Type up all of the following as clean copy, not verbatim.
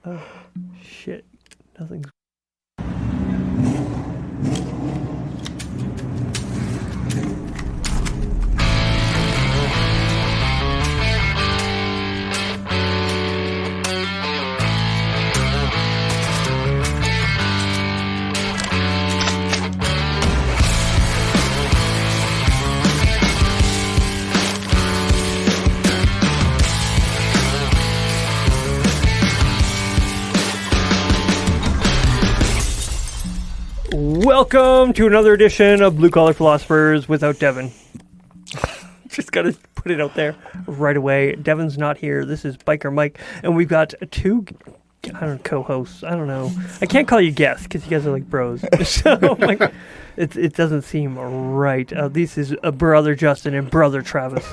Oh, shit. Nothing's... Welcome to another edition of Blue Collar Philosophers without Devin. Just got to put it out there right away. Devin's not here. This is Biker Mike, and we've got two, co-hosts. I don't know. I can't call you guests because you guys are like bros. So like, it doesn't seem right. This is Brother Justin and Brother Travis.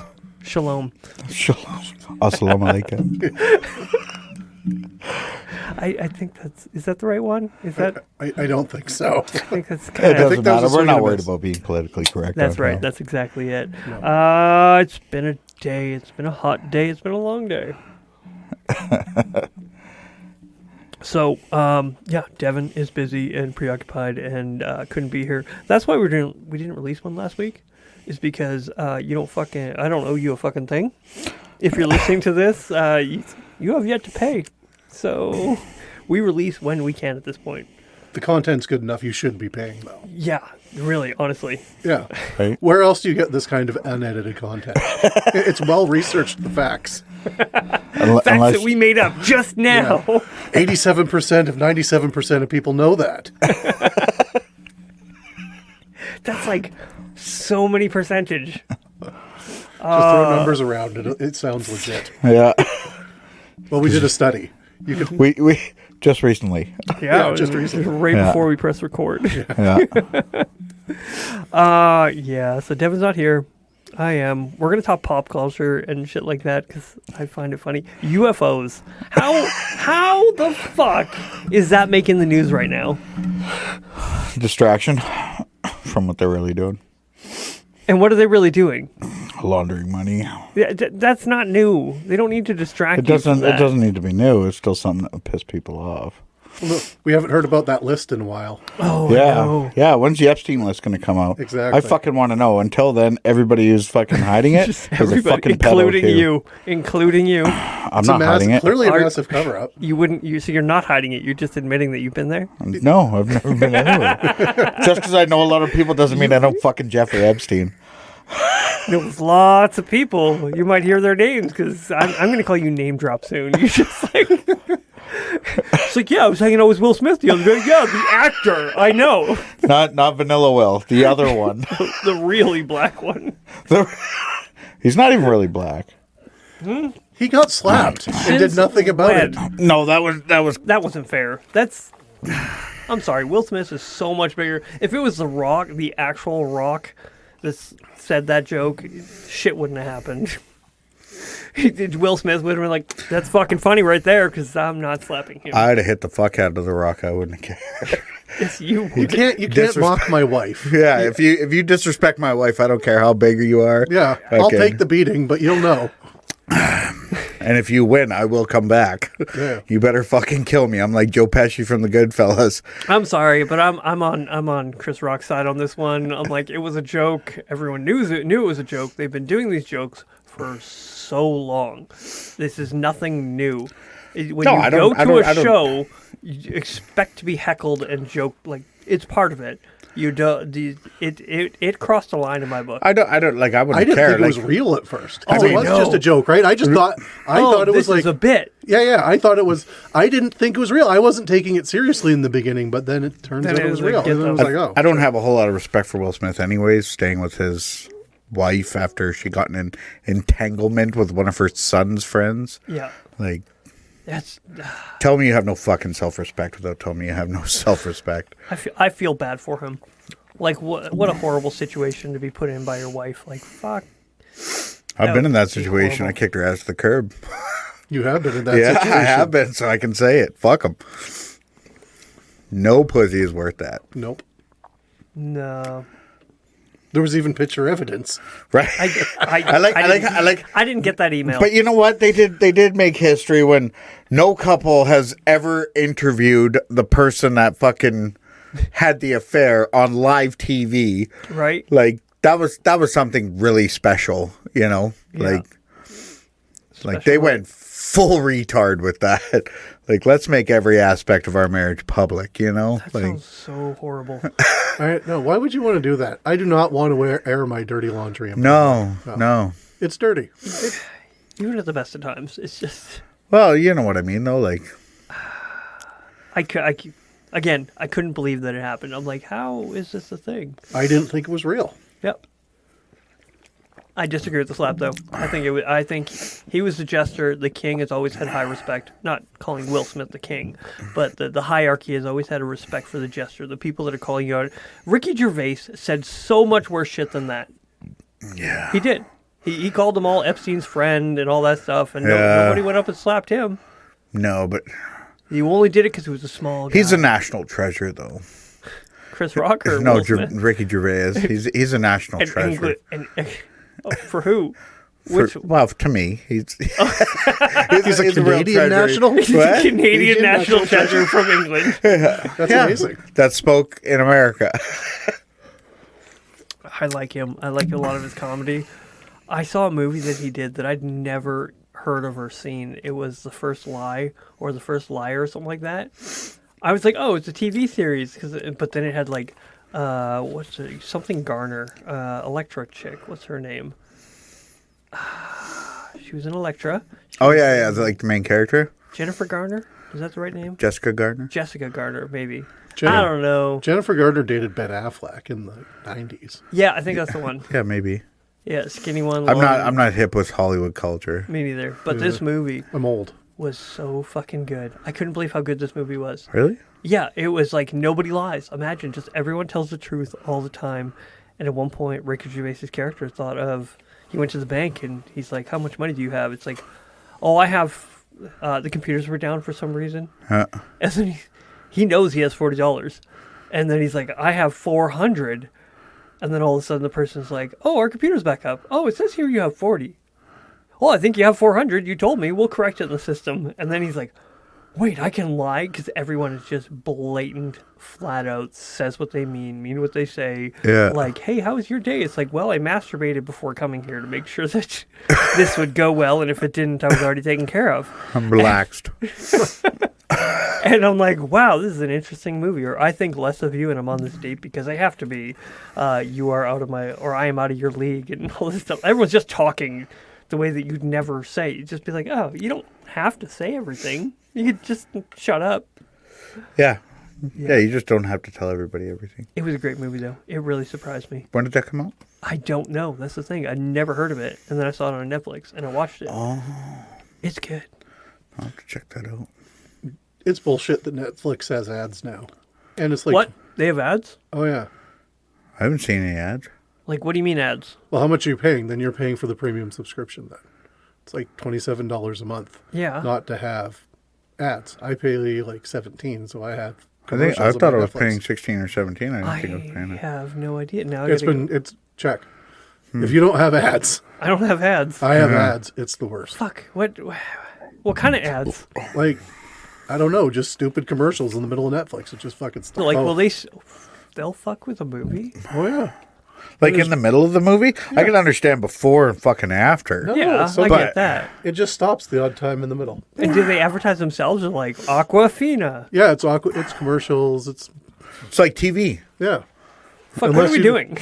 Shalom. Shalom. Assalamu alaikum. I think is that the right one? Is that? I don't think so. I think that's It kind of... doesn't matter. We're not worried about being politically correct. That's right. That's exactly it. No. It's been a day. It's been a hot day. It's been a long day. So, Devin is busy and preoccupied and couldn't be here. That's why we didn't release one last week. Is because I don't owe you a fucking thing. If you're listening to this, you have yet to pay. So we release when we can at this point. The content's good enough. You should be paying, though. Yeah, really, honestly. Yeah. Right. Where else do you get this kind of unedited content? It's well-researched, the facts. Facts that we made up just now. Yeah. 87% of 97% of people know that. That's like so many percentage. Just throw numbers around. It sounds legit. Yeah. Well, we did a study. You could, We just recently. Yeah, just recently. Right before we press record. Yeah. So Devin's not here. I am. We're gonna talk pop culture and shit like that because I find it funny. UFOs. How the fuck is that making the news right now? Distraction from what they're really doing. And what are they really doing? Laundering money. Yeah, that's not new. They don't need to distract It you from doesn't. It that. doesn't need to be new. It's still something that would piss people off. look, we haven't heard about that list in a while. Oh, Yeah. no. Yeah. When's the Epstein list going to come out? Exactly. I fucking want to know. Until then, everybody is fucking hiding it. Just 'cause they're everybody, fucking pedo, including you. I'm It's not hiding it. clearly a massive cover-up. So you're not hiding it. You're just admitting that you've been there. No, I've never been anywhere. Just because I know a lot of people doesn't mean I know fucking Jeffrey Epstein. There's lots of people. You might hear their names because I'm going to call you name drop soon. You just like, it's like, yeah, I was hanging out with Will Smith the other day. Yeah, the actor. I know. Not Vanilla Will, the other one. The really black one. He's not even really black. He got slapped and did nothing about it. No, that wasn't fair. I'm sorry. Will Smith is so much bigger. If it was The Rock, the actual Rock, that said that joke, shit wouldn't have happened. Will Smith would have been like, "That's fucking funny right there," because I'm not slapping him. I'd have hit the fuck out of The Rock. I wouldn't care. Yes, you You can't mock my wife. Yeah, if you disrespect my wife, I don't care how big you are. Yeah, Okay. I'll take the beating, but you'll know. And if you win, I will come back. Yeah. You better fucking kill me. I'm like Joe Pesci from The Goodfellas. I'm sorry, but I'm on Chris Rock's side on this one. I'm like, it was a joke. Everyone knew it was a joke. They've been doing these jokes for so long. This is nothing new. When you go to a show, you expect to be heckled and joked. Like, it's part of it. It crossed a line in my book. I wouldn't I didn't care. think it was real at first. Oh, It was just a joke, right? I thought it was this is a bit. Yeah. I thought it was. I didn't think it was real. I wasn't taking it seriously in the beginning, but then it turns out it was real. And I was like, oh. I don't have a whole lot of respect for Will Smith anyways, staying with his wife after she got in an entanglement with one of her son's friends. Yeah. Like, That's. tell me you have no fucking self-respect without telling me you have no self-respect. I feel bad for him. Like, what a horrible situation to be put in by your wife. Like, fuck. I've been in that situation. horrible. I kicked her ass to the curb. You have been in that Yeah, situation. I have been, so I can say it. Fuck them. No pussy is worth that. Nope. No. There was even picture evidence. Right. I didn't get that email. But you know what? They did make history when no couple has ever interviewed the person that fucking had the affair on live TV. Right. Like that was something really special, you know? Yeah. Like they went full retard with that. Like, let's make every aspect of our marriage public, you know? That sounds so horrible. All right, no, why would you want to do that? I do not want to air my dirty laundry. No. It's dirty. Even at the best of times, it's just... Well, you know what I mean, though. Like, I couldn't believe that it happened. I'm like, how is this a thing? I didn't think it was real. Yep. I disagree with the slap, though. I think he was the jester. The king has always had high respect. Not calling Will Smith the king, but the hierarchy has always had a respect for the jester. The people that are calling you out. Ricky Gervais said so much worse shit than that. Yeah. He did. He called them all Epstein's friend and all that stuff, and nobody went up and slapped him. No, but... He only did it because he was a small guy. He's a national treasure, though. Chris Rock or No, Will Smith? Ricky Gervais. He's a national treasure. For who? Well, to me, he's he's a Canadian national. He's a Canadian national treasure from England. That's amazing. That spoke in America. I like him. I like a lot of his comedy. I saw a movie that he did that I'd never heard of or seen. It was The First Lie or The First Liar or something like that. I was like, oh, it's a TV series, but then it had like, something Garner, Electra chick. What's her name? She was in Electra. Yeah, like the main character. Jennifer Garner? Is that the right name? Jessica Gardner. Jessica Garner, maybe. I don't know. Jennifer Gardner dated Ben Affleck in the 90s. Yeah, I think that's the one. Yeah, maybe. Yeah, skinny one. I'm not hip with Hollywood culture. Me neither. But this movie I'm old. was so fucking good. I couldn't believe how good this movie was. Really? Yeah, it was like nobody lies. Imagine just everyone tells the truth all the time. And at one point, Ricky Gervais' character thought of, he went to the bank and he's like, how much money do you have? It's like, oh, I have, the computers were down for some reason. Huh. And then he knows he has $40. And then he's like, I have 400. And then all of a sudden the person's like, oh, our computer's back up. Oh, it says here you have 40. Well, I think you have 400. You told me. We'll correct it in the system. And then he's like, wait, I can lie? Because everyone is just blatant, flat out, says what they mean what they say. Yeah. Like, hey, how was your day? It's like, well, I masturbated before coming here to make sure that this would go well. And if it didn't, I was already taken care of. I'm relaxed. And I'm like, wow, this is an interesting movie. Or I think less of you and I'm on this date because I have to be. You are out of my, or I am out of your league and all this stuff. Everyone's just talking the way that you'd never say. You'd just be like, oh, you don't have to say everything. You could just shut up. Yeah, you just don't have to tell everybody everything. It was a great movie, though. It really surprised me. When did that come out? I don't know. That's the thing. I never heard of it. And then I saw it on Netflix and I watched it. Oh. It's good. I'll have to check that out. It's bullshit that Netflix has ads now. And it's like... What? They have ads? Oh, yeah. I haven't seen any ads. Like, what do you mean ads? Well, how much are you paying? Then you're paying for the premium subscription then. It's like $27 a month. Yeah. Not to have ads. I pay like $17, so I have I thought I was paying 16 or 17. I think I was paying it. have no idea. Now It's check. If you don't have ads, I don't have ads. I have ads. It's the worst. Fuck. What kind of ads? Like, I don't know, just stupid commercials in the middle of Netflix. It's just fucking stuff. Like, they'll fuck with a movie? Oh, yeah. Like in the middle of the movie? Yeah. I can understand before and fucking after. No, yeah, I get that. It just stops the odd time in the middle. And do they advertise themselves as like Aquafina? Yeah, it's commercials. It's like TV. Yeah. Fuck, what are we doing?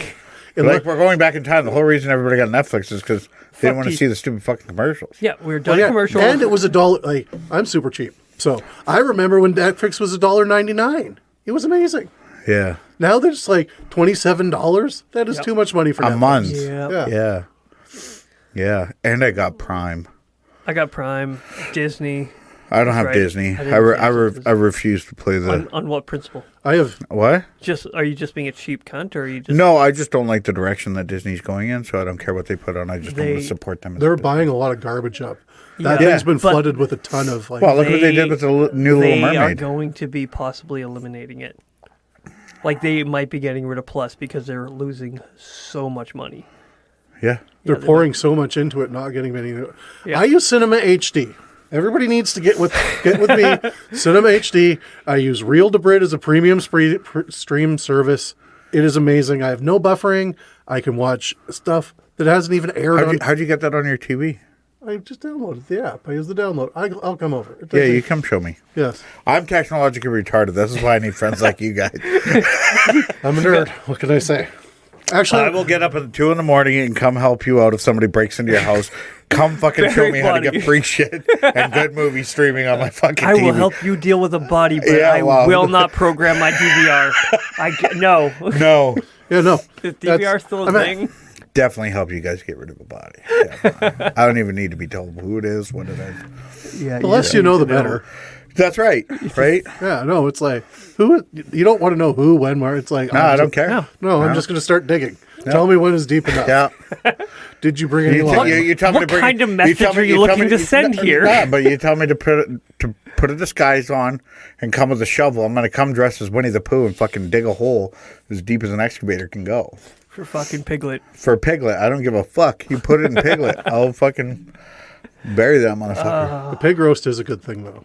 Like we're going back in time. The whole reason everybody got Netflix is because they didn't want to see the stupid fucking commercials. Yeah, we were done commercials. And it was $1. Like, I'm super cheap. So I remember when Netflix was $1.99. It was amazing. Yeah. Now they're just like $27. That is too much money for a Netflix. month. Yeah. And I got Prime. I got Prime, Disney. I don't have Disney. I refuse to play the. On what principle? I have what? Are you just being a cheap cunt, or are you just? No, I just don't like the direction that Disney's going in, so I don't care what they put on. I just don't want to support them. They're buying a lot of garbage up. That thing's been flooded with a ton of like. Well, look what they did with the new Little Mermaid. They are going to be possibly eliminating it. Like, they might be getting rid of Plus because they're losing so much money. Yeah. They're pouring so much into it, not getting many. Yeah. I use Cinema HD. Everybody needs to get with me. Cinema HD. I use Reel to Brit as a premium stream service. It is amazing. I have no buffering. I can watch stuff that hasn't even aired. How'd you get that on your TV? I just downloaded the app. I use the download. I'll come over. Yeah, you come show me. Yes. I'm technologically retarded. This is why I need friends like you guys. I'm a nerd. What can I say? Actually, I will get up at 2 a.m. and come help you out if somebody breaks into your house. Come fucking show Very me how to funny. get free shit and good movie streaming on my fucking I TV. will help you deal with a body, but Yeah, I wow. will not program my DVR. No. No, yeah, no. Is DVR still a thing? definitely help you guys get rid of a body. Yeah, I don't even need to be told who it is, what it is. Yeah. The less you know, the better. That's right, right? Yeah, no, it's like, who? You don't want to know who, when, where. It's like, No, I don't care. No, I'm just going to start digging. Tell me when is deep enough. Yeah. Did you bring any You, log? you tell me What to bring, kind of you message tell me- are you tell looking me- to send here? Yeah, but you tell me to put a disguise on and come with a shovel. I'm going to come dressed as Winnie the Pooh and fucking dig a hole as deep as an excavator can go. For fucking Piglet. For Piglet, I don't give a fuck. You put it in Piglet, I'll fucking bury that motherfucker. The pig roast is a good thing, though.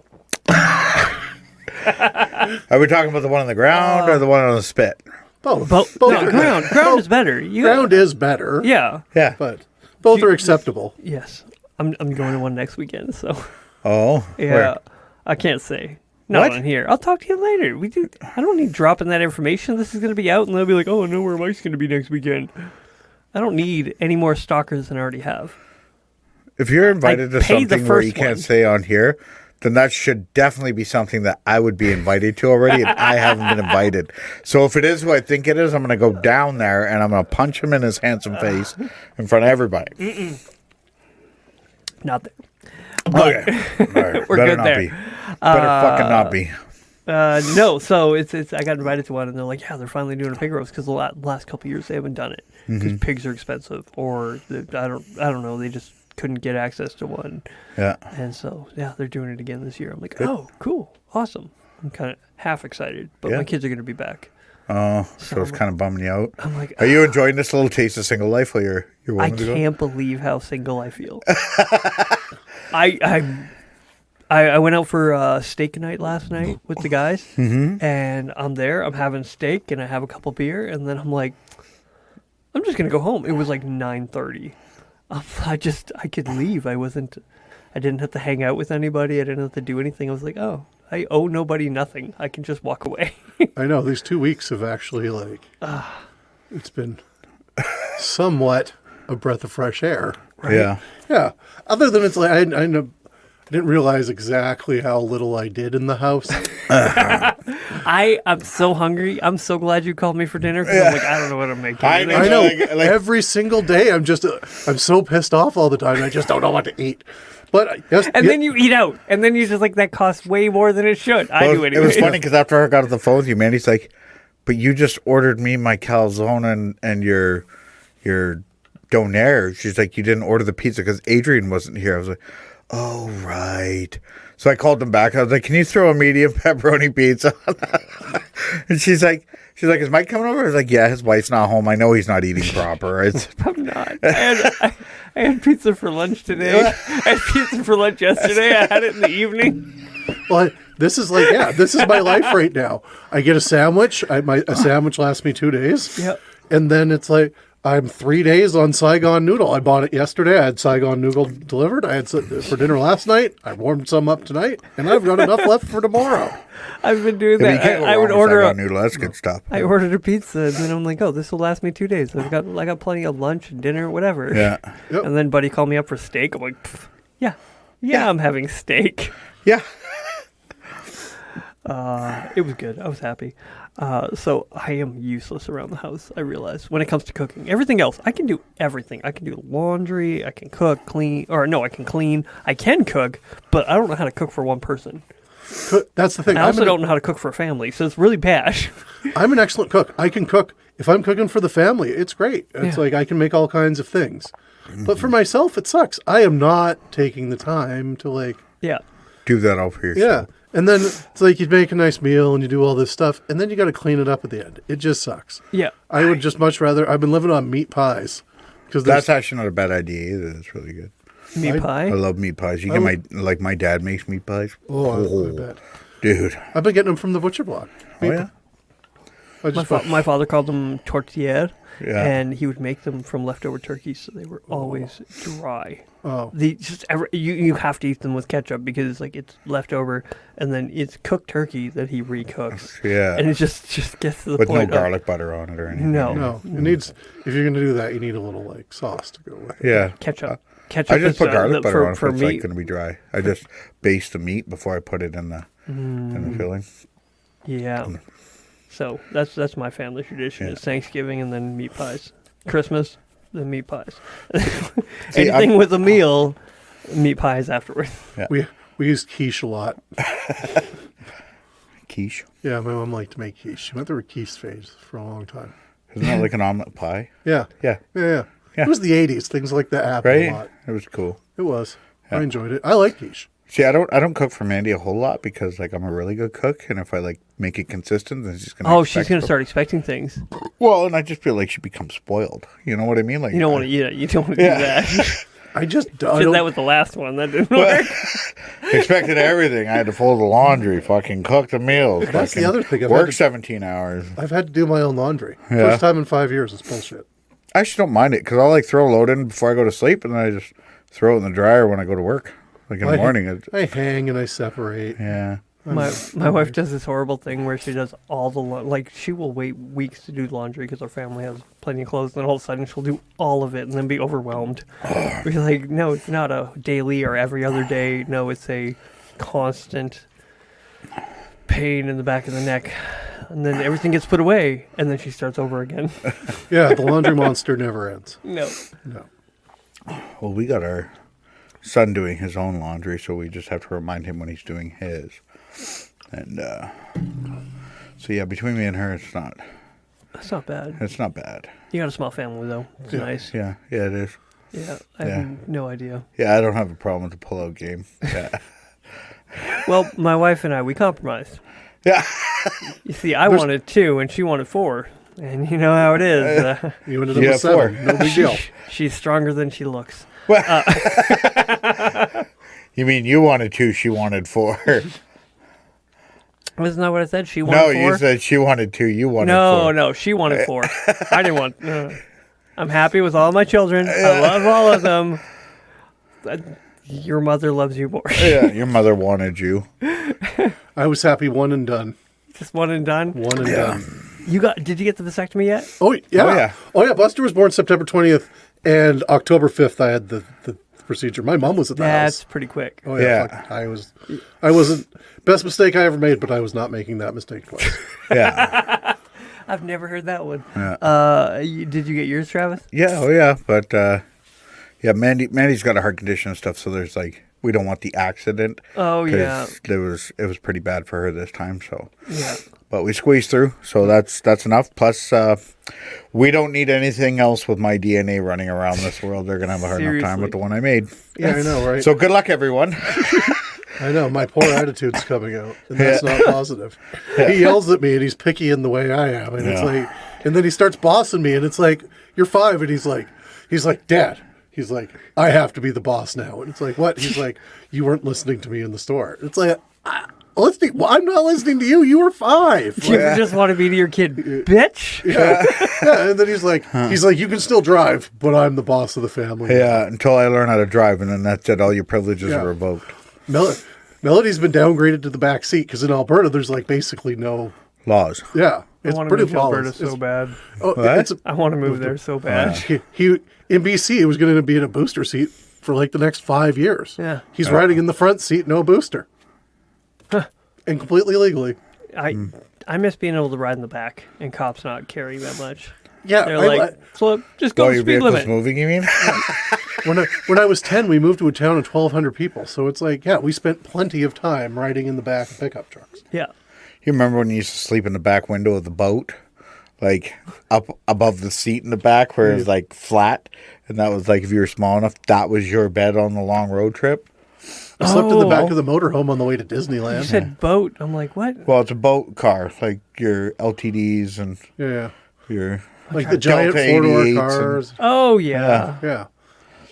Are we talking about the one on the ground or the one on the spit? Both. But Both no, are ground good. is better. You, Ground is better. Yeah. Yeah. But both are acceptable. Yes. I'm going to one next weekend, so Oh. yeah. Where? I can't say. Not What? on here. I'll talk to you later. I don't need dropping that information. This is going to be out, and they'll be like, "Oh, no, where Mike's going to be next weekend." I don't need any more stalkers than I already have. If you're invited to paid the something where you first can't one. say on here, then that should definitely be something that I would be invited to already, and I haven't been invited. So if it is who I think it is, I'm going to go down there and I'm going to punch him in his handsome face in front of everybody. Not there. Okay. All right. We're Better good not there. be. Better fucking not be. No, so it's. I got invited to one, and they're like, "Yeah, they're finally doing a pig roast because the last couple of years they haven't done it because pigs are expensive, or I don't know, they just couldn't get access to one, Yeah. and so yeah, they're doing it again this year. I'm like, oh, cool, awesome. I'm kind of half excited, but Yeah. my kids are going to be back. Oh, so it's kind of bumming you out. I'm like, Are you enjoying this little taste of single life while your I woman's ago? can't believe how single I feel. I went out for steak night last night with the guys, and I'm there. I'm having steak, and I have a couple beer, and then I'm like, I'm just gonna go home. It was like 9:30. I could leave. I didn't have to hang out with anybody. I didn't have to do anything. I was like, oh, I owe nobody nothing. I can just walk away. I know these 2 weeks have actually it's been somewhat a breath of fresh air. Yeah. Yeah. Other than it's like I didn't realize exactly how little I did in the house. I'm so hungry. I'm so glad you called me for dinner because I'm like, I don't know what I'm making. I know. I know. Like- Every single day, I'm so pissed off all the time. I just don't know what to eat. But yes, And then you eat out, and then you just like that costs way more than it should. I do It anyway. was funny because after I got off the phone with you, Mandy's like, but you just ordered me my calzone and your donair. She's like, you didn't order the pizza because Adrian wasn't here. I was like, oh, right. So I called them back. I was like, can you throw a medium pepperoni pizza on that? And she's like, is Mike coming over? I was like, yeah, his wife's not home. I know he's not eating proper. It's I'm not. I had pizza for lunch today. I had pizza for lunch yesterday. I had it in the evening. well, this is my life right now. I get a sandwich. A sandwich lasts me 2 days. Yep. And then it's like I'm 3 days on Saigon noodle. I bought it yesterday. I had Saigon noodle delivered. I had some for dinner last night. I warmed some up tonight, and I've got enough left for tomorrow. I've been doing you that. can't go I would wrong with order Saigon noodle. That's good stuff. I ordered a pizza, and then I'm like, oh, this will last me 2 days. I got plenty of lunch and dinner, whatever. Yeah. Yep. And then Buddy called me up for steak. I'm like, "Pff, yeah, I'm having steak. Yeah. It was good. I was happy. So I am useless around the house, I realize, when it comes to cooking. Everything else, I can do everything. I can do laundry, I can cook, clean, or no, I can clean. I can cook, but I don't know how to cook for one person. That's the thing. I also don't know how to cook for a family, so it's really bad. I'm an excellent cook. I can cook. If I'm cooking for the family, it's great. It's Yeah. like I can make all kinds of things. But for myself, it sucks. I am not taking the time to Yeah. do that all for yourself. Yeah. And then it's like you make a nice meal and you do all this stuff, and then you got to clean it up at the end. It just sucks. Yeah. I would just much rather. I've been living on meat pies because That's actually not a bad idea either. That's really good. Meat pie? I love meat pies. You get my dad makes meat pies. I bet. Dude. I've been getting them from the butcher block. Oh, yeah? My father called them tortilla, Yeah. and he would make them from leftover turkeys, so they were always dry. Oh. You have to eat them with ketchup because it's leftover, and then it's cooked turkey that he recooks. Yeah. And it just gets to the With point. no garlic butter on it or anything. No, it needs. If you're going to do that, you need a little sauce to go with it. Yeah. Ketchup. I just put garlic butter on it for if it's meat. going to be dry. I just baste the meat before I put it in the filling. Yeah. So that's my family tradition. Yeah. Is Thanksgiving and then meat pies. Christmas, then meat pies. See, Anything with a meal, meat pies afterwards. Yeah. We used quiche a lot. Quiche. Yeah, my mom liked to make quiche. She went through a quiche phase for a long time. Isn't that like an omelet pie? Yeah. Yeah. Yeah. Yeah. It was the 80s. Things like that happened Right? a lot. It was cool. It was. Yeah. I enjoyed it. I like quiche. See, I don't cook for Mandy a whole lot because I'm a really good cook, and if I make it consistent, then she's gonna. She's gonna start expecting things. Well, and I just feel like she becomes spoiled. You know what I mean? Like You don't want to eat it. You don't want to do that. I just I Did don't. that with the last one. That didn't work. expected everything. I had to fold the laundry, fucking cook the meals. That's the fucking other thing. Work 17 hours. I've had to do my own laundry. Yeah. First time in 5 years. It's bullshit. I actually don't mind it because I'll throw a load in before I go to sleep, and then I just throw it in the dryer when I go to work. Like in the morning. I hang and I separate. Yeah. My wife does this horrible thing where she does all the she will wait weeks to do laundry because our family has plenty of clothes, and then all of a sudden she'll do all of it and then be overwhelmed. We're like, no, it's not a daily or every other day. No, it's a constant pain in the back of the neck, and then everything gets put away, and then she starts over again. Yeah, the laundry monster never ends. No. Well, we got our son doing his own laundry, so we just have to remind him when he's doing his. And so yeah, between me and her, That's not bad. it's not bad. You got a small family though. It's nice. Yeah, it is. Yeah, I have no idea. Yeah, I don't have a problem with the pull-out game. Yeah, Well, my wife and I, we compromised. yeah. You see, I wanted 2 and she wanted 4. And you know how it is. You ended up Yeah, with 7. 4. No big deal. She's stronger than she looks. You mean you wanted 2, she wanted 4. Isn't that what I said? She wanted No, 4? you said she wanted 2, you wanted 4. No, she wanted 4. I didn't want. I'm happy with all my children. I love all of them. Your mother loves you more. Yeah, your mother wanted you. I was happy one and done. Just one and done. One and done. Did you get the vasectomy yet? Oh yeah. yeah. Oh yeah. Buster was born September 20th, and October 5th I had the procedure. My mom was at the That's house. pretty quick. Oh yeah. Yeah. Fuck, I wasn't best mistake I ever made, but I was not making that mistake twice. Yeah. I've never heard that one. Yeah. Did you get yours, Travis? Yeah, oh yeah, but yeah, Mandy's got a heart condition and stuff, so there's we don't want the accident. Oh, yeah. It was pretty bad for her this time, so. Yeah. But we squeezed through, so that's enough. Plus, we don't need anything else with my DNA running around this world. They're gonna have a hard enough time with the one I made. Yeah, I know, right? So good luck, everyone. I know, my poor attitude's coming out, and that's not positive. He yells at me, and he's picky in the way I am, and it's like, and then he starts bossing me, and it's like, you're 5, and he's like, Dad. He's like, I have to be the boss now. And it's like, what? He's like, you weren't listening to me in the store. It's like, I'm not listening to you. You were 5. You just want to be to your kid, bitch. Yeah. And then he's like, you can still drive, but I'm the boss of the family. Yeah, until I learn how to drive, and then that's it. All your privileges are revoked. Melody's been downgraded to the back seat because in Alberta there's basically no Laws. Yeah, I it's want to pretty move to Alberta flawless. so bad. It's I want to move there so bad. he in BC. It was going to be in a booster seat for the next 5 years. Yeah. He's riding in the front seat, no booster, and completely legally. I miss being able to ride in the back and cops not caring that much. Yeah, They're flip, just go Oh, the your speed vehicle's limit. moving, you mean? when I was 10, we moved to a town of 1,200 people. So it's we spent plenty of time riding in the back of pickup trucks. Yeah. You remember when you used to sleep in the back window of the boat? Up above the seat in the back where it's flat, and that was if you were small enough, that was your bed on the long road trip. I slept in the back of the motorhome on the way to Disneyland. You said boat. I'm like, what? Well, it's a boat car, like your LTDs and Yeah. your Like the giant Delta four-door 88s cars. Oh, yeah. Yeah.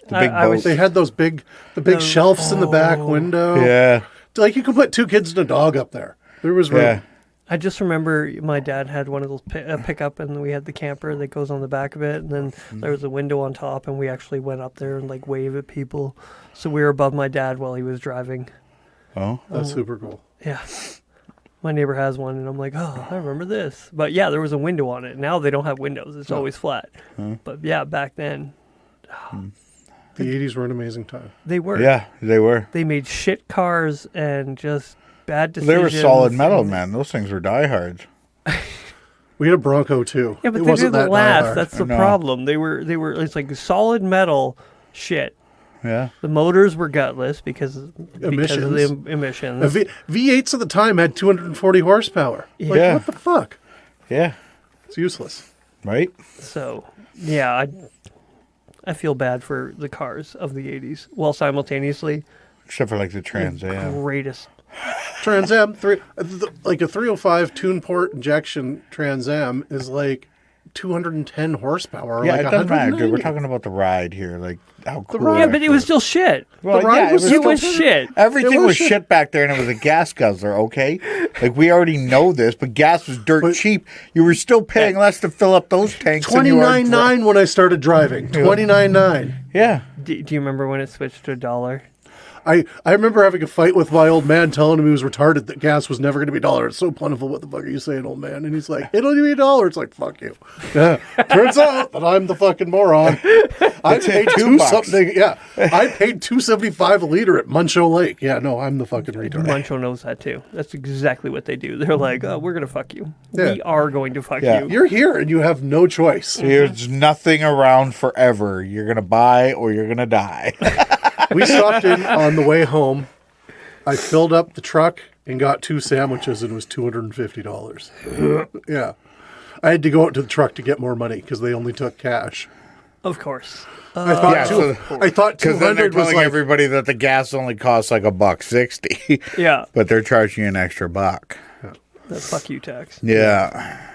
the big I was- boats. They had the big shelves in the back window. Yeah. Like you could put 2 kids and a dog up there. There was room. Yeah. I just remember my dad had one of those pickup, and we had the camper that goes on the back of it, and then there was a window on top, and we actually went up there and like wave at people. So we were above my dad while he was driving. Oh. That's super cool. Yeah. My neighbor has one, and I'm like, oh, I remember this. But yeah, there was a window on it. Now they don't have windows. It's always flat. But yeah, back then, The 80s were an amazing time. they were. Yeah, they were. They made shit cars and just bad decisions. They were solid metal, man. Those things were diehards. We had a Bronco too. Yeah, but it they wasn't didn't that last. diehard. That's the I know. problem. They were. It's like solid metal shit. Yeah. The motors were gutless because of the emissions. V8s at the time had 240 horsepower. Like, Yeah. what the fuck? Yeah. It's useless. Right? So, yeah, I feel bad for the cars of the 80s, while simultaneously Except for like the Trans Am. greatest. Trans Am, like a 305 tune port injection Trans Am is like 210 horsepower. Yeah, like it doesn't matter, dude. 190. We're talking about the ride here. Like, how cool. ride. Yeah, but it was still shit. Well, the ride yeah, was It still was shit. shit. Everything It was was shit. shit back there, and it was a gas guzzler, okay? Like, we already know this, but gas was dirt cheap. You were still paying less to fill up those tanks than you are... 29.9 when I started driving. 29.9. Yeah. Do you remember when it switched to $1? I remember having a fight with my old man telling him he was retarded that gas was never going to be $1. It's so plentiful. What the fuck are you saying, old man? And he's like, it'll be $1. It's like, fuck you. Yeah. Turns out that I'm the fucking moron. I paid $2. something. Yeah. I paid $2.75 a liter at Muncho Lake. Yeah, no, I'm the fucking retard. Muncho knows that too. That's exactly what they do. They're like, oh, we're going to fuck you. Yeah. We are going to fuck Yeah. you. You're here and you have no choice. There's nothing around forever. You're going to buy or you're going to die. We stopped in on the way home. I filled up the truck and got 2 sandwiches, and it was $250. Yeah. I had to go out to the truck to get more money because they only took cash. Of course. I thought Yeah, I thought Because then they're 200 was telling like everybody that the gas only costs like $1.60. Yeah. But they're charging you an extra $1. The fuck you tax. Yeah.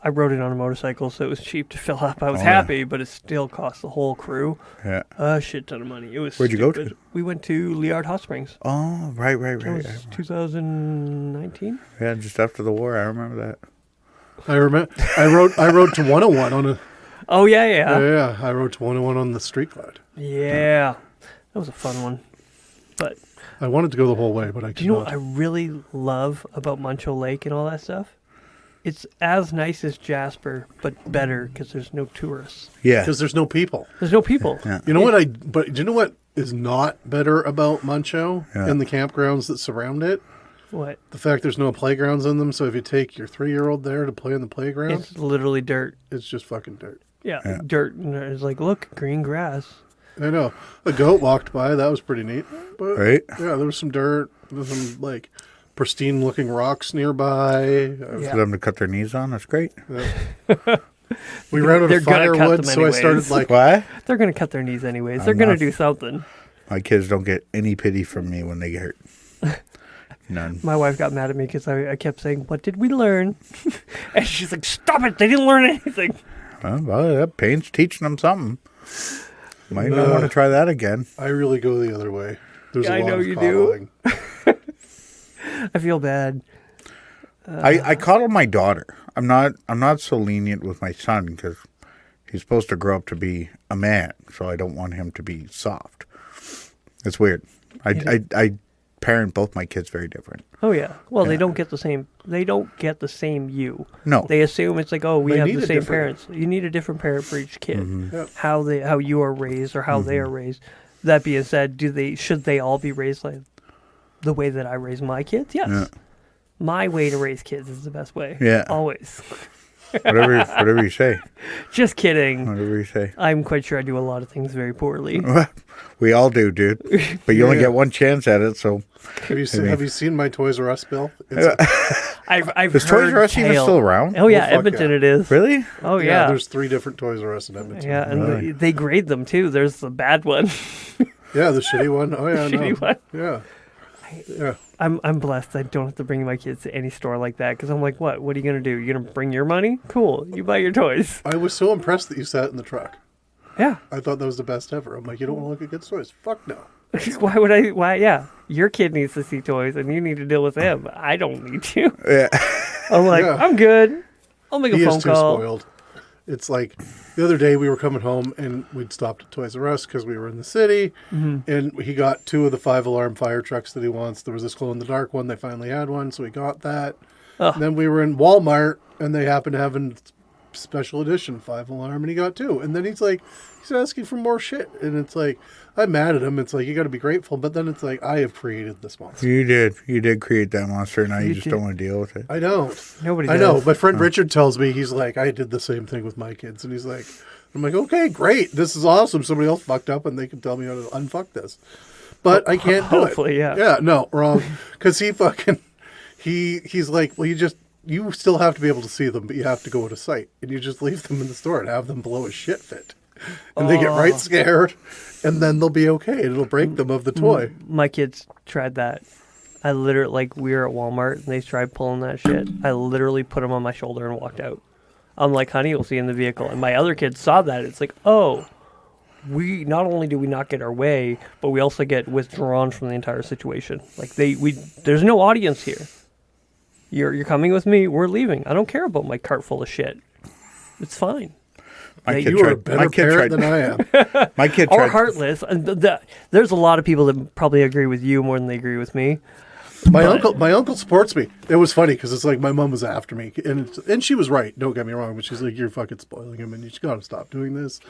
I rode it on a motorcycle, so it was cheap to fill up. I was Oh, yeah. happy, but it still cost the whole crew Yeah. a shit ton of money. It was. Where'd you go stupid. to? We went to Liard Hot Springs. Oh, right. It was 2019. Yeah, just after the war. I remember that. I remember I rode to 101 on a Oh yeah. yeah, I rode to 101 on the Street Glide. Yeah. That was a fun one. But I wanted to go the whole way, but I could do you know not. what I really love about Muncho Lake and all that stuff? It's as nice as Jasper, but better because there's no tourists. Yeah. Because there's no people. There's no people. Yeah. You know what but do you know what is not better about Muncho Yeah. and the campgrounds that surround it? What? The fact there's no playgrounds in them, so if you take your 3-year-old there to play in the playground, It's literally dirt. it's just fucking dirt. Yeah, dirt. And it's like, look, green grass. I know. A goat walked by, that was pretty neat. But Right? yeah, there was some dirt, there's some like pristine looking rocks nearby. Yeah. For them to cut their knees on. That's great. We ran out They're of gonna cut firewood, them so I started anyways. like What? They're gonna cut their knees anyways. They're gonna not- do something. My kids don't get any pity from me when they get hurt. None. My wife got mad at me because I kept saying, "What did we learn?" And she's like, "Stop it! They didn't learn anything." Well, that paint's teaching them something. Might not want to try that again. I really go the other way. There's Yeah, a I lot know of you do. coddling. I feel bad. I coddle my daughter. I'm not so lenient with my son because he's supposed to grow up to be a man, so I don't want him to be soft. It's weird. I parent both my kids very different. Oh yeah. Well, they don't get the same. They don't get the same you. No. They assume it's like, oh, we They have need the a same different- parents. You need a different parent for each kid. Yep. How you are raised or how they are raised. That being said, should they all be raised like the way that I raise my kids? Yes. Yeah. My way to raise kids is the best way. Yeah. Always. Whatever you say. Just kidding. Whatever you say. I'm quite sure I do a lot of things very poorly. We all do, dude. But you only get one chance at it, so Have you seen my Toys R Us bill? It's I've is heard Toys R Us even tale. still around? Oh yeah, fuck Edmonton yeah. it is. Really? Oh yeah. there's 3 different Toys R Us in Edmonton. Yeah, and Really? they grade them too. There's the bad one. Yeah, the shitty one. Oh yeah, Shitty no. one. Yeah. Yeah. I'm blessed. I don't have to bring my kids to any store like that because I'm like, what? What are you gonna do? You gonna bring your money? Cool. You buy your toys. I was so impressed that you sat in the truck. Yeah. I thought that was the best ever. I'm like, you don't want to look at kids' toys? Fuck no. Why would I? Why? Yeah. Your kid needs to see toys, and you need to deal with him. I don't need to. Yeah. I'm like, Yeah. I'm good. I'll make a He phone is too call. spoiled. It's like the other day we were coming home and we'd stopped at Toys R Us because we were in the city, and he got 2 of the 5-alarm fire trucks that he wants. There was this glow-in-the-dark one. They finally had one, so he got that. Ugh. And then we were in Walmart, and they happened to have a special edition 5-alarm, and he got 2. And then he's asking for more shit, and it's like, I'm mad at him. It's like, you got to be grateful, but then it's like, I have created this monster. You did create that monster. Now you just did. don't want to deal with it. I don't. Nobody I know. does. My friend Richard tells me, he's like, I did the same thing with my kids. And he's like, I'm like, okay, great. This is awesome. Somebody else fucked up and they can tell me how to unfuck this. But I can't do it. Hopefully, yeah. Yeah, no, wrong. Because he's like, well, you still have to be able to see them, but you have to go to site. And you just leave them in the store and have them blow a shit fit. And they get right scared. And then they'll be okay. And it'll break them of the toy. My kids tried that. I literally, like, we were at Walmart and they tried pulling that shit. I literally put them on my shoulder and walked out. I'm like, honey, you'll see in the vehicle. And my other kids saw that. It's like, oh, we not only do we not get our way, but we also get withdrawn from the entire situation. Like, there's no audience here. You're coming with me. We're leaving. I don't care about my cart full of shit. It's fine. You are a better parent than I am. My kid Or tried. heartless. And there's a lot of people that probably agree with you more than they agree with me. My uncle supports me. It was funny because it's like my mom was after me, and she was right. Don't get me wrong, but she's like, "You're fucking spoiling him, and you just got to stop doing this."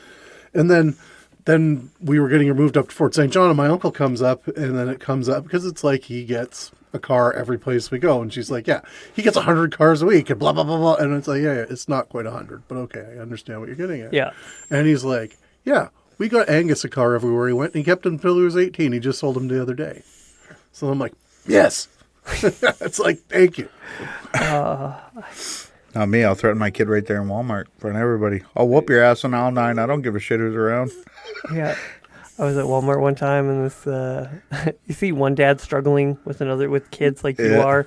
And then we were getting her moved up to Fort St. John, and my uncle comes up, and then it comes up because it's like he gets a car every place we go, and she's like, "Yeah, he gets 100 cars a week," and blah blah blah blah. And it's like, yeah, it's not quite 100, but okay, I understand what you're getting at. Yeah. And he's like, "Yeah, we got Angus a car everywhere he went, and he kept him until he was 18. He just sold him the other day." So I'm like, yes. It's like, thank you. Not me. I'll threaten my kid right there in Walmart in front of everybody. I'll whoop your ass on aisle 9. I don't give a shit who's around. Yeah. I was at Walmart one time and this, you see one dad struggling with kids like you are.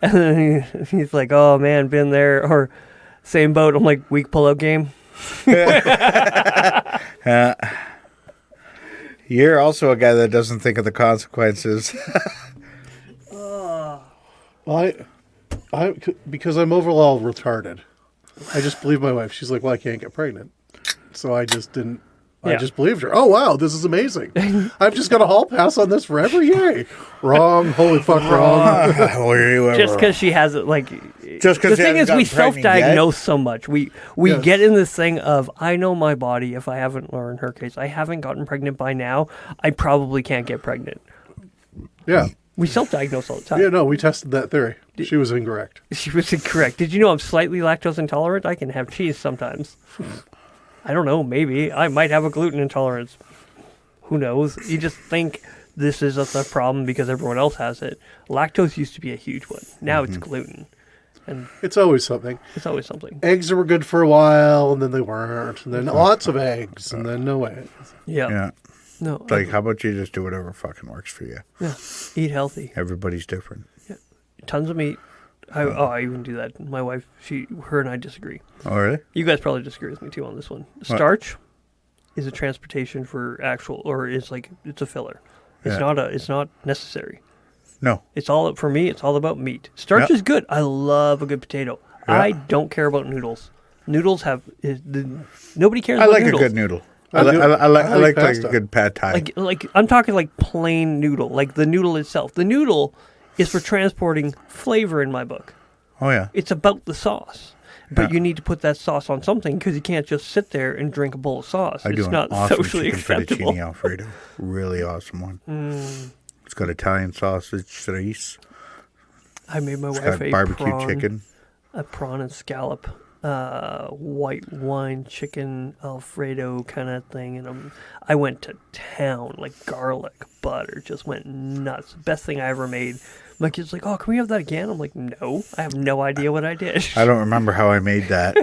And then he's like, oh man, been there. Or same boat. I'm like, weak pull-out game. You're also a guy that doesn't think of the consequences. I because I'm overall retarded. I just believe my wife. She's like, well, I can't get pregnant. So I just didn't. I just believed her. Oh, wow, this is amazing. I've just got a hall pass on this forever. Yay. Wrong. Holy fuck, wrong. Just because she has it, like... Just because the thing is, we self-diagnose so much. We get in this thing of, I know my body. If I haven't, or in her case, I haven't gotten pregnant by now, I probably can't get pregnant. Yeah. We self-diagnose all the time. Yeah, no, we tested that theory. She was incorrect. She was incorrect. Did you know I'm slightly lactose intolerant? I can have cheese sometimes. I don't know, maybe. I might have a gluten intolerance. Who knows? You just think this is a problem because everyone else has it. Lactose used to be a huge one. Now it's gluten. And it's always something. It's always something. Eggs were good for a while, and then they weren't. And then lots of eggs, and then no eggs. Yeah. No. It's like, how about you just do whatever fucking works for you? Yeah. Eat healthy. Everybody's different. Yeah. Tons of meat. I even do that. My wife, her and I disagree. Oh, really? You guys probably disagree with me too on this one. Starch is a transportation for actual, or it's a filler. It's not necessary. No. For me, it's all about meat. Starch is good. I love a good potato. Yeah. I don't care about noodles. Noodles nobody cares about noodles. I like a good noodle. I like a good pad thai. Like I'm talking like plain noodle, like the noodle itself. The noodle is for transporting flavor in my book. Oh, yeah. It's about the sauce. But you need to put that sauce on something because you can't just sit there and drink a bowl of sauce. It's not socially acceptable. Fettuccine Alfredo. Really awesome one. It's got Italian sausage, cerise. I made my wife got barbecue chicken. A prawn and scallop, white wine chicken Alfredo kind of thing. And I went to town, like garlic, butter, just went nuts. Best thing I ever made. My kid's like, oh, can we have that again? I'm like, no, I have no idea what I did. I don't remember how I made that.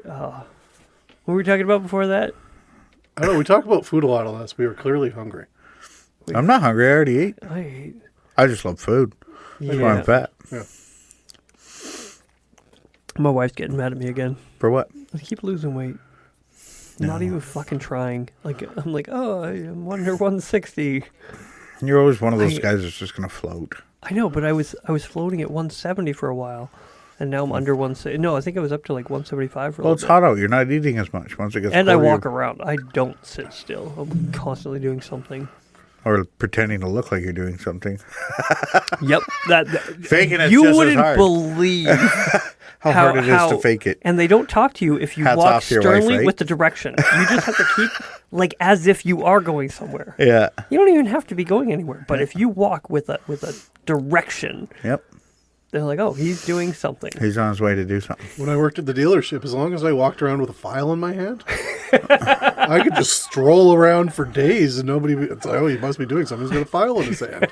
What were we talking about before that? I don't know. We talked about food a lot on this. We were clearly hungry. I'm not hungry. I already ate. I ate. I just love food. That's why I'm fat. Yeah. My wife's getting mad at me again. For what? I keep losing weight. Not even fucking trying. Like I'm like, oh, I'm under 160. You're always one of those guys that's just going to float. I know, but I was floating at 170 for a while, and now I'm under 160. No, I think I was up to like 175 for a Well, little it's bit. hot out. You're not eating as much once it gets And I colder, walk around. I don't sit still. I'm constantly doing something. or pretending to look like you're doing something. Yep. That Faking it's you just as wouldn't hard. believe How hard it is to fake it. And they don't talk to you if you Hats walk off to your wife, sternly right? with the direction. You just have to keep like as if you are going somewhere. Yeah. You don't even have to be going anywhere. But if you walk with a direction, Yep. they're like, oh, he's doing something. He's on his way to do something. When I worked at the dealership, as long as I walked around with a file in my hand, I could just stroll around for days and nobody. It's like, oh, he must be doing something. He's got a file in his hand.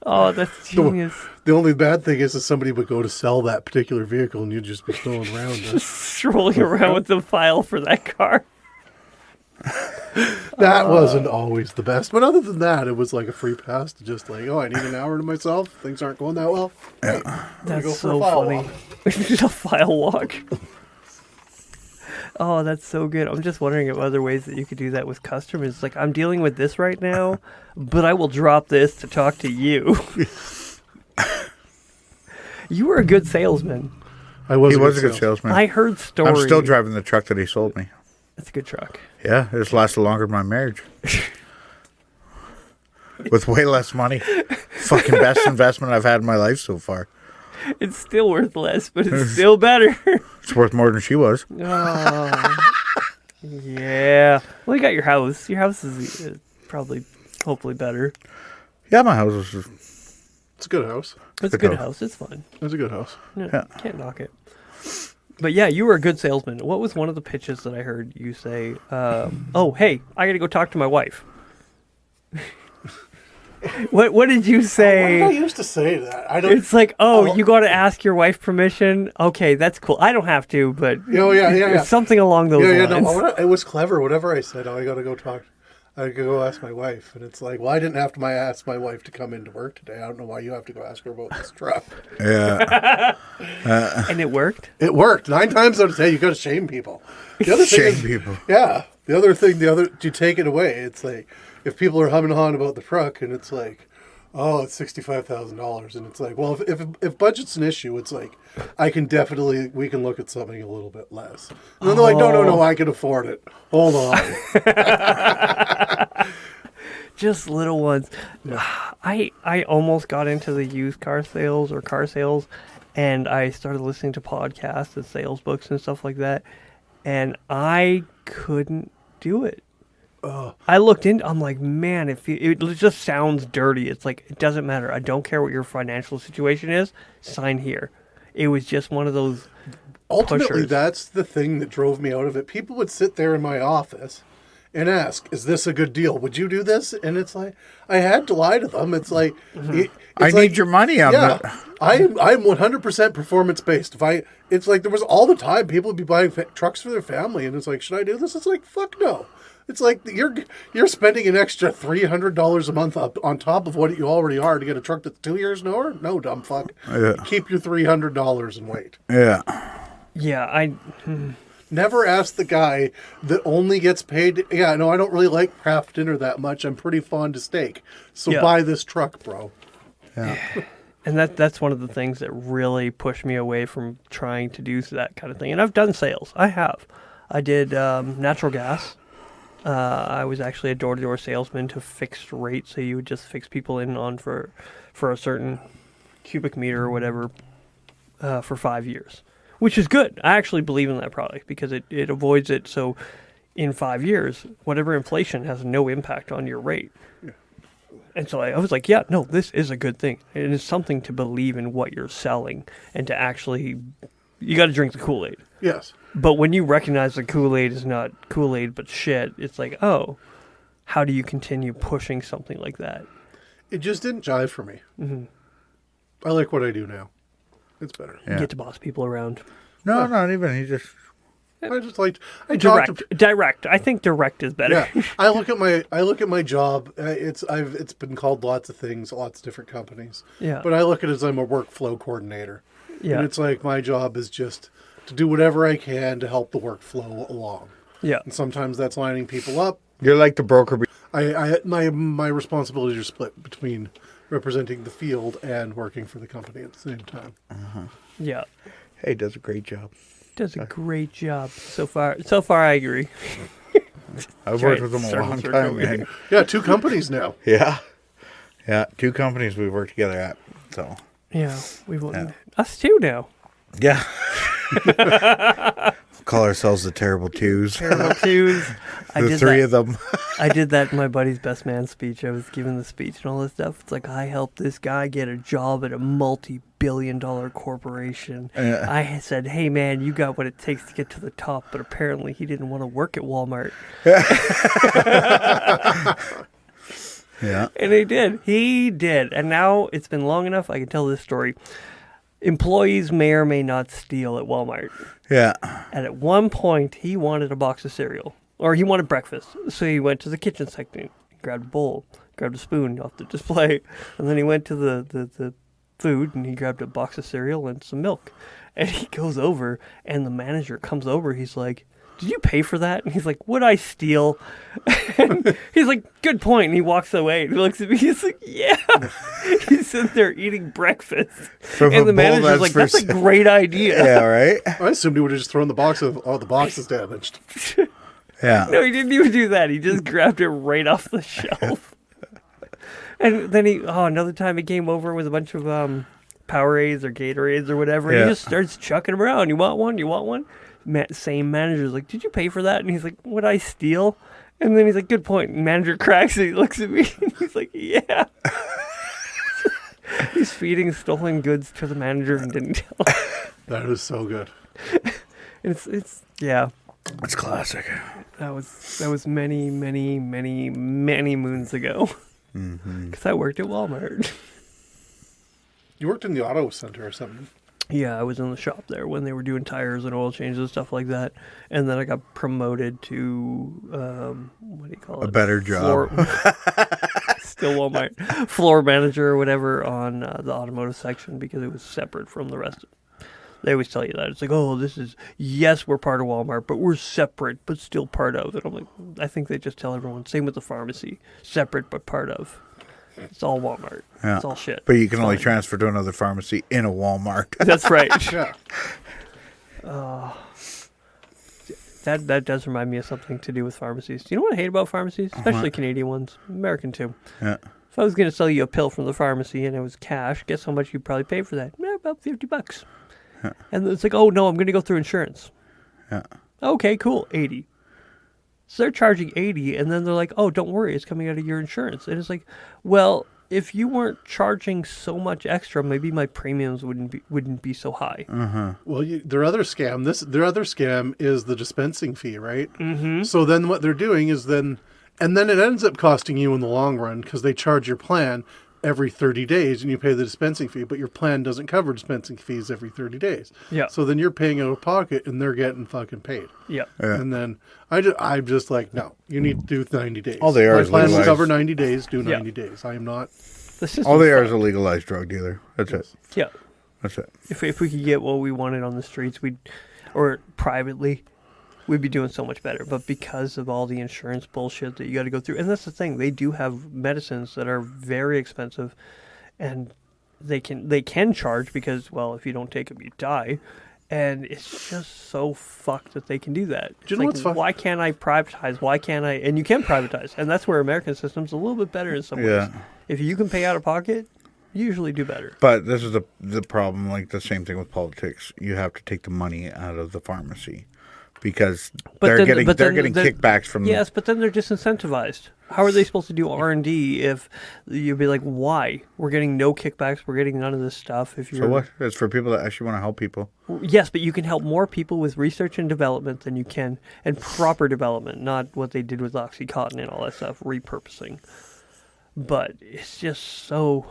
Oh, that's genius. The only bad thing is that somebody would go to sell that particular vehicle and you'd just be strolling around. Strolling around with the file for that car. That wasn't always the best. But other than that, it was like a free pass to just like, oh, I need an hour to myself. Things aren't going that well. Hey, That's go for so a file funny. walk. A file walk. Oh, that's so good. I'm just wondering if other ways that you could do that with customers. Like, I'm dealing with this right now, but I will drop this to talk to you. You were a good salesman. I was He was a good salesman. I heard stories. I'm still driving the truck that he sold me. It's a good truck. Yeah, it's lasted longer than my marriage. With way less money. Fucking best investment I've had in my life so far. It's still worth less, but it's still better. It's worth more than she was. Oh, yeah. Well, you got your house. Your house is probably, hopefully better. Yeah, my house was. It's a good house. It's a good house. It's fun. It's a good house. Yeah, can't knock it. But yeah, you were a good salesman. What was one of the pitches that I heard you say? Oh, hey, I got to go talk to my wife. What did you say? What did I used to say that? I don't. It's like, oh, you got to ask your wife permission. Okay, that's cool. I don't have to, but Oh, yeah. something along those lines. No, it was clever. Whatever I said, oh, I got to go talk. I could go ask my wife, and it's like, well, I didn't have to ask my wife to come into work today. I don't know why you have to go ask her about this truck. Yeah. And it worked. It worked 9 times out of 10. You got to shame people. The other thing Shame is, people. yeah. You take it away. It's like if people are humming and hawing about the truck, and it's like, oh, it's $65,000, and it's like, well, if budget's an issue, it's like, we can look at something a little bit less. And then they're like, no, I can afford it. Hold on. Just little ones. I almost got into the used car sales or car sales, and I started listening to podcasts and sales books and stuff like that, and I couldn't do it. I looked in. I'm like, man, it just sounds dirty. It's like, it doesn't matter. I don't care what your financial situation is. Sign here. It was just one of those. Ultimately, pushers. that's the thing that drove me out of it. People would sit there in my office and ask, is this a good deal? Would you do this? And it's like, I had to lie to them. It's like, I need your money on that. I'm 100% performance based. It's like there was all the time people would be buying trucks for their family, and it's like, should I do this? It's like, fuck no. It's like you're spending an extra $300 a month up on top of what you already are to get a truck that's 2 years newer. No, dumb fuck. Yeah. Keep your $300 and wait. Yeah. Yeah, Never ask the guy that only gets paid. Yeah, no, I don't really like craft dinner that much. I'm pretty fond of steak. So buy this truck, bro. Yeah. And that's one of the things that really pushed me away from trying to do that kind of thing. And I've done sales. I have. I did natural gas. I was actually a door-to-door salesman to fixed rate, so you would just fix people in on for a certain cubic meter or whatever for 5 years, which is good. I actually believe in that product because it avoids it. So in 5 years, whatever inflation has no impact on your rate. Yeah. And so I was like, yeah, no, this is a good thing. It is something to believe in what you're selling and to actually, you got to drink the Kool-Aid. Yes. But when you recognize the Kool-Aid is not Kool-Aid but shit, it's like, oh, how do you continue pushing something like that? It just didn't jive for me. Mm-hmm. I like what I do now. It's better. You get to boss people around. No, not even. He just I just like I talk Direct. to Direct. I think direct is better. yeah. I look at my job. It's been called lots of things, lots of different companies. Yeah. But I look at it as I'm a workflow coordinator. Yeah. And it's like my job is just to do whatever I can to help the workflow along. Yeah. And sometimes that's lining people up. You're like the broker. My responsibilities are split between representing the field and working for the company at the same time. Yeah. Hey, does a great job. Does a great job so far. So far, I agree. I've Giant worked with them a circle long circle time, over here. man. Yeah, 2 companies now. Yeah. Yeah, 2 companies we worked together at. So, Yeah, we won. Yeah. Us too now. yeah. Call ourselves the Terrible Twos. Terrible twos. The 3 of them. I did that in my buddy's best man speech. I was giving the speech and all this stuff. It's like, I helped this guy get a job at a multi-billion-dollar corporation. Yeah. I said, hey, man, you got what it takes to get to the top. But apparently he didn't want to work at Walmart. Yeah. And he did. He did. And now it's been long enough I can tell this story. Employees may or may not steal at Walmart. Yeah. And at one point, he wanted a box of cereal. Or he wanted breakfast. So he went to the kitchen section, grabbed a bowl, grabbed a spoon off the display. And then he went to the food and he grabbed a box of cereal and some milk. And he goes over and the manager comes over. He's like, did you pay for that? And he's like, would I steal? And he's like, good point. And he walks away. And he looks at me. He's like, yeah. He's sitting there eating breakfast. From And a the bowl manager's like, that's a great idea. Yeah, right? I assumed he would have just thrown the box the box is damaged. Yeah. No, he didn't even do that. He just grabbed it right off the shelf. And then another time he came over with a bunch of Powerades or Gatorades or whatever. And Yeah. he just starts chucking them around. You want one? You want one? Same manager's like, did you pay for that? And he's like, would I steal? And then he's like, good point. And manager cracks it. He looks at me and he's like, yeah. He's feeding stolen goods to the manager and didn't tell him. That is so good. It's yeah. It's classic. That was many, many, many, many moons ago. Because I worked at Walmart. You worked in the auto center or something. Yeah, I was in the shop there when they were doing tires and oil changes and stuff like that. And then I got promoted to, what do you call it? A better job. Still Walmart. Floor manager or whatever on the automotive section because it was separate from the rest. They always tell you that. It's like, oh, yes, we're part of Walmart, but we're separate, but still part of. And I'm like, I think they just tell everyone. Same with the pharmacy. Separate, but part of. It's all Walmart. Yeah. It's all shit. But you can only Fine. transfer to another pharmacy in a Walmart. That's right. Yeah. That does remind me of something to do with pharmacies. Do you know what I hate about pharmacies? Especially Canadian ones. American too. Yeah. If I was going to sell you a pill from the pharmacy and it was cash, guess how much you'd probably pay for that? About $50. Yeah. And it's like, oh no, I'm going to go through insurance. Yeah. Okay, cool, 80. So they're charging 80, and then they're like, oh, don't worry, it's coming out of your insurance. And it's like, well, if you weren't charging so much extra, maybe my premiums wouldn't be so high. Well, their other scam is the dispensing fee, right? Mm-hmm. So then what they're doing is and then it ends up costing you in the long run because they charge your plan every 30 days and you pay the dispensing fee, but your plan doesn't cover dispensing fees every 30 days. Yeah. So then you're paying out of pocket and they're getting fucking paid. Yeah. Yeah. And then I'm just like, no, you need to do 90 days. All they are My is plan will legalized. cover 90 days, do Yeah. 90 days. I am not. The system's All they are is fucked. a legalized drug dealer. That's it. Yeah. That's it. If we could get what we wanted on the streets, or privately, we'd be doing so much better. But because of all the insurance bullshit that you got to go through, and that's the thing, they do have medicines that are very expensive, and they can charge because, well, if you don't take them, you die. And it's just so fucked that they can do that. It's Do you know like, what's fucked? why can't I privatize? Why can't I? And you can privatize, and that's where American system's a little bit better in some ways. Yeah. If you can pay out of pocket, you usually do better. But this is the problem, like the same thing with politics. You have to take the money out of the pharmacy because they're getting kickbacks from Yes, but then they're disincentivized. How are they supposed to do R&D if you'd be like, why? We're getting no kickbacks. We're getting none of this stuff. If you're So what? It's for people that actually want to help people. Yes, but you can help more people with research and development than you can, and proper development, not what they did with OxyContin and all that stuff, repurposing. But it's just so...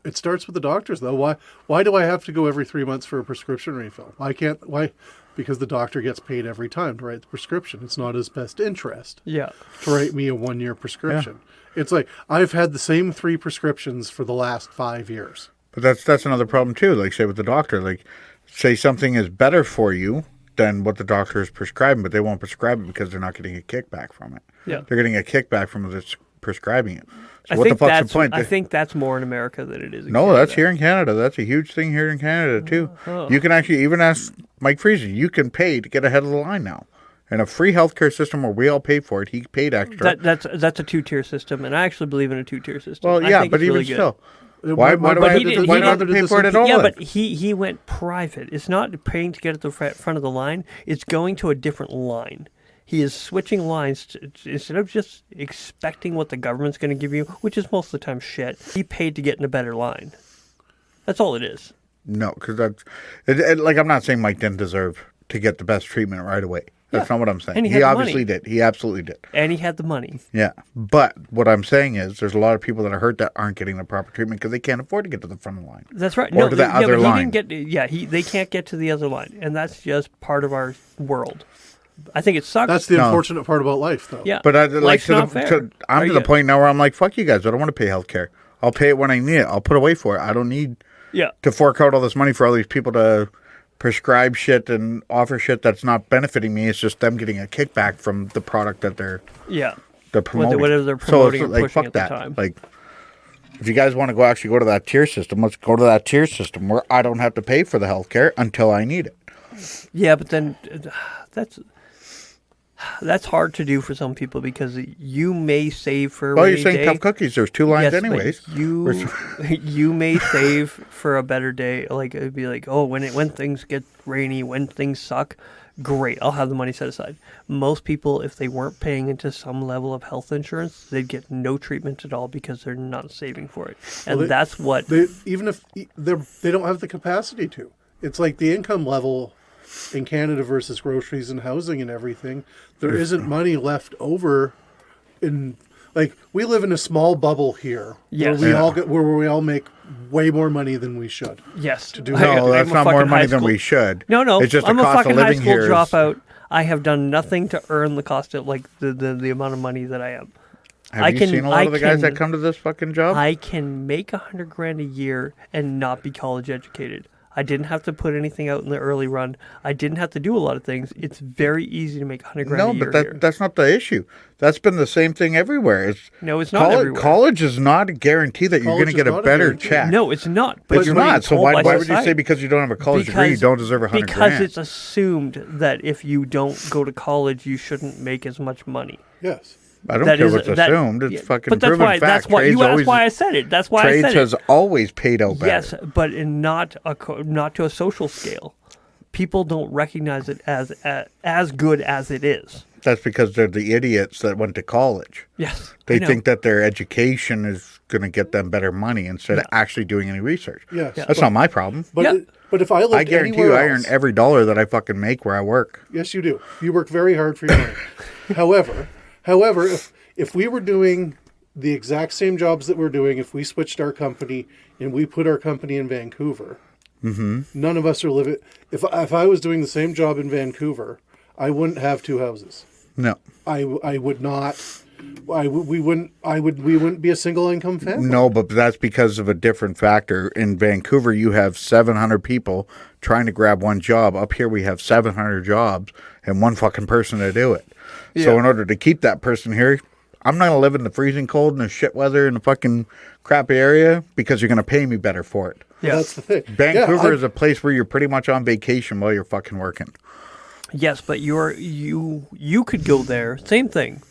It starts with the doctors, though. Why do I have to go every 3 months for a prescription refill? Why? Because the doctor gets paid every time to write the prescription. It's not his best interest Yeah. to write me a 1-year prescription. It's like, I've had the same 3 prescriptions for the last 5 years. But that's another problem too. Like say with the doctor, like say something is better for you than what the doctor is prescribing, but they won't prescribe it because they're not getting a kickback from it. Yeah. They're getting a kickback from this prescribing it. So I what the think fuck's the point? I think that's more in America than it is in No, Canada. that's here in Canada. That's a huge thing here in Canada too. You can actually even ask Mike Friesen. You can pay to get ahead of the line now. In a free healthcare system where we all pay for it, he paid extra. That's a 2-tier system, and I actually believe in a 2-tier system. Well, I yeah, think but it's even really good. still, why do I have to pay for it at all? Yeah, then? but he went private. It's not paying to get at the front of the line. It's going to a different line. He is switching lines instead of just expecting what the government's going to give you, which is most of the time shit. He paid to get in a better line. That's all it is. No, because that's like I'm not saying Mike didn't deserve to get the best treatment right away. That's not what I'm saying. And he He had the obviously money. did. He absolutely did. And he had the money. Yeah, but what I'm saying is, there's a lot of people that are hurt that aren't getting the proper treatment because they can't afford to get to the front of the line. That's right. Or to the other but line. He didn't get. Yeah, they can't get to the other line, and that's just part of our world. I think it sucks. That's the unfortunate part about life, though. Yeah, But I like life's to not the fair. I'm to the point now where I'm like, fuck you guys. I don't want to pay health care. I'll pay it when I need it. I'll put away for it. I don't need Yeah. to fork out all this money for all these people to prescribe shit and offer shit that's not benefiting me. It's just them getting a kickback from the product that they're Yeah. promoting. Whatever they're So promoting it's or like, pushing fuck at the that. time. Like, if you guys want to go to that tier system, let's go to that tier system where I don't have to pay for the health care until I need it. Yeah, but then that's hard to do for some people because you may save for a Well, you're rainy saying day. tough cookies. There's 2 lines Yes, but anyways. you may save for a better day. Like it'd be like, oh, when things get rainy, when things suck, great, I'll have the money set aside. Most people, if they weren't paying into some level of health insurance, they'd get no treatment at all because they're not saving for it. And that's what Even if they don't have the capacity to. It's like the income level in Canada versus groceries and housing and everything. There isn't money left over. Like we live in a small bubble here, Yes. where we all make way more money than we should. yes. To do No, I'm that's a not more fucking money high than school- we should. No. It's just I'm the a cost fucking of high living school here. dropout. I have done nothing to earn the cost of the amount of money that I am. Have you seen a lot of the guys that come to this fucking job? I can make $100,000 a year and not be college educated. I didn't have to put anything out in the early run. I didn't have to do a lot of things. It's very easy to make $100,000 No, a year but here. that's not the issue. That's been the same thing everywhere. No, it's not everywhere. College is not a guarantee that you're going College to get is a not a better guarantee. check. No, it's not. but you're it's not. being So told why by would you society. say because you don't have a college degree you don't deserve $100,000? Because it's assumed that if you don't go to college, you shouldn't make as much money. Yes. I don't That care is- what's that- assumed. It's yeah, fucking but that's proven why. fact. That's why. Trades That's why I said it. That's why I Trades said it. has always paid out better. Yes, but not to a social scale. People don't recognize it as good as it is. That's because they're the idiots that went to college. Yes, They I know. think that their education is going to get them better money instead of actually doing any research. Yes. That's not my problem. But Yeah. but if I lived I guarantee anywhere you I earn else, every dollar that I fucking make where I work. yes, you do. You work very hard for your money. However, if we were doing the exact same jobs that we're doing, if we switched our company and we put our company in Vancouver, none of us are living. If I was doing the same job in Vancouver, I wouldn't have 2 houses. No. I would not. We wouldn't be a single income family. No, but that's because of a different factor. In Vancouver, you have 700 people trying to grab one job. Up here, we have 700 jobs and one fucking person to do it. So Yeah. in order to keep that person here, I'm not going to live in the freezing cold and the shit weather in the fucking crappy area because you're going to pay me better for it. Yeah. That's the thing. Vancouver is a place where you're pretty much on vacation while you're fucking working. Yes, but you could go there, same thing,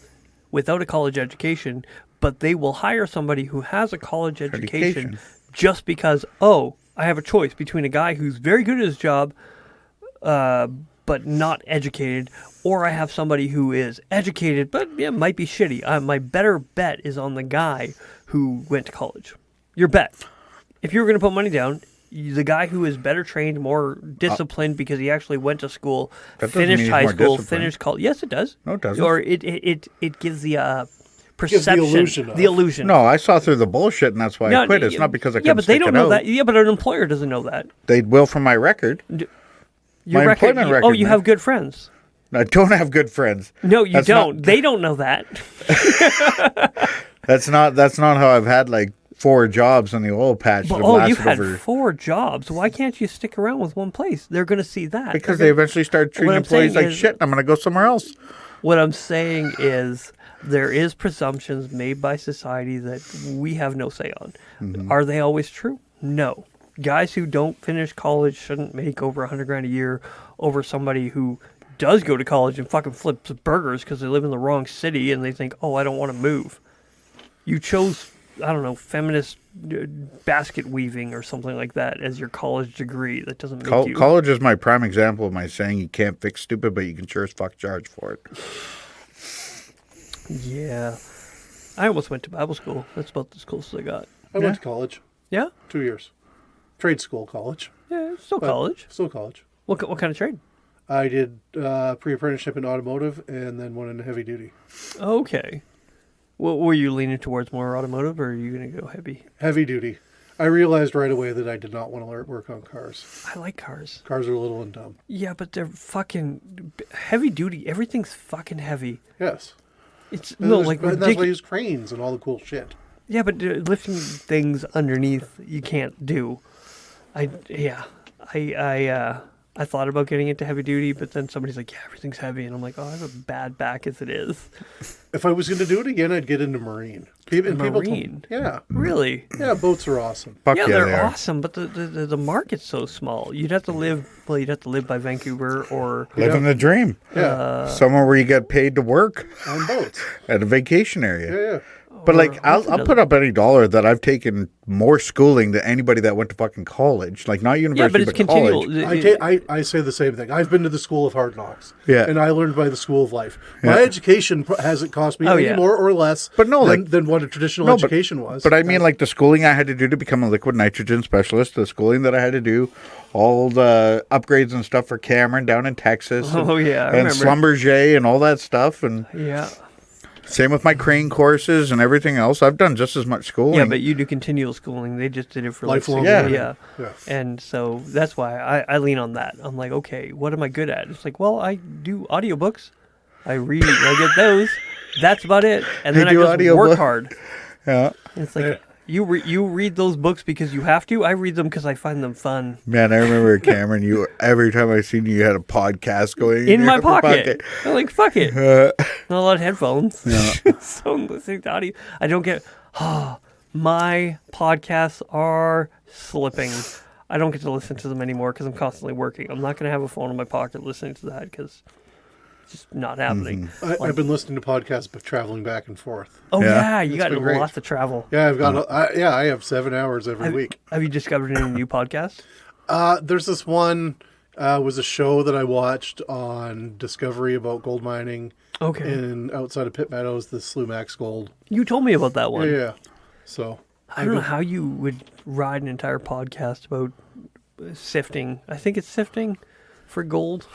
without a college education, but they will hire somebody who has a college education just because, oh, I have a choice between a guy who's very good at his job, but not educated, or I have somebody who is educated but might be shitty. My better bet is on the guy who went to college. Your bet. If you were going to put money down, the guy who is better trained, more disciplined because he actually went to school, That doesn't mean finished he's high more school, disciplined. finished college. Yes, it does. No, it doesn't. Or it gives the perception, illusion of. the illusion. No, I saw through the bullshit, and that's why I quit. It's not because I couldn't Yeah, but they stick don't it know out. that. Yeah, but an employer doesn't know that. They will from my record. Your My record. employment Oh, record, you man. have good friends. I don't have good friends. No, you That's don't. not- They don't know that. That's not how I've had like 4 jobs on the oil patch. that But, have you've lasted had over 4 jobs. Why can't you stick around with one place? They're going to see that. because they eventually start treating I'm employees saying like is- shit. And I'm going to go somewhere else. What I'm saying is there is presumptions made by society that we have no say on. Mm-hmm. Are they always true? No. Guys who don't finish college shouldn't make over $100,000 a year over somebody who does go to college and fucking flips burgers because they live in the wrong city and they think, oh, I don't want to move. You chose, I don't know, feminist basket weaving or something like that as your college degree. That doesn't make you... College is my prime example of my saying you can't fix stupid, but you can sure as fuck charge for it. Yeah. I almost went to Bible school. That's about as close as I got. I went to college, Yeah? 2 years. Trade school college. Yeah, it's still but college. Still college. What kind of trade? I did pre-apprenticeship in automotive and then one in heavy duty. Okay. Well, were you leaning towards more automotive, or are you going to go heavy? Heavy duty. I realized right away that I did not want to work on cars. I like cars. Cars are a little and dumb. Yeah, but they're fucking heavy duty. Everything's fucking heavy. Yes. It's And no there's- like and that's why I ridiculous. use cranes and all the cool shit. Yeah, but lifting things underneath you can't do. I thought about getting into heavy duty, but then somebody's like, "Yeah, everything's heavy," and I'm like, "Oh, I have a bad back as it is." If I was going to do it again, I'd get into marine. Marine? Yeah. Really? Yeah, boats are awesome. Fuck Yeah, yeah, they're they are. awesome, but the market's so small. You'd have to live by Vancouver or Living the dream. Yeah. Somewhere where you get paid to work On boats. at a vacation area. Yeah, yeah. But like, Or I'll another- put up any dollar that I've taken more schooling than anybody that went to fucking college. Like not yeah, university, but it's college. continual. I say the same thing. I've been to the School of Hard Knocks. Yeah. And I learned by the School of Life. My education hasn't cost me Oh, any yeah. more or less But no, than, like- than what a traditional No, but- education was. But I mean, like the schooling I had to do to become a liquid nitrogen specialist, the schooling that I had to do, all the upgrades and stuff for Cameron down in Texas. Oh, yeah, I and remember. Schlumberger and all that stuff. And Yeah, same with my crane courses and everything else. I've done just as much schooling. yeah, but you do continual schooling. They just did it for Lifelong like 6 learning. years. Yeah. Yeah. And so that's why I lean on that. I'm like, okay, what am I good at? It's like, well, I do audiobooks. I read. I get those. That's about it. And then I do just audiobook. work hard. yeah. It's like you read those books because you have to. I read them because I find them fun. Man, I remember Cameron. Every time I seen you, you had a podcast going In your my upper pocket. I'm like, fuck it. Not a lot of headphones. So I'm listening to audio. I don't get. My podcasts are slipping. I don't get to listen to them anymore because I'm constantly working. I'm not going to have a phone in my pocket listening to that because it's just not happening. I've been listening to podcasts but traveling back and forth. Oh Yeah. yeah, you got been great. lots of travel. Yeah, I've got. I have 7 hours every week. Have you discovered any new podcasts? There's this one. Was a show that I watched on Discovery about gold mining Okay, in outside of Pitt Meadows, the Slumax Gold. you told me about that one. Yeah. So I don't know how you would ride an entire podcast about sifting. I think it's sifting for gold.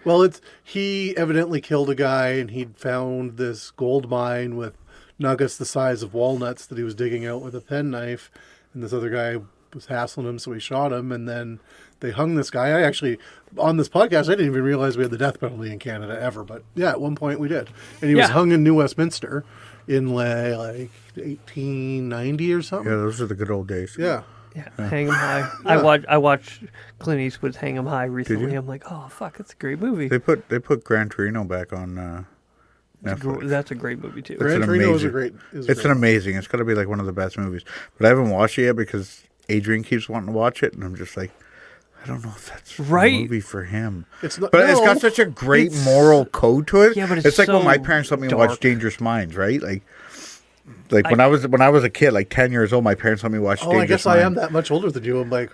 well, he evidently killed a guy, and he'd found this gold mine with nuggets the size of walnuts that he was digging out with a penknife, and this other guy was hassling him, so he shot him, and then they hung this guy. I actually, on this podcast, I didn't even realize we had the death penalty in Canada ever, but yeah, at one point we did. And he was Yeah. hung in New Westminster in like 1890 or something. Yeah, those are the good old days. Yeah. Yeah, Hang 'em High. I watched Clint Eastwood's Hang 'em High recently. you? I'm like, oh fuck, that's a great movie. They put Gran Torino back on Netflix. That's a great movie too. Gran an Torino is a amazing- great. Is It's an amazing. It's got to be like one of the best movies. But I haven't watched it yet because Adrian keeps wanting to watch it, and I'm just like, I don't know if that's Right. a movie for him. It's not, But it's no. got such a great moral code to it. Yeah, but it's like when my so parents let me dark. watch Dangerous Minds, right? Like when I was a kid, like 10 years old, my parents let me watch Oh, Dangerous I guess Minds. I am that much older than you. I'm like,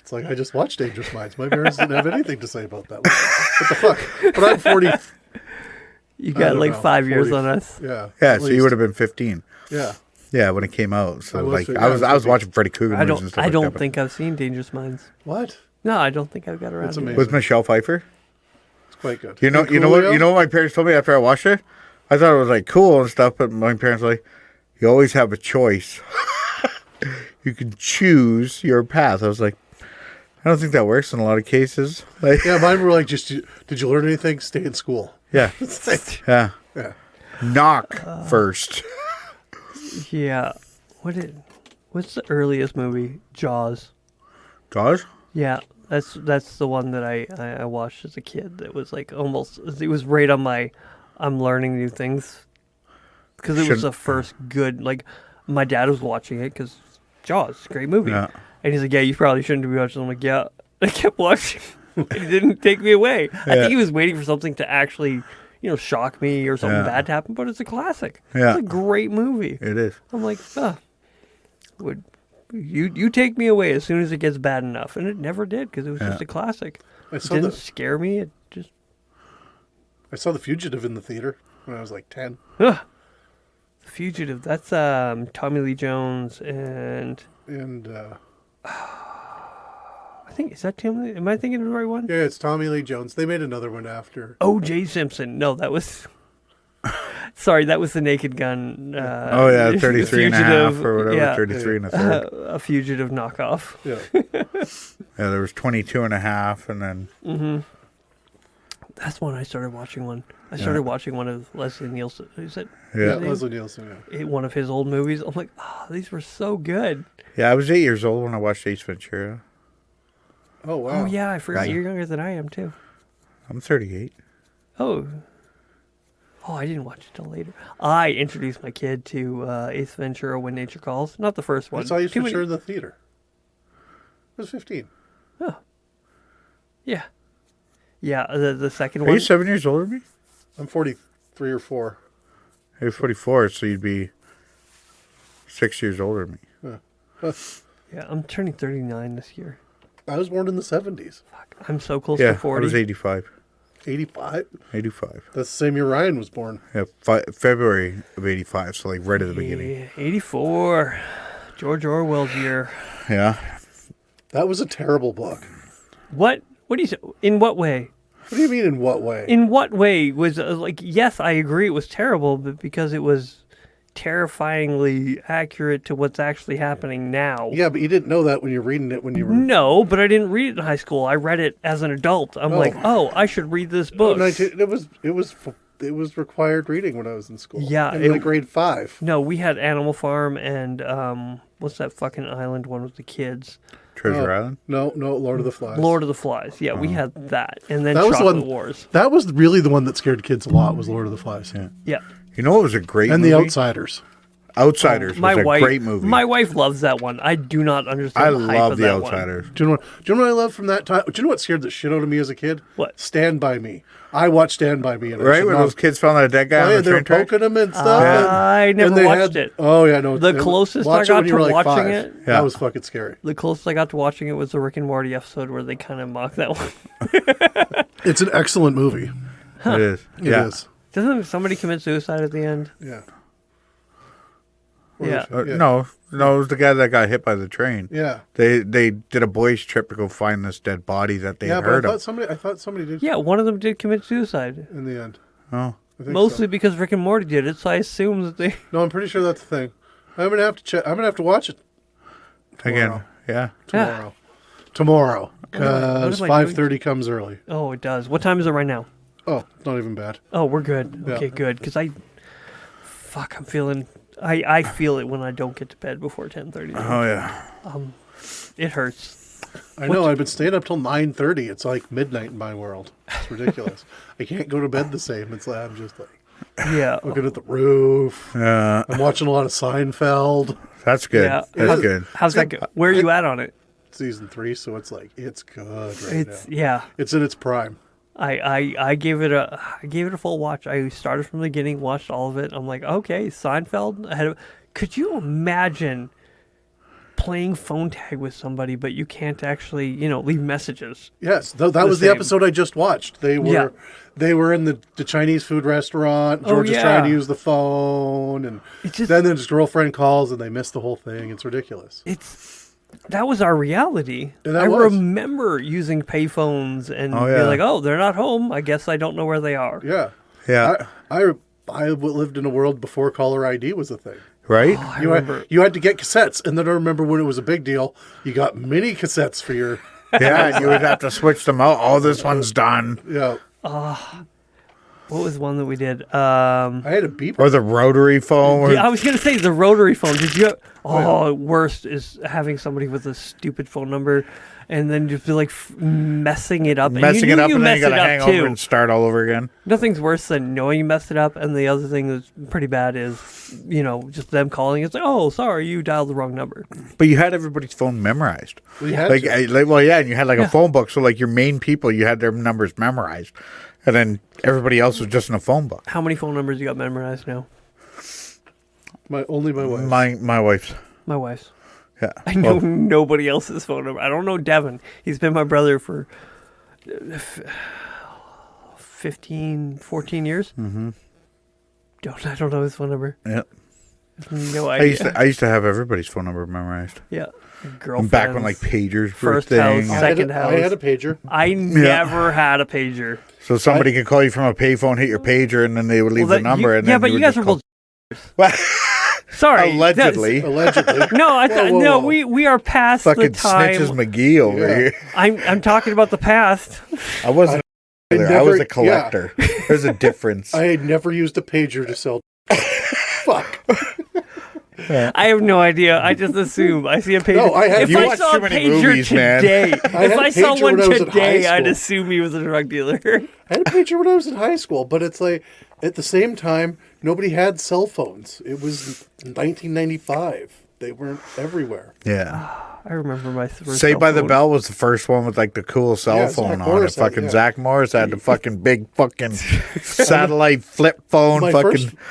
it's like I just watched Dangerous Minds. My parents didn't have anything to say about that. Like, what the fuck? But I'm 40. You I got don't like know, 5 years 40. on us. Yeah. Yeah, at so you least. would have been 15. Yeah. Yeah, when it came out. So I was like fi- I was yeah, I was watching Freddy Krueger I movies and don't. stuff I like don't that, but- think I've seen Dangerous Minds. What? No, I don't think I've got around. It's to it. amazing. With Michelle Pfeiffer. It's quite good. You know And Coolio? what my parents told me after I watched it? I thought it was like cool and stuff, but my parents were like, you always have a choice. You can choose your path. I was like, I don't think that works in a lot of cases. Like, Yeah, mine were like, just did you learn anything? Stay in school. yeah, yeah. Yeah. Knock first. Yeah. What's the earliest movie? Jaws. Jaws? Yeah, that's the one that I watched as a kid. That was like almost. It was right on my. I'm learning new things. Because it was the first good. Like, my dad was watching it because Jaws, great movie. Yeah. And he's like, yeah, you probably shouldn't be watching. I'm like, yeah. I kept watching. It didn't take me away. I think he was waiting for something to actually, shock me or something bad to happen. But it's a classic. Yeah. It's a great movie. It is. I'm like, would you take me away as soon as it gets bad enough? And it never did because it was just a classic. It didn't scare me. It just. I saw The Fugitive in the theater when I was like 10. The Fugitive. That's Tommy Lee Jones and. I think, is that Tommy? Am I thinking of the right one? Yeah, it's Tommy Lee Jones. They made another one after. O.J. Simpson. No, that was. Sorry, that was the Naked Gun. 33 and a half or whatever, yeah, 33 and a third. A Fugitive knockoff. Yeah. Yeah, there was 22 and a half, and then... That's when I started watching one. I started watching one of Leslie Nielsen. Is it? Yeah. Leslie Nielsen, yeah. One of his old movies. I'm like, these were so good. Yeah, I was 8 years old when I watched Ace Ventura. Oh, wow. Oh, yeah, I forgot Yeah. you're younger than I am, too. I'm 38. Oh, I didn't watch it till later. I introduced my kid to Ace Ventura: When Nature Calls. Not the first one. I saw Ace Too many- Ventura in the theater. I was 15. Yeah. Yeah, the second Are one. you 7 years older than me? I'm 43 or 4. You're 44, so you'd be 6 years older than me. Yeah, I'm turning 39 this year. I was born in the 70s. Fuck, I'm so close Yeah, to I 40. was 85. 85? 85. That's the same year Ryan was born. Yeah, February of 85, so like right at the beginning. Yeah, 84. George Orwell's year. Yeah. That was a terrible book. What? What do you say? In what way? What do you mean, in what way? In what way was yes, I agree it was terrible, but because it was terrifyingly accurate to what's actually happening now. Yeah, but you didn't know that when you're reading it when you were... No, but I didn't read it in high school. I read it as an adult. I'm like, I should read this book. It was required reading when I was in school. Yeah, in like grade 5. No, we had Animal Farm and what's that fucking island one with the kids? Treasure Island? No, Lord of the Flies. Lord of the Flies. Yeah, we had that, and then That was the Chocolate one- Wars. That was really the one that scared kids a lot, was Lord of the Flies. Yeah. Yeah. You know what was a great And movie? The Outsiders. Outsiders My was a wife, great movie. My wife loves that one. I do not understand. I the hype love of The that one. Outsiders. Do you know what I love from that time? Do you know what scared the shit out of me as a kid? What? Stand By Me. I watched Stand By Me. And Right, when those kids found that dead guy Oh, on yeah, the they were train track? poking him and stuff. I never and they watched it. Oh, yeah, no. The closest watch I it when got you were to like watching 5. it- Yeah. That was fucking scary. The closest I got to watching it was the Rick and Morty episode where they kind of mock that one. It's an excellent movie. It is. It Yeah. is. Doesn't somebody commit suicide at the end? Yeah. Yeah. Yeah. No, it was the guy that got hit by the train. Yeah. They did a boys' trip to go find this dead body that they Yeah, had but heard I of. thought somebody did Yeah, one of them did commit suicide. in the end. Oh, I think Mostly so. because Rick and Morty did it, so I assume that they... No, I'm pretty sure that's the thing. I'm gonna have to check. I'm gonna have to watch it again, yeah. tomorrow. Tomorrow, What because am I doing? 5:30 comes early. Oh, it does. What time is it right now? Oh, not even bad. Oh, we're good. Yeah. Okay, good. Because I'm feeling... I feel it when I don't get to bed before 10:30. Oh yeah. It hurts. I know. I've been staying up till 9:30. It's like midnight in my world. It's ridiculous. I can't go to bed the same. It's like I'm just like Yeah. looking at the roof. Yeah, I'm watching a lot of Seinfeld that's good. Yeah. That's good. How's that go? Where are you at on it? season 3, so it's like it's good right It's now. yeah. It's in its prime. I gave it a full watch. I started from the beginning, watched all of it. I'm like, okay, Seinfeld. Could you imagine playing phone tag with somebody, but you can't actually, leave messages? Yes, that was the same. episode I just watched. They were in the Chinese food restaurant. George is yeah. trying to use the phone, and It's just- then his girlfriend calls, and they miss the whole thing. It's ridiculous. That was our reality. And that I was. remember using payphones and Oh, being yeah. like, oh, they're not home. I guess I don't know where they are. Yeah, Yeah. lived in a world before caller ID was a thing. Right? You had to get cassettes, and then I remember when it was a big deal, you got mini cassettes for your... Yeah, and you would have to switch them out. Oh, this one's done. Yeah. What was one that we did? I had a beeper. Or the rotary phone. I was going to say the rotary phone. Did you? Worst is having somebody with a stupid phone number and then just be like messing it up. Messing it up, and then you got to hang over too. and start all over again. Nothing's worse than knowing you messed it up. And the other thing that's pretty bad is, just them calling. It's like, oh, sorry, you dialed the wrong number. But you had everybody's phone memorized. We had and you had like a Yeah. phone book. So like your main people, you had their numbers memorized. And then everybody else was just in a phone book. How many phone numbers you got memorized now? Only my wife. My wife's. My wife's. Yeah. I know nobody else's phone number. I don't know Devin. He's been my brother for 15, 14 years. Mm-hmm. I don't know his phone number. Yeah. No idea. I used to have everybody's phone number memorized. Yeah. Girlfriend. Back when like pagers were First a house, thing. second house. I had a pager. I never had a pager. So somebody could call you from a payphone, hit your pager, and then they would leave the number. And then but you guys are both. Well, Sorry. allegedly. Allegedly. No, Whoa. we are past the Fucking time. Snitches McGee over Yeah. here. I'm talking about the past. I wasn't. I was never- a collector. There's a difference. I had never used a pager to sell. Fuck. I have no idea. I just assume. I see a pager. No, I had- if You I watch saw too a many pager movies, man. today, I had if a I saw pager one when I was in today, high I'd school. assume he was a drug dealer. I had a pager when I was in high school, but it's like at the same time, nobody had cell phones. It was 1995. They weren't everywhere. Yeah. I remember my first Saved cell by the phone. Bell was the first one with like the cool cell Yeah, phone Zach on it. Morris had- Fucking yeah. Zach Morris had the fucking big fucking satellite flip phone.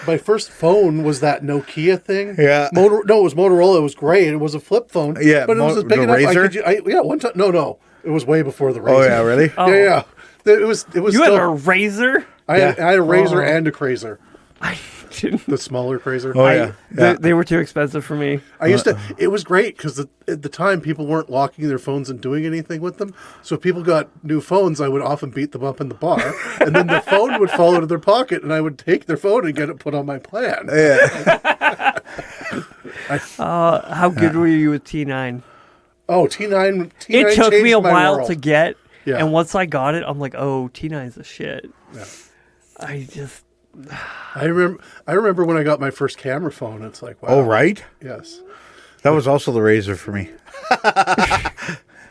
My first phone was that Nokia thing. Yeah. No, it was Motorola. It was great. It was a flip phone. Yeah, but it was big the enough. Razor? One time. No, it was way before the Razor. Oh yeah, really? Oh. Yeah. It was. You still, had a razor? I had a Razor Oh. and a Crazer. I didn't. The smaller Crazer. Oh yeah. Yeah. They were too expensive for me. I used to. It was great because at the time people weren't locking their phones and doing anything with them. So if people got new phones, I would often beat them up in the bar, and then the phone would fall into their pocket, and I would take their phone and get it put on my plan. Yeah. How good were you with T9? Oh, T9. It took me changed a my while world. to get, Yeah. and once I got it, I'm like, oh, T9's the shit. Yeah. I remember when I got my first camera phone. It's like, wow. Oh right. Yes. That was also the Razor for me.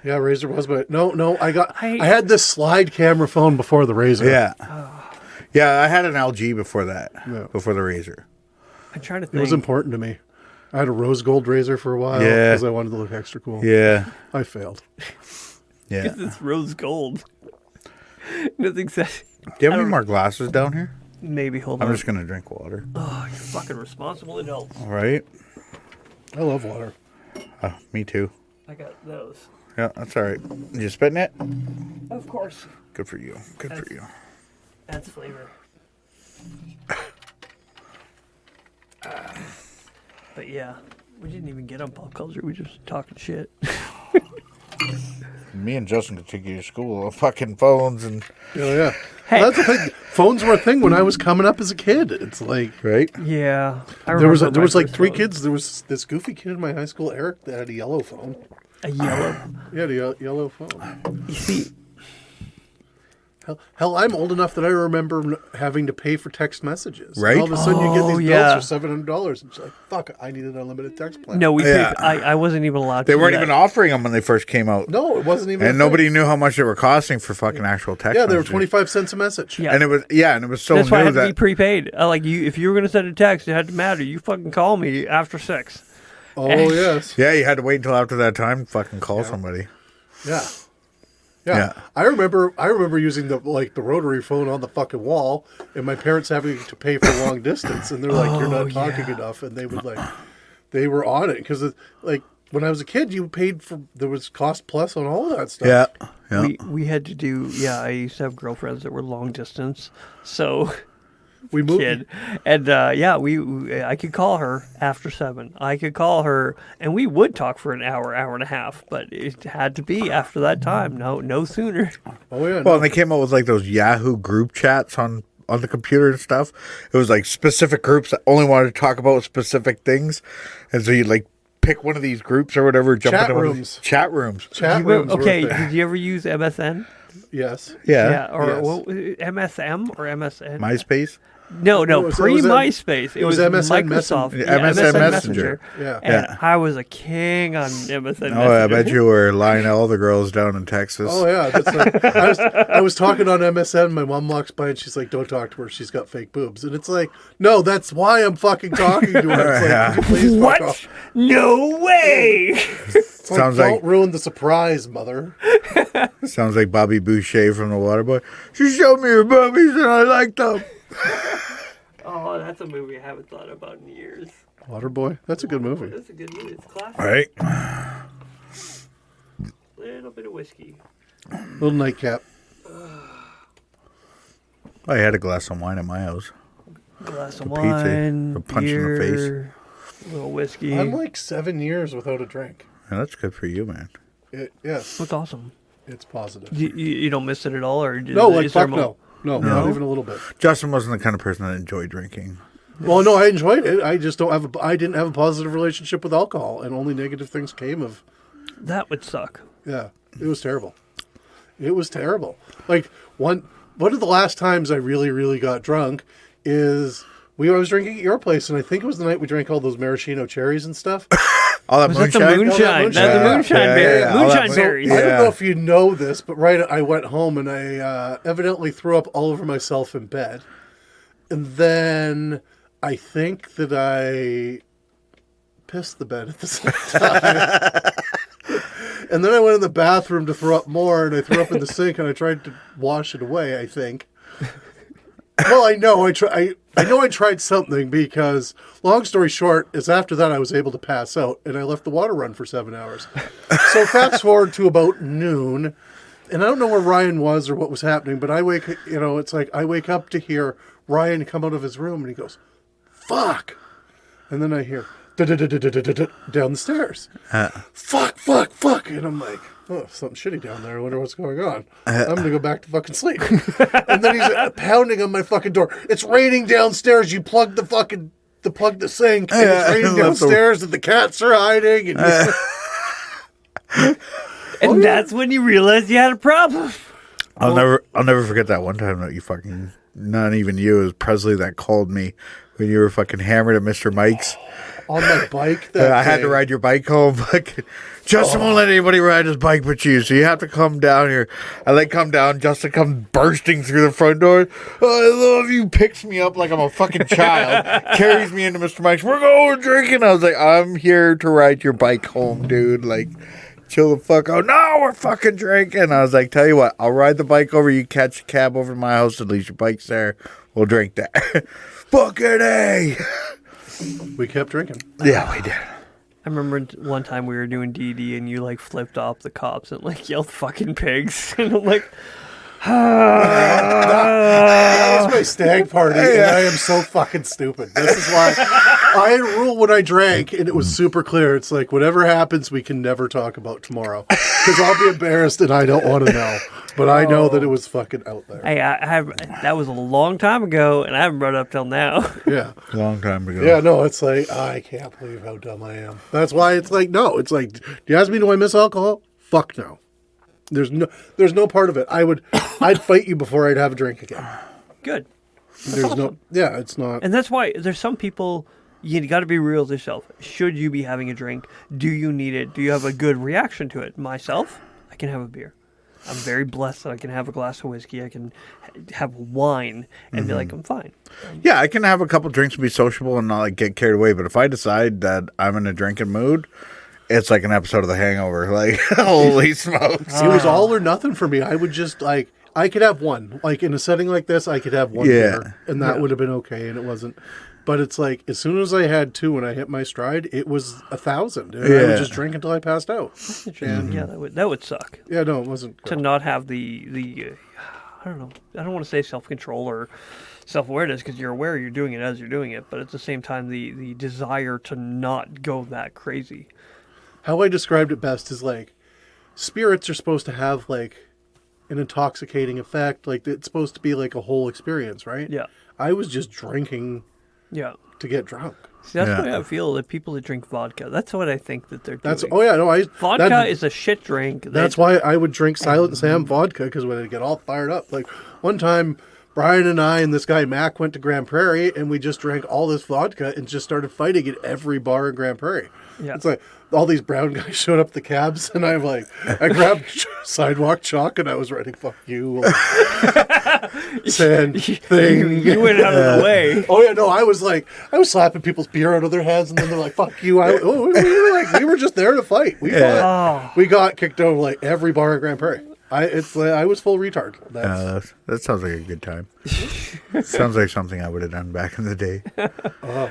Yeah, Razor was, but no. I I- had this slide camera phone before the Razor. Yeah. Yeah, I had an LG before that. Yeah. Before the Razor. I'm trying to It think. was important to me. I had a rose gold Razor for a while Yeah. because I wanted to look extra cool. Yeah. I failed. Yeah. Because it's rose gold. Nothing says. Do you have any more glasses down here? Maybe, hold I'm on. just gonna drink water. Oh, you fucking responsible adults. All right. I love water. Me too. I got those. Yeah, that's all right. You spitting it? Of course. Good for you. Good for you. That's flavor. But yeah, we didn't even get on pop culture. We just talking shit. Me and Justin could take you to school on fucking phones and Yeah. Hey. Well, that's the thing. Phones were a thing when I was coming up as a kid. It's like right. Yeah. I there was remember my like first 3 phone. kids. There was this goofy kid in my high school, Eric, that had a yellow phone. A yellow. He had a yellow phone. You see, Hell, I'm old enough that I remember having to pay for text messages. Right. And all of a sudden, you get Oh, these yeah. bills for $700, and it's like, fuck, I need an unlimited text plan. no, we. Yeah. Paid, I wasn't even allowed. They to weren't do even that. offering them when they first came out, No, it wasn't even. a and thing. nobody knew how much they were costing for fucking actual text. Yeah, they were messages. 25 cents a message. Yeah. And it was so That's why it new had to be that prepaid. Like you, if you were gonna send a text, it had to matter. You fucking call me after 6. Oh yes. yeah, you had to wait until after that time to fucking call somebody. Yeah. Yeah. I remember using the rotary phone on the fucking wall, and my parents having to pay for long distance, and they're like, "You're not talking enough," and they would they were on it because like when I was a kid, you paid for there was cost plus on all of that stuff. Yeah. Yeah. We had to do. Yeah, I used to have girlfriends that were long distance, so. We moved. Kid, and we I could call her after 7. I could call her, and we would talk for an hour and a half, but it had to be after that time. No sooner. Oh yeah. Well, and they came out with like those Yahoo group chats on on the computer and stuff. It was like specific groups that only wanted to talk about specific things, and so you'd like pick one of these groups or whatever. Jump Chat into one of rooms. these chat rooms. Chat rooms. were a Okay, thing. did you ever use MSN? Yes. Yeah. Or Yes. what, MSM or MSN? MySpace. No, it was pre-MySpace. It was was MSN Microsoft. Yeah, MSN Messenger. Yeah. And Yeah. I was a king on MSN Messenger. Oh, I bet you were lying to all the girls down in Texas. Oh yeah, that's like, I was talking on MSN. My mom walks by and she's like, "Don't talk to her. She's got fake boobs." And it's like, no, that's why I'm fucking talking to her. It's like, could you please fuck What? off? No way! It's like, Sounds don't like- ruin the surprise, mother. Sounds like Bobby Boucher from The Waterboy. She showed me her boobies and I liked them. Oh, that's a movie I haven't thought about in years. Waterboy. That's a good movie. That's a good movie. It's classic. Right. Little bit of whiskey. Little nightcap. I had a glass of wine at my house. Glass of pizza, wine, a punch in the face. beer, little whiskey. I'm like 7 years without a drink. Yeah, that's good for you, man. Yes, That's awesome. it's positive. You don't miss it at all, or No, like is there fuck no. No, not even a little bit. Justin wasn't the kind of person that enjoyed drinking. Well, no, I enjoyed it. I just don't have. I didn't have a positive relationship with alcohol, and only negative things came of. That would suck. Yeah, it was terrible. It was terrible. Like one of the last times I really got drunk is I was drinking at your place, and I think it was the night we drank all those maraschino cherries and stuff. All that Was that the moonshine. moonshine? moonshine. That's the Yeah, moonshine yeah, berry. yeah, all that Moonshine moon- berries. I don't Yeah. know if you know this, but I went home and I evidently threw up all over myself in bed. And then I think that I pissed the bed at the same time. And then I went in the bathroom to throw up more, and I threw up in the sink, and I tried to wash it away, I think. Well, I know I tried something because, long story short, is after that I was able to pass out, and I left the water run for 7 hours. So fast forward to about noon, and I don't know where Ryan was or what was happening, but it's like I wake up to hear Ryan come out of his room, and he goes, "Fuck!" And then I hear down the stairs. Fuck. And I'm like, oh, something shitty down there. I wonder what's going on. I'm going to go back to fucking sleep. And then he's pounding on my fucking door. It's raining downstairs. You plugged the sink. And it's raining downstairs and the cats are hiding. And And that's when you realized you had a problem. I'll never forget that one time that you fucking, not even you, it was Presley that called me when you were fucking hammered at Mr. Mike's. on my bike. I had to ride your bike home. Justin won't let anybody ride his bike but you, so you have to come down here. I come down, Justin comes bursting through the front door. Oh, I love you, picks me up like I'm a fucking child, carries me into Mr. Mike's. We're going drinking. I was like, I'm here to ride your bike home, dude. Like, chill the fuck out. No, we're fucking drinking. I was like, tell you what, I'll ride the bike over. You catch a cab over to my house. At least your bike's there. We'll drink there. Fucking A. We kept drinking. Yeah, we did. I remember one time we were doing DD and you like flipped off the cops and like yelled "fucking pigs," and I'm like, That was my stag party, and I am so fucking stupid. This is why I had a rule when I drank, and it was super clear. It's like, whatever happens, we can never talk about tomorrow. Because I'll be embarrassed, and I don't want to know. But I know that it was fucking out there. "Hey, I have that was a long time ago, and I haven't brought it up till now." Yeah. Long time ago. Yeah, no, it's like, I can't believe how dumb I am. That's why it's like, no. It's like, do you ask me, do I miss alcohol? Fuck no. There's no part of it. I'd fight you before I'd have a drink again. Good. There's no, yeah, it's not. And that's why there's some people, you got to be real with yourself. Should you be having a drink? Do you need it? Do you have a good reaction to it? Myself, I can have a beer. I'm very blessed that I can have a glass of whiskey. I can have wine and be like, I'm fine. Yeah, I can have a couple drinks and be sociable and not like get carried away. But if I decide that I'm in a drinking mood, it's like an episode of The Hangover. Like, holy smokes. It was all or nothing for me. I would just like, I could have one. Like in a setting like this, I could have one beer, and that would have been okay, and it wasn't. But it's like, as soon as I had two and I hit my stride, it was 1,000. And I would just drink until I passed out. And Yeah, that would suck. yeah, no, it wasn't To good. not have the I don't know. I don't want to say self-control or self-awareness because you're aware you're doing it as you're doing it, but at the same time, the desire to not go that crazy. How I described it best is like, spirits are supposed to have like an intoxicating effect. Like, it's supposed to be like a whole experience, right? Yeah. I was just drinking Yeah. to get drunk. See, that's Yeah. the way I feel that people that drink vodka. That's what I think that they're That's doing. oh yeah, no, Vodka is a shit drink. That's why I would drink Silent Sam vodka, because when I get all fired up. Like one time, Brian and I and this guy Mac went to Grand Prairie, and we just drank all this vodka and just started fighting at every bar in Grand Prairie. Yeah. It's like all these brown guys showed up at the cabs, and I'm like, I grabbed sidewalk chalk and I was writing "fuck you," sand thing. You went out of the way. Oh yeah, no, I was slapping people's beer out of their heads, and then they're like, "Fuck you!" We were just there to fight. We fought. We got kicked out of like every bar in Grand Prairie. I was full retard. That sounds like a good time. Sounds like something I would have done back in the day.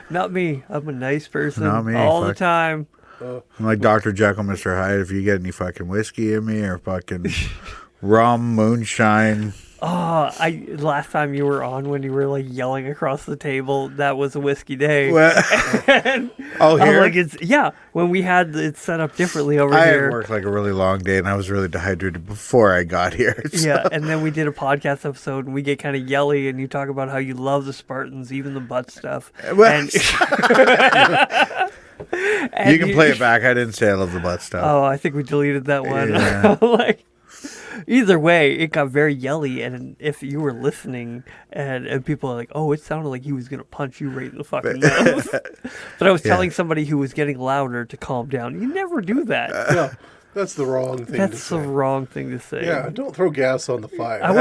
Not me. I'm a nice person. Not me, all the fuck. time. I'm like Dr. Jekyll, Mr. Hyde. If you get any fucking whiskey in me or fucking rum, moonshine. Last time you were on when you were like yelling across the table, that was a whiskey day. Oh, I'm here? like, when we had it set up differently over I here. had worked like a really long day and I was really dehydrated before I got here. So. Yeah, and then we did a podcast episode and we get kind of yelly and you talk about how you love the Spartans, even the butt stuff. Well, And you can play it back. I didn't say I love the butt stuff. Oh, I think we deleted that one. Yeah. Like, either way, it got very yelly. And if you were listening, and people are like, "Oh, it sounded like he was gonna punch you right in the fucking mouth," but I was telling somebody who was getting louder to calm down. You never do that. No, that's the wrong thing to That's say. the wrong thing to say. Yeah, don't throw gas on the fire. I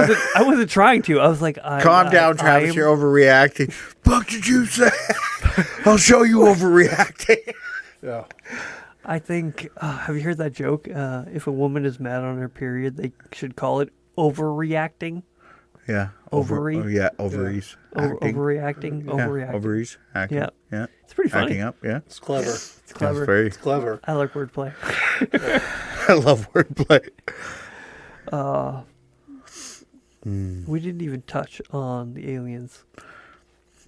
wasn't trying to. I was like, Calm down, Travis. You're overreacting. Fuck did you say? I'll show you overreacting. Yeah. I think, have you heard that joke? If a woman is mad on her period, they should call it overreacting. Yeah. Ovary? Ovaries. Overreacting. Yeah, Overreacting. ovaries. Acting. Yeah. Yeah. It's pretty funny. Acting up. Yeah. It's clever. It's clever. That's very. It's clever. I like wordplay. I love wordplay. We didn't even touch on the aliens.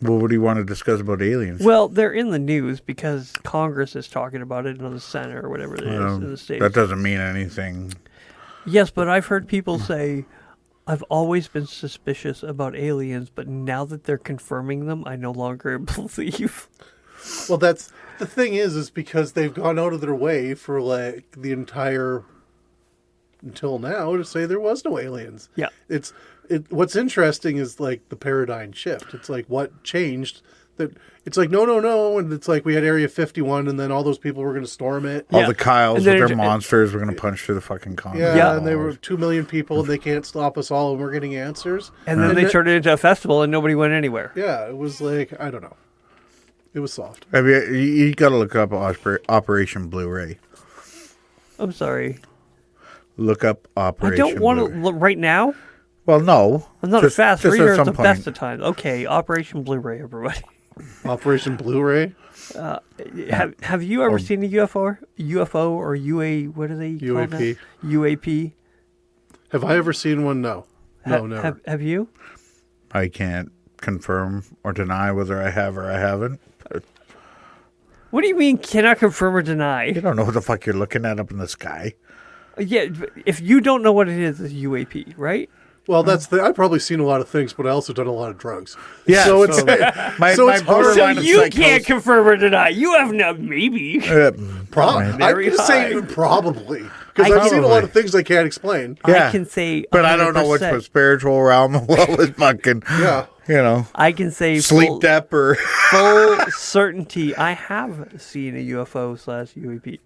Well, what do you want to discuss about aliens? Well, they're in the news because Congress is talking about it, in the Senate or whatever it is in the States. That doesn't mean anything. Yes, but I've heard people say, I've always been suspicious about aliens, but now that they're confirming them, I no longer believe. Well, that's the thing is because they've gone out of their way for like the entire until now to say there was no aliens. Yeah. What's interesting is like the paradigm shift. It's like what changed that it's like no, and it's like we had Area 51 and then all those people were going to storm it. All Yeah. the Kyles And with then their monsters were going to punch through the fucking Congress. Yeah, and they were 2 million people and they can't stop us all and we're getting answers. And then they turned it into a festival and nobody went anywhere. Yeah, it was like I don't know. It was soft. I mean, you got to look up Operation Blu-ray. I'm sorry. Look up Operation I don't want to Blu-ray. look right now. Well, no. I'm not Just- a fast just at reader. It's some the point. best of times. Okay, Operation Blu-ray, everybody. Operation Blu-ray, Have you ever seen a UFO or UA? What are they called? UAP. Now? UAP. Have I ever seen one? No, never. Have you? I can't confirm or deny whether I have or I haven't. What do you mean cannot confirm or deny? You don't know what the fuck you're looking at up in the sky. Yeah, if you don't know what it is, it's UAP, right? Well, I've probably seen a lot of things, but I also done a lot of drugs. Yeah, so it's my so it's hard. borderline So of you psychosis- can't confirm or deny. You have no maybe. I'm Very going to say high. even probably because I've seen a lot of things I can't explain. Yeah. I can say, But I don't know what's 100%. the spiritual realm of what was fucking, Yeah. you know, I can say sleep depth or... full certainty. I have seen a UFO / UAP.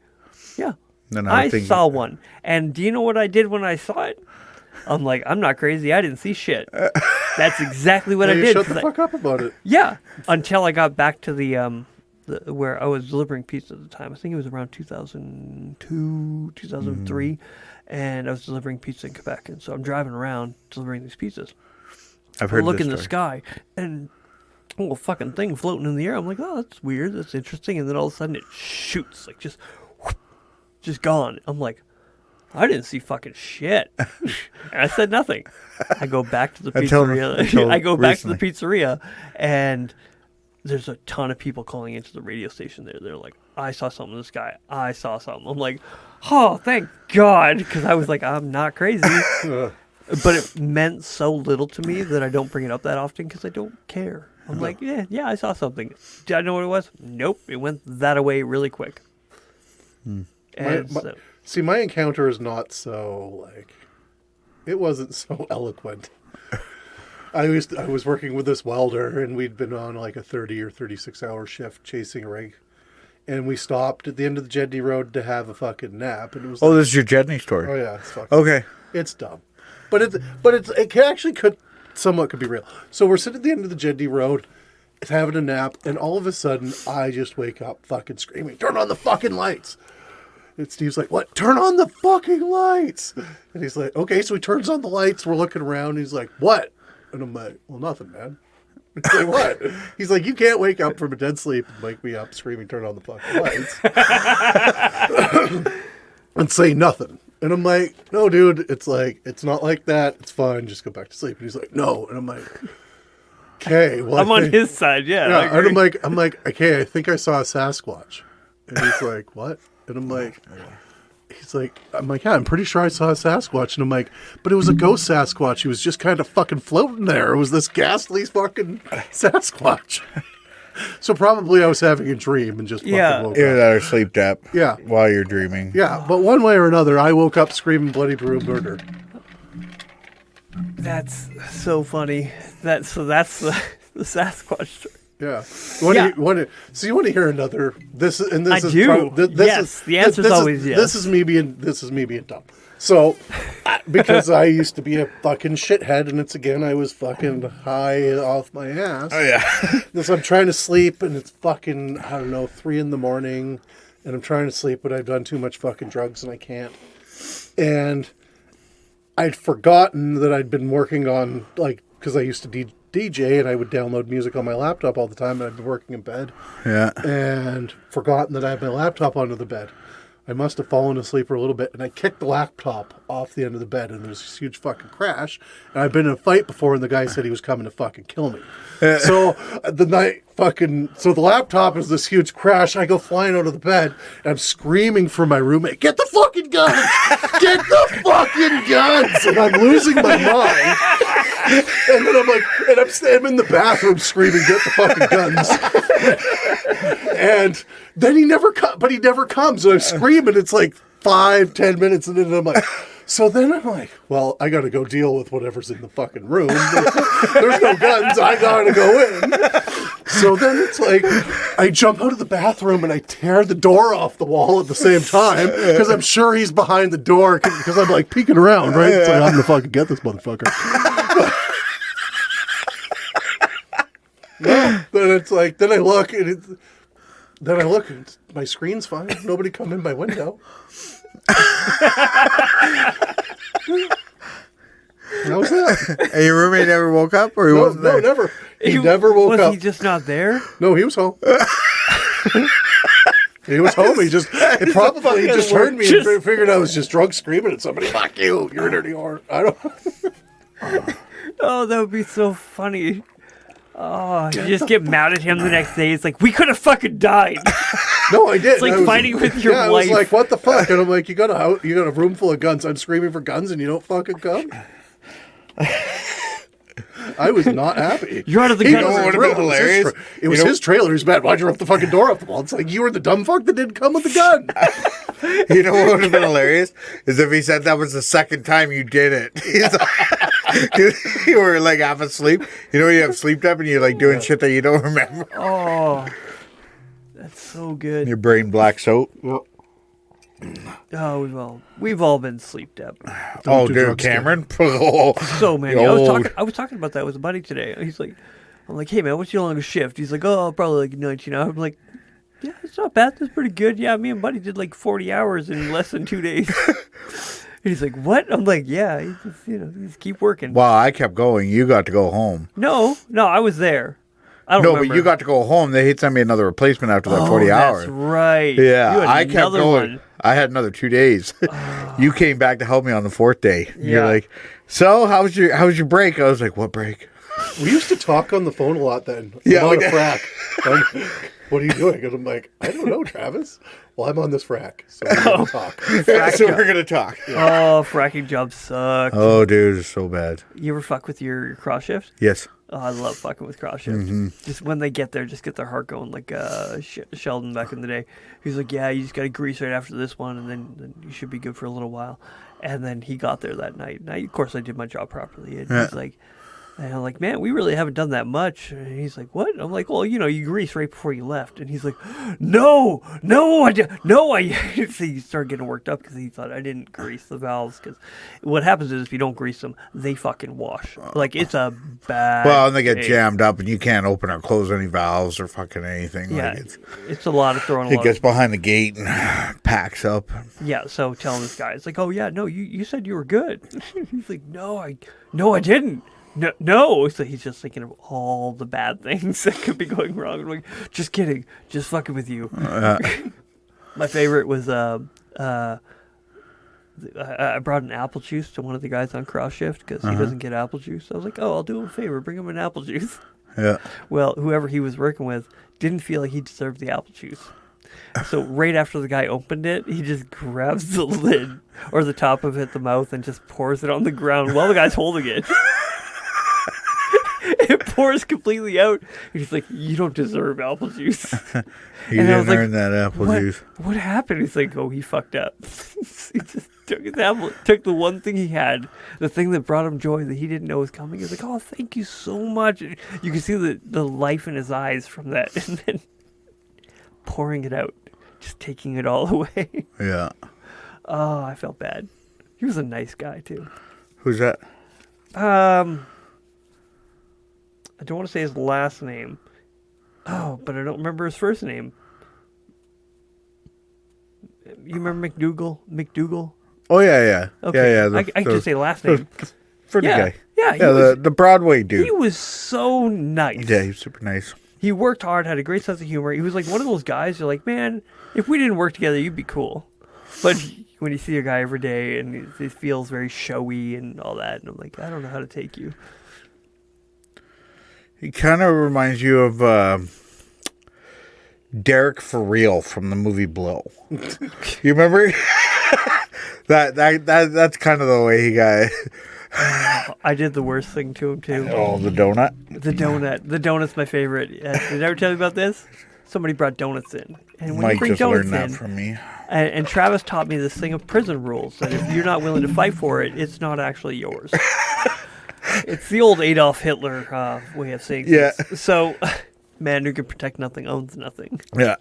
Yeah, Then I think- saw one. And do you know what I did when I saw it? I'm like, I'm not crazy. I didn't see shit. That's exactly what I You did. shut 'cause the fuck up about it. Yeah, until I got back to the where I was delivering pizza at the time. I think it was around 2002, 2003, and I was delivering pizza in Quebec. And so I'm driving around delivering these pizzas. I've I heard look this in the story. sky, and a little fucking thing floating in the air. I'm like, oh, that's weird. That's interesting. And then all of a sudden it shoots, like just gone. I'm like, I didn't see fucking shit. And I said nothing. I go back to the pizzeria. until I go back to the recently. pizzeria, and there's a ton of people calling into the radio station there. They're like, I saw something in the sky. I saw something. I'm like, oh, thank God. Because I was like, I'm not crazy. But it meant so little to me that I don't bring it up that often because I don't care. I'm like, yeah, I saw something. Did I know what it was? Nope. It went that away really quick. And See, my encounter is not so, like, it wasn't so eloquent. I was working with this welder, and we'd been on like a 30 or 36-hour shift chasing a rig. And we stopped at the end of the Jedney Road to have a fucking nap. And it was this is your Jedney story. oh yeah, it's fucking, Okay. it's dumb. But it could be real. So we're sitting at the end of the Jedney Road, having a nap, and all of a sudden I just wake up fucking screaming, "Turn on the fucking lights!" And Steve's like, "What? Turn on the fucking lights!" And he's like, "Okay." So he turns on the lights. We're looking around. And he's like, "What?" And I'm like, "Well, nothing, man." He's like, "What?" He's like, "You can't wake up from a dead sleep and wake me up screaming, 'Turn on the fucking lights!'" And say nothing. And I'm like, "No, dude, it's like, it's not like that. It's fine. Just go back to sleep." And he's like, "No." And I'm like, "Okay, well, I'm on his side, yeah. yeah." And I'm like, "Okay, I think I saw a Sasquatch." And he's like, "What?" And I'm like, "Yeah, I'm pretty sure I saw a Sasquatch." And I'm like, "But it was a ghost Sasquatch. He was just kind of fucking floating there. It was this ghastly fucking Sasquatch." So probably I was having a dream and just fucking woke Either up. that or sleep tap. Yeah. While you're dreaming. Yeah, but one way or another, I woke up screaming bloody brew murder. That's so funny. That's the Sasquatch story. Yeah. You want to hear another? I do. Yes, the answer's always yes. This is me being dumb. So, because I used to be a fucking shithead, and I was fucking high off my ass. Oh yeah. So I'm trying to sleep, and it's fucking 3 a.m, and I'm trying to sleep, but I've done too much fucking drugs, and I can't. And I'd forgotten that I'd been working on, because I used to DJ, and I would download music on my laptop all the time, and I'd been working in bed. Yeah. And forgotten that I had my laptop under the bed. I must have fallen asleep for a little bit, and I kicked the laptop off the end of the bed, and there was this huge fucking crash. And I've been in a fight before, and the guy said he was coming to fucking kill me. So the laptop is this huge crash. I go flying out of the bed, and I'm screaming for my roommate, "Get the fucking guns! Get the fucking guns!" And I'm losing my mind. And then I'm like, I'm in the bathroom screaming, "Get the fucking guns!" And then he never comes. And I'm screaming. It's like 5-10 minutes, and then I'm like, well, I got to go deal with whatever's in the fucking room. There's no guns. I got to go in. So then it's like, I jump out of the bathroom and I tear the door off the wall at the same time because I'm sure he's behind the door because I'm like peeking around, right? It's like, I'm going to fucking get this motherfucker. Then it's like, then I look and my screen's fine. Nobody come in my window. That was that. And your roommate never woke up, or he wasn't there? No, never. He never woke up. Was he just not there? No, he was home. He was home. He just heard me and figured I was just drunk screaming at somebody. "Fuck you! You're a dirty whore." I don't. Oh, that would be so funny. Oh, you just get mad at him the next day. It's like, we could have fucking died. No, I did. It's like fighting with your wife. I was like, what the fuck? And I'm like, you got a room full of guns. I'm screaming for guns and you don't fucking come? I was not happy. You're out of the gun. What would have been hilarious? It was his trailer. He's mad. "Why'd you rip the fucking door off the wall?" It's like, you were the dumb fuck that didn't come with the gun. You know what would have been hilarious? Is if he said that was the second time you did it. You were like half asleep. You know when you have sleep debt and you're like doing shit that you don't remember? Oh, that's so good. Your brain blacks out. Oh, we've all been sleep deprived. Oh, dude, Cameron. Oh, So many. I was talking about that with a buddy today. I'm like, "Hey man, what's your longest shift?" He's like, "Oh, probably like 19 hours." I'm like, "Yeah, it's not bad. That's pretty good." Yeah, me and buddy did like 40 hours in less than 2 days. And he's like, "What?" I'm like, "Yeah, you just keep working." Wow, I kept going. You got to go home. No, I was there. I don't remember. But you got to go home. They sent me another replacement after that 40 hours. That's right. Yeah, You had I kept another going. one. I had another 2 days. You came back to help me on the 4th day. Yeah. You're like, "So how was your break?" I was like, "What break?" We used to talk on the phone a lot then. Yeah, A lot we of did. frack. what are you doing? And I'm like, I don't know, Travis. Well, I'm on this frack, so we're going to talk. So we're gonna talk. Oh, fracking jobs suck. Oh, dude, it's so bad. You ever fuck with your cross shift? Yes. Oh, I love fucking with cross shift. Just when they get there, just get their heart going. Like Sheldon back in the day, he's like, "Yeah, you just got to grease right after this one, and then you should be good for a little while." And then he got there that night. And of course, I did my job properly. And he's like, and I'm like, "Man, we really haven't done that much." And he's like, "What?" I'm like, "Well, you grease right before you left." And he's like, "No, I." So he started getting worked up because he thought I didn't grease the valves. Because what happens is if you don't grease them, they fucking wash. Like it's a bad. Well, and they get thing. jammed up, and you can't open or close any valves or fucking anything. Yeah, Like it's a lot of throwing. it gets behind the gate and packs up. Yeah, so telling this guy, it's like, "Oh yeah, no, you said you were good." He's like, "No, I didn't." No. So he's just thinking of all the bad things that could be going wrong. I'm like, just kidding, just fucking with you. My favorite was I brought an apple juice to one of the guys on cross shift because he doesn't get apple juice. I was like, "Oh, I'll do him a favor, bring him an apple juice." Yeah. Well, whoever he was working with didn't feel like he deserved the apple juice. So right after the guy opened it, he just grabs the lid or the top of it, the mouth, and just pours it on the ground while the guy's holding it. It pours completely out. And he's like, "You don't deserve apple juice." He And I didn't was like, earn that apple juice. What happened? He's like, "Oh, he fucked up." He just took his apple, took the one thing he had, the thing that brought him joy that he didn't know was coming. He's like, "Oh, thank you so much." And you can see the life in his eyes from that. And then pouring it out, just taking it all away. Yeah. Oh, I felt bad. He was a nice guy, too. Who's that? I don't want to say his last name. Oh, but I don't remember his first name. You remember McDougal? Oh, yeah. Okay. Yeah. I can just say last name. Pretty Yeah. guy. Yeah, Yeah, the Broadway dude. he was so nice. Yeah, he's super nice. He worked hard, had a great sense of humor. He was like one of those guys you're like, "Man, if we didn't work together, you'd be cool." But when you see a guy every day and he feels very showy and all that, and I'm like, I don't know how to take you. He kind of reminds you of Derek for Real from the movie Blow. You remember? That's kind of the way he got. I did the worst thing to him too. Oh, the donut. The donut's my favorite. Did I ever tell you about this? Somebody brought donuts in, and when Mike you bring just donuts learned that in, from me. and Travis taught me this thing of prison rules that if you're not willing to fight for it, it's not actually yours. It's the old Adolf Hitler way of saying things. So, man who can protect nothing owns nothing. Yeah.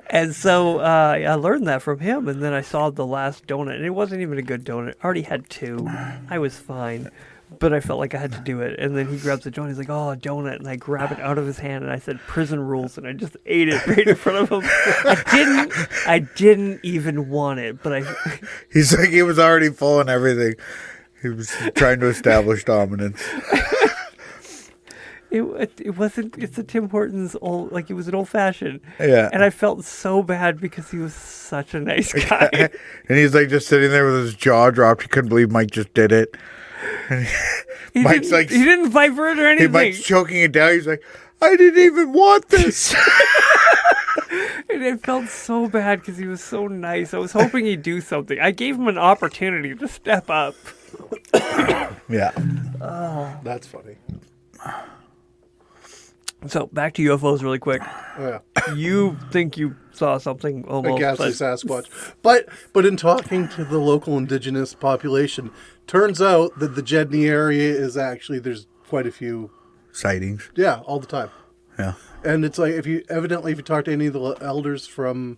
And so I learned that from him, and then I saw the last donut, and it wasn't even a good donut. I already had two. I was fine, but I felt like I had to do it. And then he grabs the donut. He's like, "Oh, a donut," and I grab it out of his hand, and I said, "Prison rules," and I just ate it right in front of him. I didn't even want it, but He's like, he was already full and everything. He was trying to establish dominance. It wasn't. It's a Tim Hortons old, like it was an old fashioned. Yeah. And I felt so bad because he was such a nice guy. And he's like just sitting there with his jaw dropped. He couldn't believe Mike just did it. And He didn't fight for it or anything. Mike's choking it down. He's like, "I didn't even want this." And it felt so bad because he was so nice. I was hoping he'd do something. I gave him an opportunity to step up. Yeah. That's funny. So back to UFOs really quick. Oh, yeah. You think you saw something A almost? ghastly but- Sasquatch. But in talking to the local indigenous population, turns out that the Jedney area is actually, there's quite a few. Sightings. Yeah, all the time. Yeah. And it's like, if you talk to any of the elders from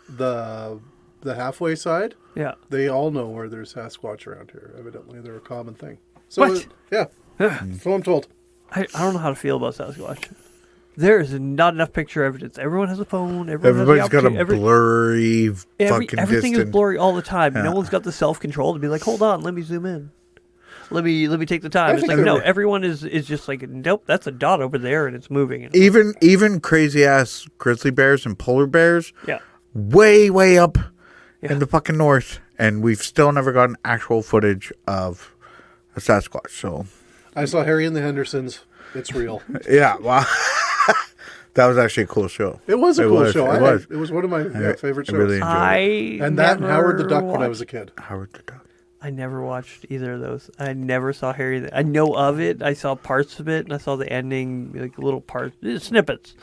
the halfway side, Yeah. they all know where there's Sasquatch around here. Evidently, they're a common thing. So What? Yeah. That's what I'm told. I don't know how to feel about Sasquatch. There is not enough picture evidence. Everyone has a phone. Everybody's got a blurry fucking everything distance. is blurry all the time. Yeah. No one's got the self-control to be like, "Hold on, let me zoom in. Let me take the time." It's think like, they're no, right. everyone is just like, "Nope, that's a dot over there and it's moving." And Even crazy ass grizzly bears and polar bears, yeah. way up Yeah. in the fucking north, and we've still never gotten actual footage of a Sasquatch. So I saw Harry and the Hendersons. It's real. yeah, well, That was actually a cool show. It was a cool show. It was. It was one of my favorite I shows. really enjoyed And that and Howard the Duck when I was a kid. Howard the Duck. I never watched either of those. I never saw Harry. I know of it. I saw parts of it, and I saw the ending, like little parts, snippets.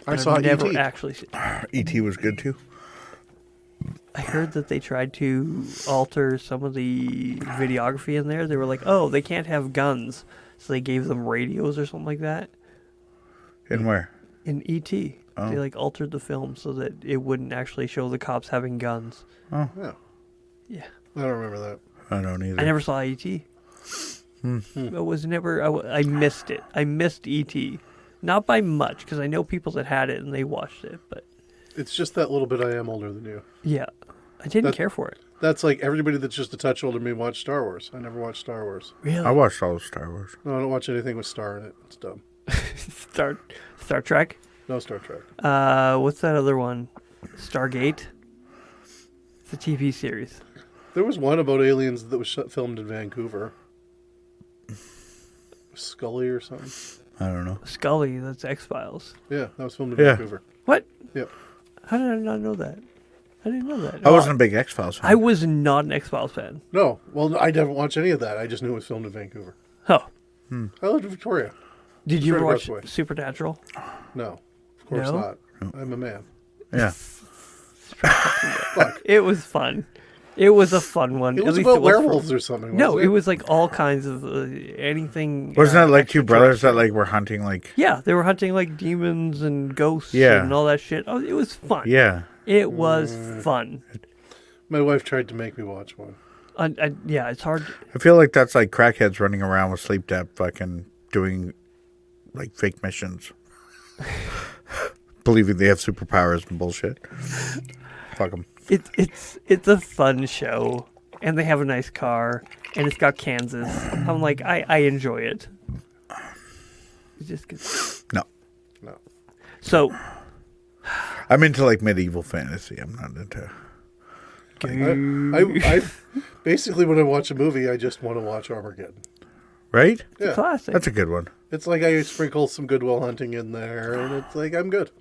I saw never E.T. actually. E.T. was good too. I heard that they tried to alter some of the videography in there. They were like, "Oh, they can't have guns," so they gave them radios or something like that. And where? In E.T., they like altered the film so that it wouldn't actually show the cops having guns. Yeah. Yeah. I don't remember that. I don't either. I never saw E.T. It was never. I missed it. I missed E.T. Not by much because I know people that had it and they watched it, but It's just that little bit I am older than you. yeah, I didn't care for it. That's like everybody that's just a touch older than me watched Star Wars. I never watched Star Wars. Really? I watched all of Star Wars. No, I don't watch anything with Star in it. It's dumb. Star Trek. No Star Trek. What's that other one? Stargate. It's a TV series. There was one about aliens that was filmed in Vancouver. Scully or something. I don't know. Scully. That's X-Files. Yeah, that was filmed in Yeah. Vancouver. What? Yep. How did I not know that? I didn't know that. I wasn't a big X-Files fan. I was not an X-Files fan. No, well, I didn't watch any of that. I just knew it was filmed in Vancouver. Oh. I lived in Victoria. Did you Right ever across watch the way. Supernatural? No, of course No? not. I'm a man. Yeah. Fuck. It was fun. It was a fun one. It At was least about it was for- werewolves or something. No, wasn't it was like all kinds of anything. Wasn't that like two brothers that extraterrestrial. like were hunting like? Yeah, they were hunting like demons and ghosts Yeah. and all that shit. Oh, it was fun. Yeah. It was fun. My wife tried to make me watch one. Yeah, it's hard. I feel like that's like crackheads running around with sleep debt, fucking doing like fake missions, believing they have superpowers and bullshit. Fuck them. It's a fun show, and they have a nice car, and it's got Kansas. I'm like, I enjoy it. It's just good. No, No. So I'm into like medieval fantasy. I'm not into. I basically when I watch a movie, I just want to watch Armageddon. Right? Yeah, classic. That's a good one. it's like I sprinkle some Goodwill Hunting in there, and it's like I'm good.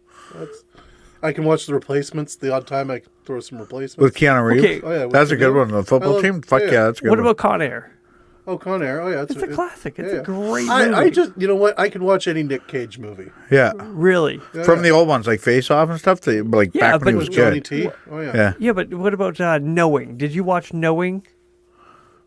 I can watch The Replacements. The odd time I can throw some Replacements. With Keanu Reeves. Okay. Oh, yeah, with That's a good Keanu. one. The football I love- team. Fuck yeah. yeah, that's a good. what one. about Con Air? Oh, Con Air. Oh yeah, It's a classic. It's yeah. a great movie. I just you know what? I can watch any Nick Cage movie. Yeah. Really. Yeah, From yeah. the old ones, like Face Off and stuff. They like Yeah, back when he but was With Johnny good. T. Oh yeah. Yeah. Yeah, but what about Knowing? Did you watch Knowing?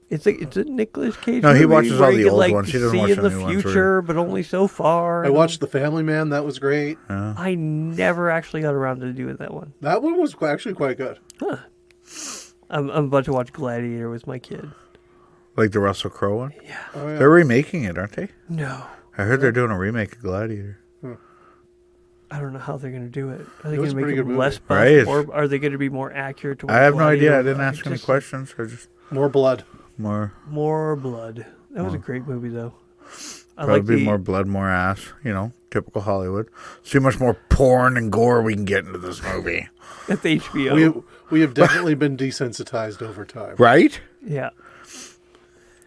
It's a Nicolas Cage No, movie he watches where all you the can, old like, ones. He doesn't see watch in the the new ones, future, but only so far. I watched The Family Man. That was great. I never actually got around to doing that one. That one was actually quite good. I'm about to watch Gladiator with my kid. Like the Russell Crowe one. Yeah. Oh yeah. They're remaking it, aren't they? No. I heard they're doing a remake of Gladiator. I don't know how they're going to do it. Are they It going was to a make pretty it good movie. less buff, Right. or are they going to be more accurate to what I have no idea. I Gladiator didn't was? ask any Just questions. I just More blood. more. More blood. That was a great movie, though. I Probably like the more blood, more ass. You know, typical Hollywood. See how much more porn and gore we can get into this movie. at the HBO. We have definitely been desensitized over time. Right? Yeah.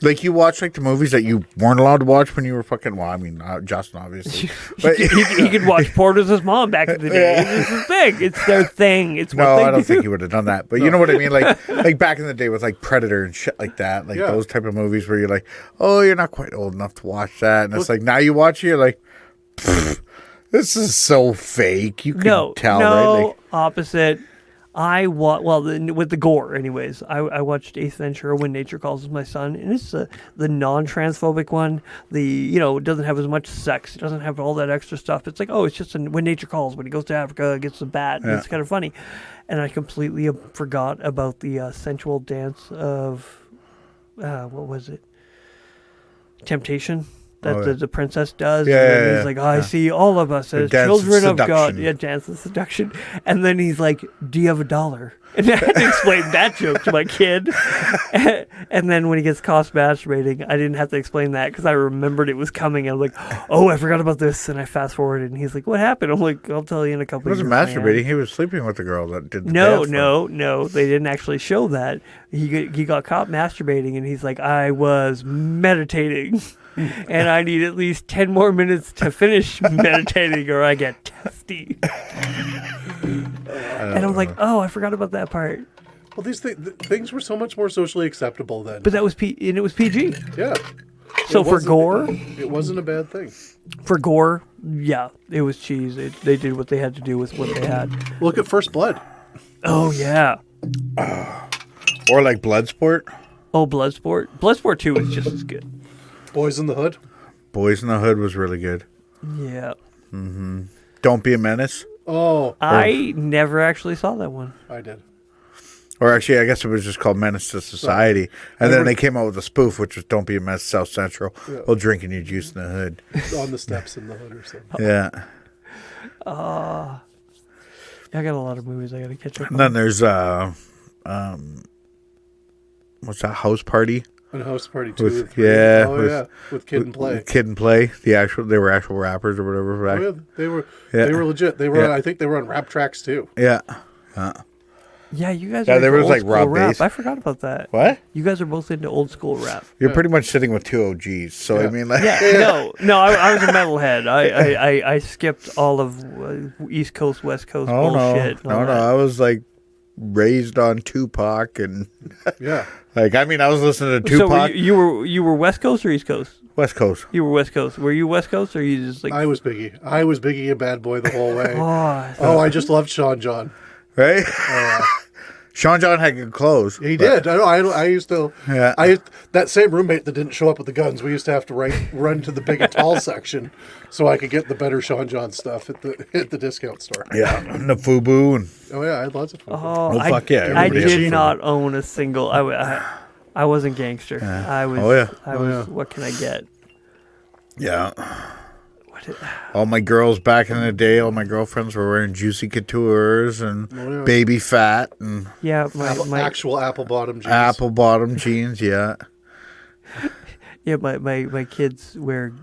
Like you watch like the movies that you weren't allowed to watch when you were fucking. Well, I mean, Justin obviously. But he could watch porn with his mom back in the day. It's his thing. It's their thing. It's what no, they I don't do. think he would have done that. But you know what I mean? Like back in the day with like Predator and shit like that. Like Yeah. those type of movies where you're like, oh, you're not quite old enough to watch that, and it's like now you watch it, you're like, "Pfft, this is so fake. You can tell, right? Like, opposite. With the gore, anyways. I watched Eighth Ventura, When Nature Calls with my son, and it's the non-transphobic one. It doesn't have as much sex. It doesn't have all that extra stuff. It's like, it's just When Nature Calls. When he goes to Africa, gets the bat. And Yeah. it's kind of funny. And I completely forgot about the sensual dance of, what was it? Temptation. That Oh, yeah. the princess does. Yeah, and then yeah, he's yeah. like, I see all of us as dance of children of God. seduction. Yeah, dance of seduction. And then he's like, do you have $1? And I had to explain that joke to my kid. And then when he gets caught masturbating, I didn't have to explain that because I remembered it was coming. I was like, I forgot about this. And I fast forwarded, and he's like, what happened? I'm like, I'll tell you in a couple he wasn't of years. man." masturbating. He was sleeping with the girl that did the No, dance for him. no. They didn't actually show that. He got caught masturbating, and he's like, I was meditating. and I need at least 10 more minutes to finish meditating or I get testy. And I'm like, oh, I forgot about that part. Well, these things were so much more socially acceptable then. But that was and it was PG. Yeah. So It for wasn't- gore, It wasn't a bad thing. yeah, it was cheese. They did what they had to do with what they had. Look at First Blood. Oh yeah. Or like Bloodsport. Oh, Bloodsport. Bloodsport 2 is just as good. Boys in the Hood. Boys in the Hood was really good. Yeah. Don't Be a Menace. Oh, I never actually saw that one. I did. Or actually, I guess it was just called Menace to Society. And then they came out with a spoof, which was Don't Be a Menace, South Central. Yeah. While drinking your juice in the hood. On the steps in the hood or something. Yeah. I got a lot of movies I got to catch up And on. then there's, what's that, House Party? And House Party 2. With- and 3. yeah, Oh, with- yeah. With Kid and Play. Kid and Play. They were actual rappers or whatever. Oh, yeah. They were legit. They were. Yeah. I think they were on Rap Tracks too. Yeah. Yeah, you guys Yeah, are there into was, old like, school Rob rap. Bass. I forgot about that. What? You guys are both into old school rap. You're pretty much sitting with two OGs. So, I Yeah. mean, like. Yeah, no, I was a metalhead. I skipped all of East Coast, West Coast Oh, bullshit. and all no. that. I was, like, raised on Tupac. And, Yeah. like, I mean, I was listening to So Tupac. you were West Coast or East Coast? West Coast. You were West Coast. Were you West Coast or you just like? I was Biggie. I was Biggie and Bad Boy the whole way. Oh, Oh, I just loved Sean John. Right? Sean John had good clothes. He did. I know. I used to. Yeah. That same roommate that didn't show up with the guns. We used to have to run to the big and tall section, so I could get the better Sean John stuff at the discount store. Yeah. And the FUBU. And, Oh yeah, I had lots of fun. oh, Oh, fuck yeah, I everybody did has not own a single. I wasn't gangster. I was. Oh, yeah. I was. yeah. What can I get? yeah. What did, All my girls back in the day, all my girlfriends were wearing Juicy Couture and yeah. Baby Fat and yeah, my Actual apple bottom jeans. apple bottom jeans. Yeah. yeah my kids wear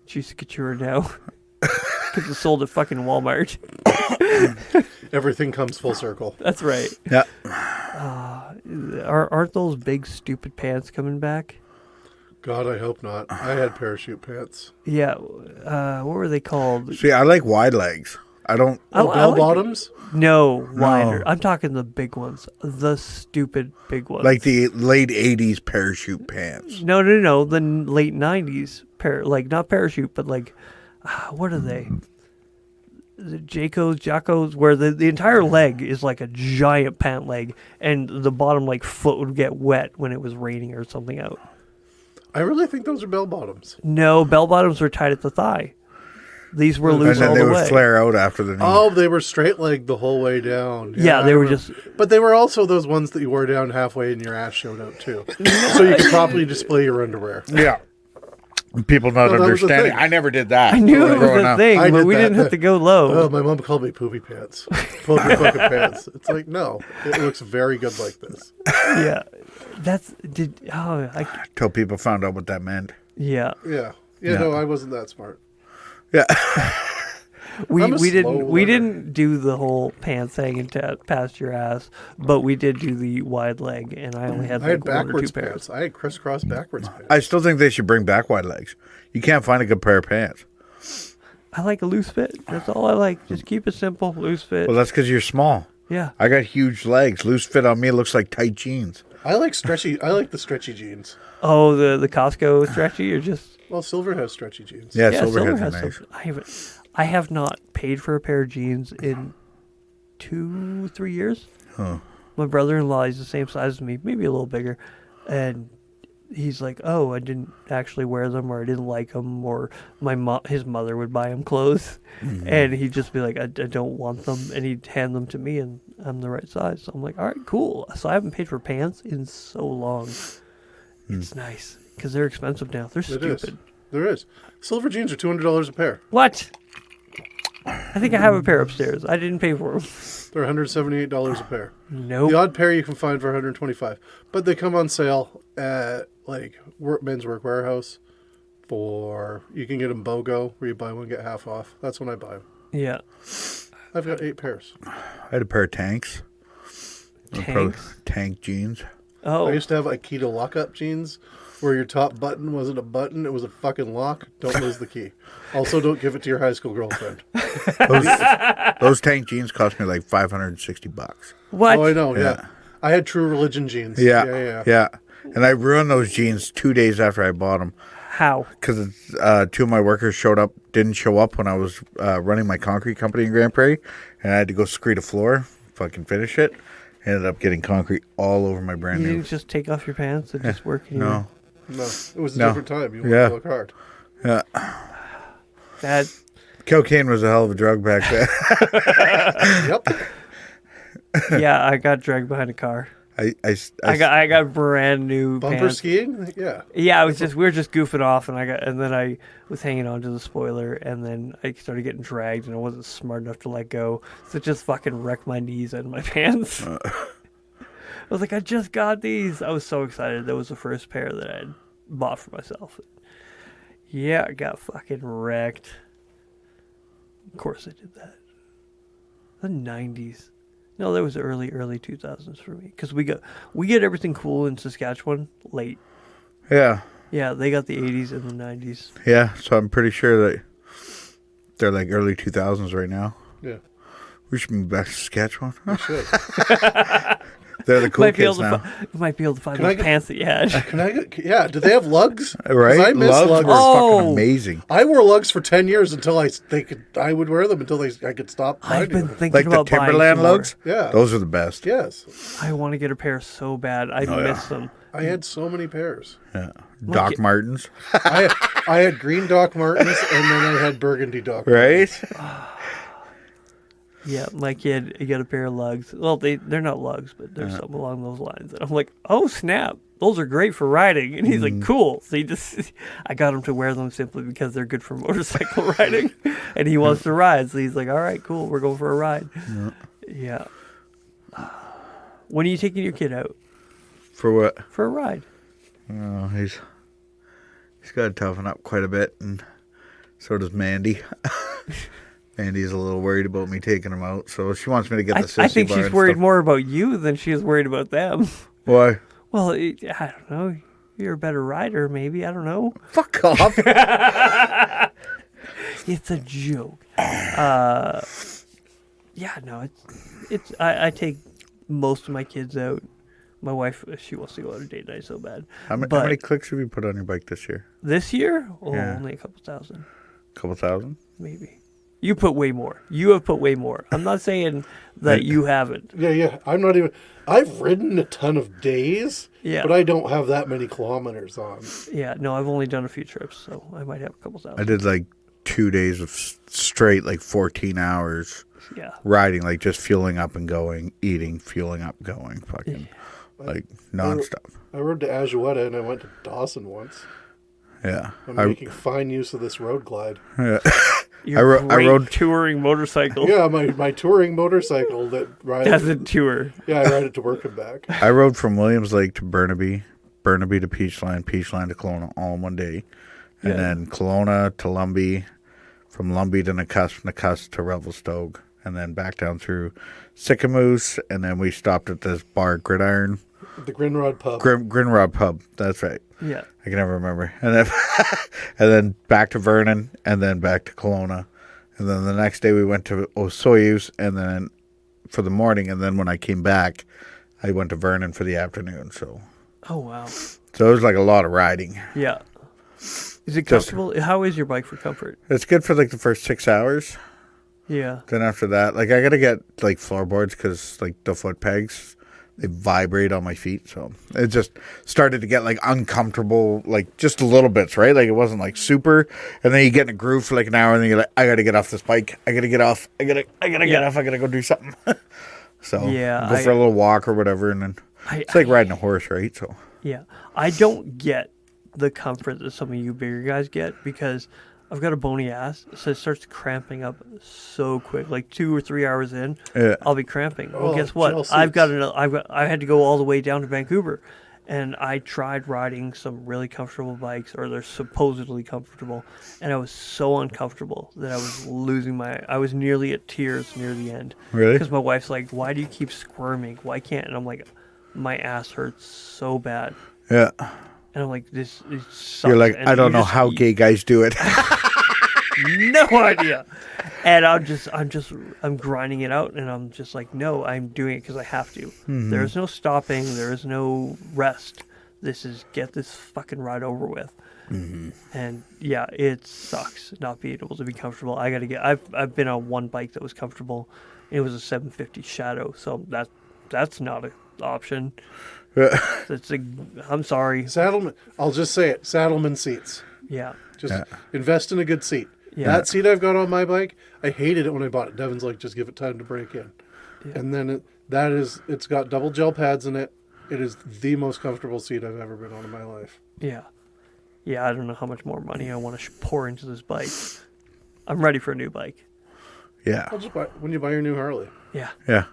Juicy Couture now because it's sold at fucking Walmart. Everything comes full circle. That's right. Yeah. Aren't those big stupid pants coming back? God, I hope not. I had parachute pants. Yeah. What were they called? See, I like wide legs. I don't. I Bell like- bottoms. No, wider. I'm talking the big ones. The stupid big ones. Like the late 80s parachute pants. No. The late 90s. Not parachute, but like, what are they? The Jacos, where the entire leg is like a giant pant leg, and the bottom like foot would get wet when it was raining or something out. I really think those are bell bottoms. No, bell bottoms were tied at the thigh. These were And loose then all they the would way. flare out after the knee. Oh, they were straight leg the whole way down. Yeah, I they were remember. just. But they were also those ones that you wore down halfway and your ass showed out too. So you could properly display your underwear. Yeah. People not No, that was the understanding. thing. I never did that. I knew it was growing a up. thing, I but did we that. didn't have to go low. Oh, my mom called me poopy pants. Poopy fucking pants. It's like, no, it looks very good like this. Yeah, Till people found out what that meant. yeah. Yeah. Yeah. No, I wasn't that smart. Yeah. We I'm a slow didn't learner. do the whole pants hanging past your ass, but we did do the wide leg, and I only had I had like one or two backwards pairs. pants. I had crisscross backwards pants. I still think they should bring back wide legs. You can't find a good pair of pants. I like a loose fit. That's all I like. Just keep it simple, loose fit. Well, that's because you're small. Yeah. I got huge legs. Loose fit on me looks like tight jeans. I like the stretchy jeans. Oh, the Costco stretchy, or just Well, Silver has stretchy jeans. Yeah, yeah. Silver Silverheads has are nice. some. I have not paid for a pair of jeans in 2-3 years. Huh. My brother-in-law is the same size as me, maybe a little bigger, and he's like, "Oh, I didn't actually wear them, or I didn't like them, or his mother would buy him clothes, and he'd just be like, I don't want them," and he'd hand them to me, and I'm the right size. So I'm like, "All right, cool." So I haven't paid for pants in so long. It's nice because they're expensive now. They're It is. stupid. There is. Silver jeans are $200 a pair. What? I think I have a pair upstairs. I didn't pay for them. They're $178 a pair. Nope. The odd pair you can find for $125, but they come on sale at like Men's Work Warehouse. You can get them BOGO, where you buy one get half off. That's when I buy them. Yeah. I've got 8 pairs. I had a pair of tanks. Tanks. Tank jeans. Oh. I used to have Aikido lockup jeans where your top button wasn't a button, it was a fucking lock. Don't lose the key. Also, don't give it to your high school girlfriend. Those tank jeans cost me like $560. What? Oh, I know. Yeah. Yeah. I had True Religion jeans. Yeah. And I ruined those jeans 2 days after I bought them. How? Because two of my workers didn't show up when I was running my concrete company in Grand Prairie, and I had to go screed a floor, fucking finish it. Ended up getting concrete all over my brand You new. didn't just take off your pants and just work in No, No, it was a No. different time. You wanted Yeah. to look hard. yeah, That cocaine was a hell of a drug back then. Yep. yeah, I got dragged behind a car. I I got brand new Bumper pants. skiing? Yeah. Yeah, we were just goofing off, and then I was hanging on to the spoiler, and then I started getting dragged, and I wasn't smart enough to let go, so it just fucking wrecked my knees and my pants. I was like, I just got these. I was so excited. That was the first pair that I had bought for myself. Yeah, I got fucking wrecked. Of course I did that. The 90s. No, that was early 2000s for me, because we get everything cool in Saskatchewan late. yeah, Yeah, they got the 80s and the 90s. yeah. So I'm pretty sure that they're like early 2000s right now. Yeah. We should move back to Saskatchewan. You should. They're the cool kids now, You might be able to find Can I those get- pants that you had. Can I get, yeah, do they have lugs? 'Cause right? I miss Lugs lugs. were Oh. fucking amazing. I wore lugs for 10 years until I would wear them until I could stop I've finding been them. thinking Like the about buying Timberland some more. lugs. Yeah. Those are the best. Yes. I want to get a pair so bad. I Oh, yeah. miss them. I had so many pairs. Yeah. Doc it- Martens, I had green Doc Martens and then I had burgundy Doc right? Yeah, my kid, he got a pair of lugs. Well, they're not lugs, but there's something along those lines. And I'm like, oh snap, those are great for riding. And he's like, cool. So I got him to wear them simply because they're good for motorcycle riding, and he wants to ride. So he's like, all right, cool, we're going for a ride. Yeah. When are you taking your kid out For what? for a ride? Oh, he's got to toughen up quite a bit, and so does Mandy. Mandy's a little worried about me taking him out, so she wants me to get the sissy I think bar she's and worried stuff. more about you than she is worried about them. Why? Well, I don't know. You're a better rider, maybe. I don't know. Fuck off. It's a joke. Yeah, no, I take most of my kids out. My wife, she wants to go out on date night so bad. How But many clicks have you put on your bike this year? this year? Oh, Yeah. only a couple thousand, Couple thousand? maybe. You put way more. You have put way more. I'm not saying that you haven't. Yeah. I've ridden a ton of days, Yeah. but I don't have that many kilometers on. Yeah, no, I've only done a few trips, so I might have a couple I thousand. did like 2 days of straight, like 14 hours Yeah. riding, like just fueling up and going, eating, fueling up, going, fucking, like nonstop. I rode to Ajuetta and I went to Dawson once. Yeah. I'm making fine use of this road glide. Your I rode- touring motorcycle Yeah, my touring motorcycle that rides. doesn't tour. Yeah, I ride it to work and back. I rode from Williams Lake to Burnaby, Burnaby to Peachland, Peachland to Kelowna all in one day. And Yeah. then Kelowna to Lumbee, from Lumbee to Nakusp to Revelstoke, and then back down through Sycamoose, and then we stopped at this bar, Gridiron. The Grinrod Pub. Grinrod Pub, that's right. Yeah. I can never remember. And then and then back to Vernon, and then back to Kelowna. And then the next day we went to Osoyoos, and then for the morning, and then when I came back, I went to Vernon for the afternoon. So Oh, wow. it was like a lot of riding. Yeah. Is it comfortable? How is your bike for comfort? It's good for like the first 6 hours. Yeah. Then after that, like I gotta get like floorboards because like the foot pegs, they vibrate on my feet. So it just started to get like uncomfortable, like just a little bits, right? Like it wasn't like super. And then you get in a groove for like an hour, and then you're like, I gotta get off this bike. I gotta get off. I gotta get off. I gotta go do something. So Yeah, go for a little walk or whatever, and then it's like riding a horse, right? So Yeah. I don't get the comfort that some of you bigger guys get because I've got a bony ass, so it starts cramping up so quick. Like 2 or 3 hours in, Yeah. I'll be cramping. Well, Oh, guess what? gel I had to go all the way down to Vancouver, and I tried riding some really comfortable bikes, or they're supposedly comfortable, and I was so uncomfortable that I was nearly at tears near the end. Really? Because my wife's like, "Why do you keep squirming? Why can't?" And I'm like, "My ass hurts so bad." yeah, And I'm like, this sucks. You're like, And I don't you know just- how gay guys do it. No idea. And I'm grinding it out, and I'm just like, no, I'm doing it because I have to. There is no stopping. There is no rest. This is get this fucking ride over with. And yeah, it sucks not being able to be comfortable. I've been on one bike that was comfortable. It was a 750 Shadow, so that's not an option. I'm sorry. Saddleman. I'll just say it. Saddleman seats. Yeah. Just invest in a good seat. Yeah. That seat I've got on my bike, I hated it when I bought it. Devin's like, just give it time to break in. Yeah. And then it's got double gel pads in it. It is the most comfortable seat I've ever been on in my life. Yeah. Yeah, I don't know how much more money I want to pour into this bike. I'm ready for a new bike. Yeah. I'll just buy when you buy your new Harley. Yeah. Yeah.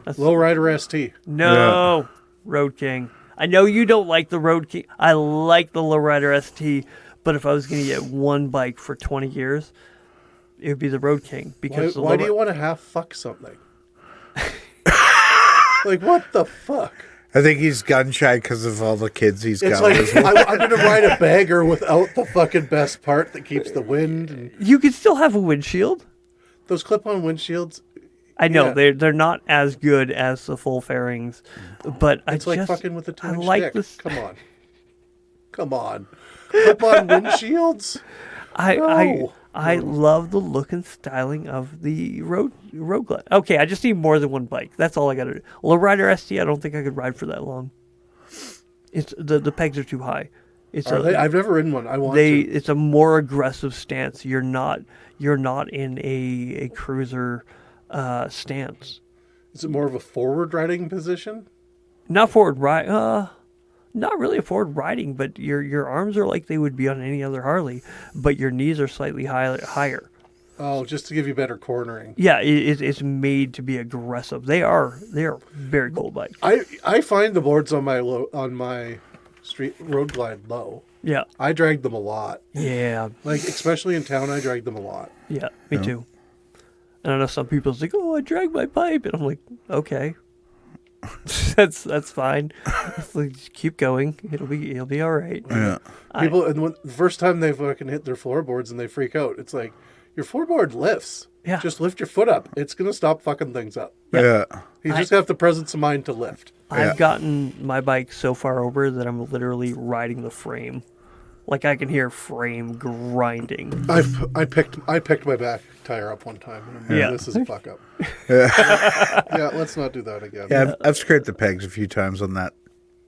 Lowrider ST. No, Road King. I know you don't like the Road King. I like the Lowrider ST, but if I was going to get one bike for 20 years, it would be the Road King. Because Why do you want to half fuck something? Like, what the fuck? I think he's gun shy because of all the kids he's It's got. like, with him. I'm going to ride a bagger without the fucking best part that keeps the wind. And You could still have a windshield. those clip-on windshields, I know Yeah. they're not as good as the full fairings, but it's like fucking with a I 2-inch like dick. this. Come on. Clip-on windshields? No. I love the look and styling of the road glide. Okay, I just need more than one bike. That's all I got to do. Lowrider ST, I don't think I could ride for that long. It's the pegs are too high. It's Are they? I've never ridden one. I want to. It's a more aggressive stance. You're not in a cruiser stance. Is it more of a forward riding position? Not forward ride. Not really a forward riding, but your arms are like they would be on any other Harley, but your knees are slightly higher. Oh, just to give you better cornering. Yeah, it's made to be aggressive. They are very cool bikes. I find the boards on my street road glide low. Yeah, I drag them a lot. yeah, Like especially in town, I drag them a lot. yeah. Me too. And I know some people's like, "Oh, I drag my pipe," and I'm like, "Okay, that's fine. Like, just keep going. It'll be all right." Yeah. People, and the first time they fucking hit their floorboards and they freak out, it's like your floorboard lifts. Yeah. Just lift your foot up. It's gonna stop fucking things up. Yeah. You just have the presence of mind to lift. I've gotten my bike so far over that I'm literally riding the frame. Like I can hear frame grinding. I picked my back tire up one time. And I'm like, Yeah. this is a fuck up. Yeah, let's not do that again. Yeah, I've scraped the pegs a few times on that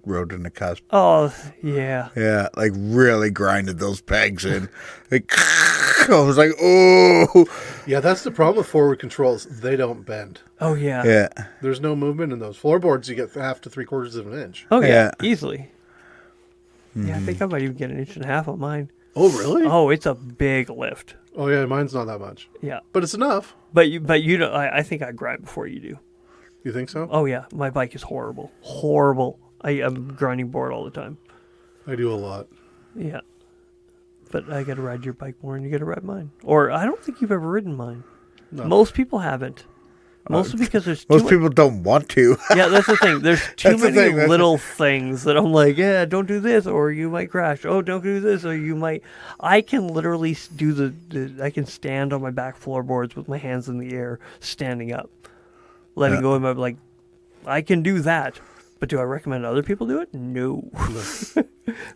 road in the cusp. Oh, yeah. Yeah, like really grinded those pegs in. Like, I was like, oh. Yeah, that's the problem with forward controls. They don't bend. Oh, yeah. Yeah. There's no movement in those floorboards. You get 1/2 to 3/4 of an inch. Oh, yeah. Yeah. Easily. Yeah, I think I might even get 1.5 inches on mine. Oh, really? Oh, it's a big lift. Oh, yeah, mine's not that much. Yeah. But it's enough. But you don't, I think I grind before you do. You think so? Oh, yeah. My bike is horrible. Horrible. I'm grinding board all the time. I do a lot. Yeah. But I got to ride your bike more and you got to ride mine. Or I don't think you've ever ridden mine. No. Most people haven't. Mostly because there's too Most much. people don't want to. Yeah, that's the thing. There's too That's the many thing, that's little things that I'm like, yeah, don't do this, or you might crash. Oh, don't do this, or you might. I can literally do I can stand on my back floorboards with my hands in the air, standing up, letting go of my like. I can do that, but do I recommend other people do it? No.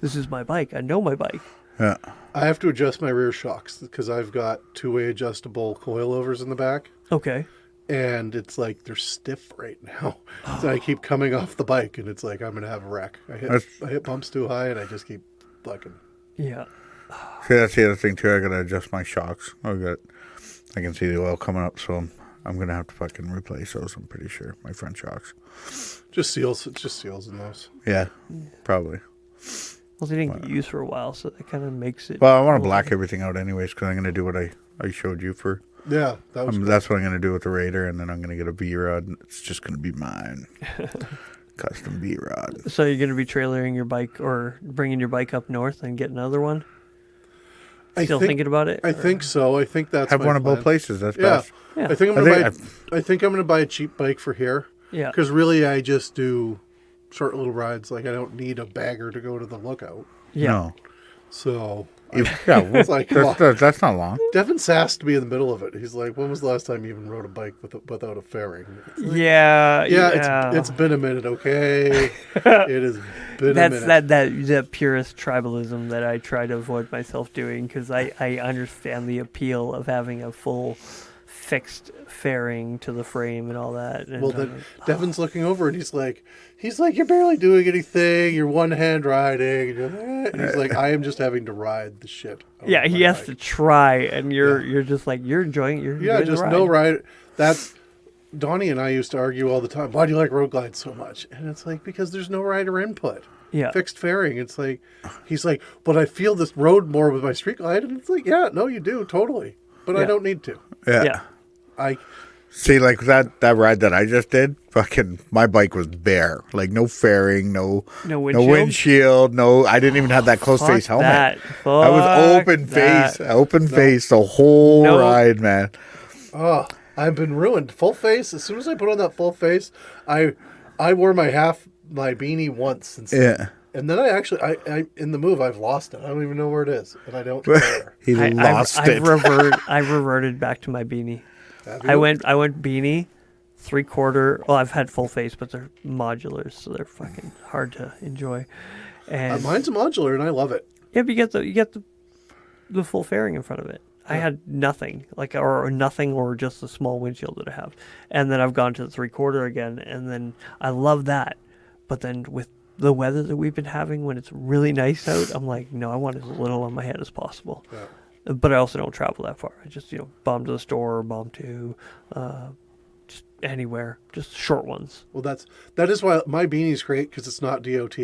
This is my bike. I know my bike. Yeah. I have to adjust my rear shocks because I've got 2-way adjustable coilovers in the back. Okay. And it's like they're stiff right now. So I keep coming off the bike and it's like I'm gonna have a wreck. I hit bumps too high and I just keep fucking. Yeah. See, that's the other thing too. I gotta adjust my shocks. I can see the oil coming up, so I'm gonna have to fucking replace those. I'm pretty sure my front shocks. Just seals. It's just seals in those. Yeah, probably. Well, they didn't get used for a while, so that kind of makes it. Well, I want to black everything out anyways because I'm gonna do what I showed you for. Yeah, that was. That's what I'm gonna do with the Raider, and then I'm gonna get a V rod. And it's just gonna be mine, custom V rod. So you're going to be trailering your bike or bringing your bike up north and get another one? Still thinking about it? I think so. I think that's Have my one of plan. both places. That's Yeah. best. Yeah. I think I'm gonna buy a cheap bike for here. Yeah. Because really, I just do short little rides. Like I don't need a bagger to go to the lookout. Yeah. No. So Yeah, it's like, that's not long. Devin sassed me in the middle of it. He's like, "When was the last time you even rode a bike without a fairing?" It's like, Yeah. It's been a minute, okay? It has been a minute. That purist tribalism that I try to avoid myself doing, because I understand the appeal of having a full fixed fairing to the frame and all that. And Well, then Devin's looking over and he's like, "You're barely doing anything. You're one hand riding." And, you're like, "Eh." And he's like, "I am just having to ride the shit." yeah, he has to try, and you're just like, you're enjoying it. Yeah, just the ride. no ride. That's Donnie and I used to argue all the time. Why do you like road glides so much? And it's like, because there's no rider input. Yeah. Fixed fairing. It's like, he's like, but I feel this road more with my street glide. And it's like, yeah, no, you do totally, but I don't need to. Yeah. I See, like that ride that I just did, fucking, my bike was bare. Like, no fairing, no windshield, I didn't even have that close face helmet. I was open face the whole ride, man. Oh, I've been ruined. Full face. As soon as I put on that full face, I wore my beanie once. And then I in the move, I've lost it. I don't even know where it is, and I don't care. I've reverted back to my beanie. I went beanie, 3/4. Well, I've had full face, but they're modulars, so they're fucking hard to enjoy. And mine's a modular, and I love it. Yeah, but you get the full fairing in front of it. I had nothing, or just a small windshield that I have, and then I've gone to the 3/4 again, and then I love that. But then with the weather that we've been having, when it's really nice out, I'm like, no, I want as little on my head as possible. Yeah. But I also don't travel that far. I just, bomb to the store, bomb to just anywhere, just short ones. Well, that is why my beanie's great, because it's not DOT,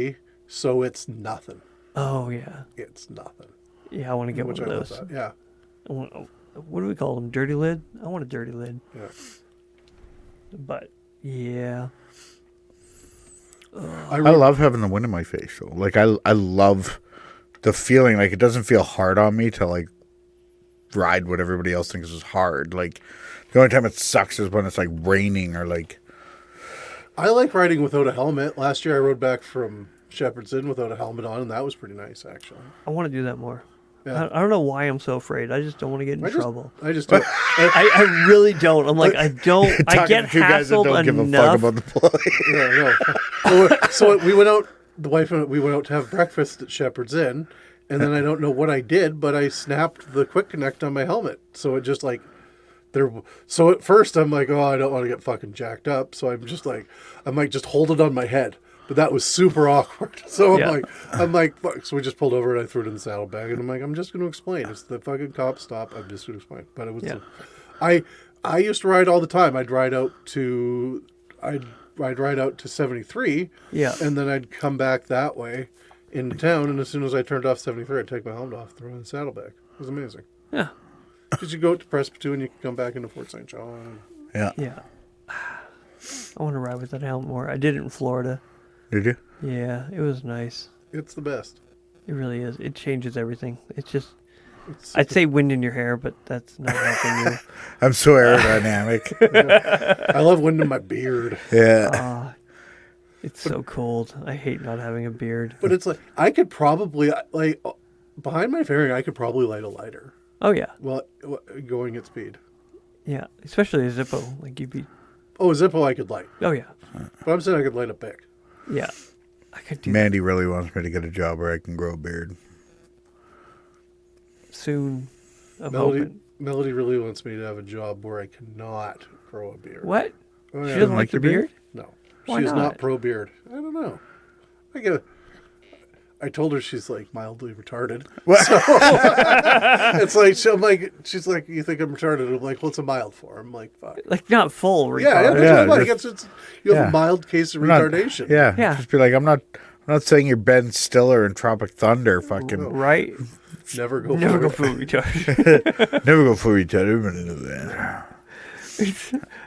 so it's nothing. Oh, yeah. It's nothing. Yeah, I want to get one of those. Love that. Yeah. What do we call them? Dirty lid? I want a dirty lid. Yeah. But, yeah. I love having the wind in my face, though. Like, I love the feeling. Like, it doesn't feel hard on me to, like, ride what everybody else thinks is hard. Like, the only time it sucks is when it's, like, raining or, like... I like riding without a helmet. Last year I rode back from Shepherd's Inn without a helmet on, and that was pretty nice, actually. I want to do that more. Yeah. I don't know why I'm so afraid. I just don't want to get in trouble. I just don't. I really don't. I'm like, I don't. I get hassled don't give a enough. fuck about the play. Yeah, no. So we went out. The wife and we went out to have breakfast at Shepherd's Inn, and then I don't know what I did, but I snapped the quick connect on my helmet. So it just like there. So at first I'm like, oh, I don't want to get fucking jacked up. So I'm just like, I might just hold it on my head. But that was super awkward. So I'm like, fuck. So we just pulled over and I threw it in the saddlebag, and I'm like, I'm just going to explain. It's the fucking cop stop. I'm just going to explain. But it was. Yeah. I used to ride all the time. I'd ride out to 73. Yeah. And then I'd come back that way into town, and as soon as I turned off 73, I'd take my helmet off, throw it in the saddlebag. It was amazing. Yeah. Because you go out to Presbyterian, and you can come back into Fort St. John. Yeah. Yeah. I want to ride with that helmet more. I did it in Florida. Did you? Yeah, it was nice. It's the best. It really is. It changes everything. I'd say wind in your hair, but that's not helping you. I'm so aerodynamic. I love wind in my beard. Yeah. It's so cold. I hate not having a beard. But it's like, I could probably, like, behind my fairing, I could probably light a lighter. Oh, yeah. Well, going at speed. Yeah, especially a Zippo. Like, you'd be... Oh, a Zippo I could light. Oh, yeah. But I'm saying I could light a Bic. Yeah. I could do Mandy really wants me to get a job where I can grow a beard. soon. I'm hoping. Melody really wants me to have a job where I cannot grow a beard. What? Oh, She yeah. doesn't like your beard? No. Why She's not? not pro beard. I don't know. I told her she's like mildly retarded. So it's like, she's like, you think I'm retarded? I'm like, what's a mild for? I'm like, fuck. Like, not full Yeah, retard. yeah, Yeah, like just- you have yeah. a mild case of retardation. Yeah. Just be like, I'm not saying you're Ben Stiller in Tropic Thunder. Fucking Right? Never go Never for go it. full retard. never go for each other. That.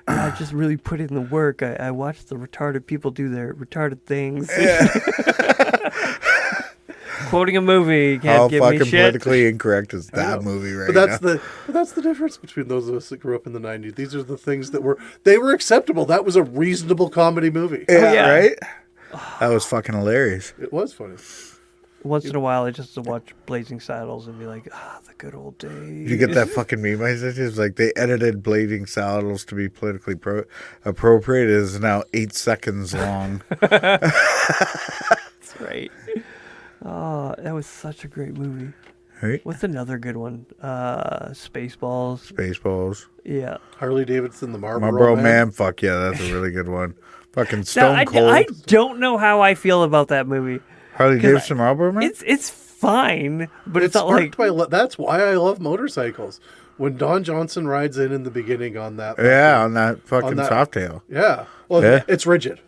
I just really put in the work. I watched the retarded people do their retarded things. Quoting a movie, can't How give me fucking shit. politically incorrect is I that know. movie right But now? that's the difference between those of us that grew up in the 90s. These are the things that were acceptable. That was a reasonable comedy movie. Yeah, yeah. right? That was fucking hilarious. It was funny. Once in a while, I just watch Blazing Saddles and be like, the good old days. You get that fucking meme? It's like they edited Blazing Saddles to be politically appropriate. It is now 8 seconds long. That's right. Oh, that was such a great movie. Right? What's another good one? Spaceballs. Spaceballs. Yeah. Harley Davidson, the Marlboro Marlboro Man. Man. Fuck yeah, that's a really good one. Fucking Now, Stone Cold. I don't know how I feel about that movie. Harley Davidson Marlboro Man? It's fine, but it's not like... That's why I love motorcycles. When Don Johnson rides in the beginning on that. Yeah, on that fucking that- Softail. Yeah. Well, Yeah. it's rigid.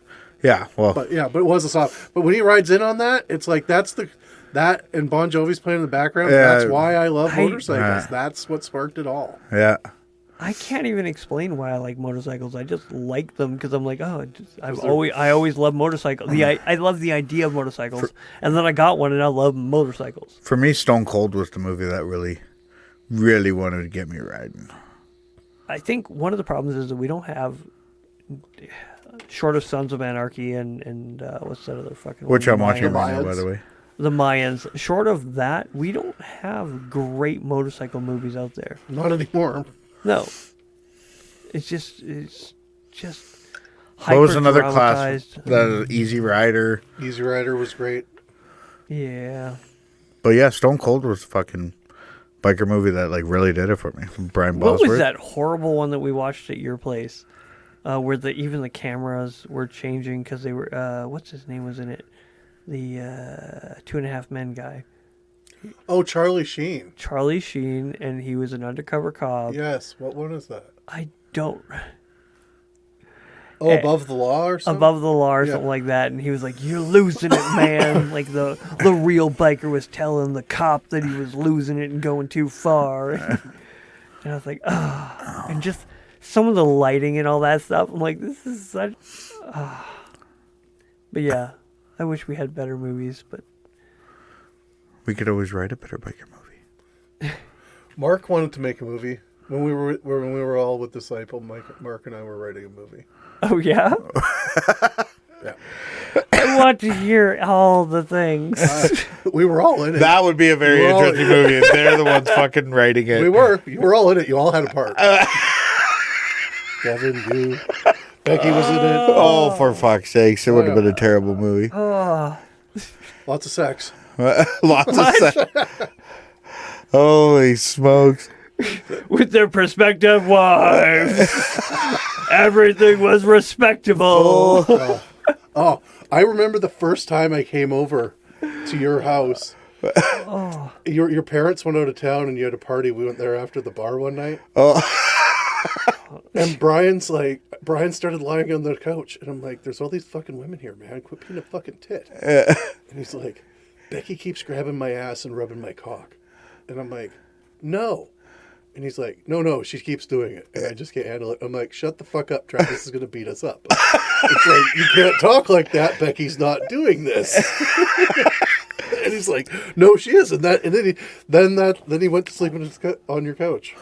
Yeah, well, But it was a soft. But when he rides in on that, it's like that and Bon Jovi's playing in the background. Yeah. That's why I love I- motorcycles. That's what sparked it all. yeah. I can't even explain why I like motorcycles. I just like them because I'm like, I always love motorcycles. I love the idea of motorcycles, and then I got one, and I love motorcycles. For me, Stone Cold was the movie that really, really wanted to get me riding. I think one of the problems is that we don't have, short of Sons of Anarchy and what's that other fucking Which one? I'm watching Mayans. right now, by the way. The Mayans. Short of that, we don't have great motorcycle movies out there. Not anymore. No, it's just What was another class? hyper-dramatized. The Easy Rider. Easy Rider was great. Yeah. But yeah, Stone Cold was a fucking biker movie that like really did it for me. Brian Bosworth. What was that horrible one that we watched at your place, where even the cameras were changing because they were what's his name was in it, the 2.5 Men guy, Oh, Charlie Sheen. Charlie Sheen, and he was an undercover cop. Yes. What one is that? I don't Oh, Above the Law or something? above the law or Yeah. something like that, and he was like, "You're losing it, man!" Like the real biker was telling the cop that he was losing it and going too far, and I was like, "Ah!" And just some of the lighting and all that stuff. I'm like, "This is such." But yeah, I wish we had better movies, but We could always write a better biker movie. Mark wanted to make a movie. When we were all with Disciple, Mark and I were writing a movie. oh yeah, Yeah. I want to hear all the things. We were all in it. That would be a very We're all- interesting movie if they're the ones fucking writing it. We were. You were all in it. You all had a part. Devin, you, Becky was in it. Oh, for fuck's sakes. It would have been a terrible movie. Lots of sex. Lots of sex. Holy smokes. With their prospective wives, everything was respectable. Oh, I remember the first time I came over to your house. Your parents went out of town and you had a party. We went there after the bar one night. And Brian started lying on the couch. And I'm like, there's all these fucking women here, man. Quit being a fucking tit. And he's like, Becky keeps grabbing my ass and rubbing my cock. And I'm like, no. And he's like, no, she keeps doing it. And I just can't handle it. I'm like, shut the fuck up, Travis is going to beat us up. It's like, you can't talk like that. Becky's not doing this. And he's like, no, she isn't. Then he went to sleep on your couch.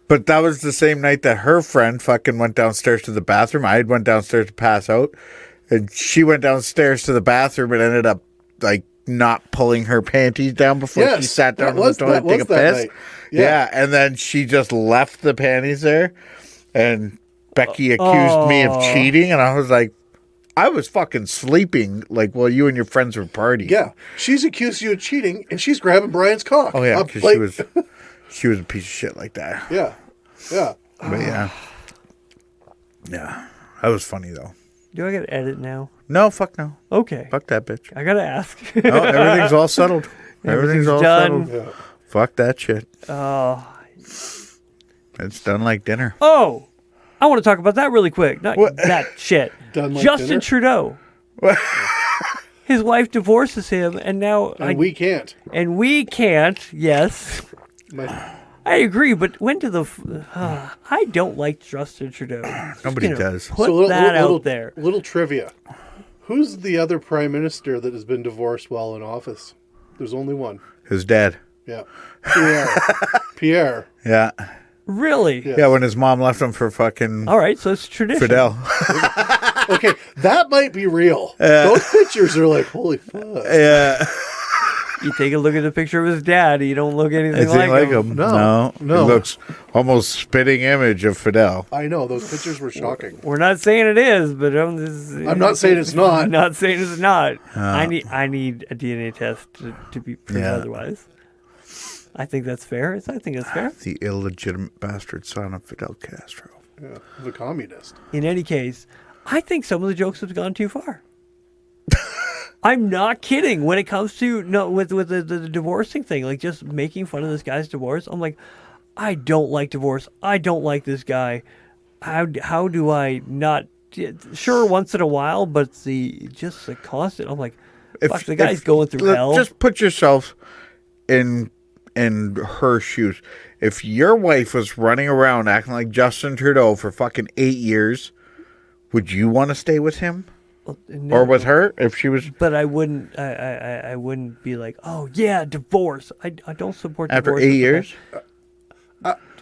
But that was the same night that her friend fucking went downstairs to the bathroom. I went downstairs to pass out. And she went downstairs to the bathroom and ended up like not pulling her panties down before she sat down on the toilet to take a piss. Night. Yeah, and then she just left the panties there, and Becky accused me of cheating, and I was like, I was fucking sleeping, like, while you and your friends were partying. Yeah, she's accused you of cheating, and she's grabbing Brian's cock. Oh, yeah, Up, because like- she was a piece of shit like that. Yeah. But yeah. Yeah. That was funny, though. Do I gotta edit now? No, fuck no. Okay. Fuck that bitch. I gotta ask. No, everything's all settled. Everything's all done. settled. Fuck that shit. Oh. It's done like dinner. Oh, I want to talk about that really quick. Not that shit. Done like Justin dinner? Trudeau. His wife divorces him, and now we can't. And we can't. Yes, I agree. But when do I don't like Justin Trudeau. Nobody Just gonna does. Put that out there. Little trivia. Who's the other prime minister that has been divorced while in office? There's only one. His dad. Yeah. Pierre. Yeah. Really? Yeah. Yeah, when his mom left him for fucking All right, so it's tradition. Fidel. Okay, that might be real. Those pictures are like, holy fuck. Yeah. You take a look at the picture of his dad. He don't look anything I think like like him. him. No. He looks almost spitting image of Fidel. I know those pictures were shocking. We're not saying it is, but I'm not saying it's not. Not saying it's not. I need a DNA test to be proven otherwise. I think that's fair. I think that's fair. The illegitimate bastard son of Fidel Castro. Yeah, the communist. In any case, I think some of the jokes have gone too far. I'm not kidding. When it comes to with the divorcing thing, like just making fun of this guy's divorce, I'm like, I don't like divorce. I don't like this guy. How do I not? Sure, once in a while, but the constant. I'm like, fuck, the guy's going through hell. Just put yourself in her shoes. If your wife was running around acting like Justin Trudeau for fucking 8 years, would you want to stay with him? No. Or with her if she was? But I wouldn't. I wouldn't be like, oh yeah, divorce. I don't support After divorce. 8 years?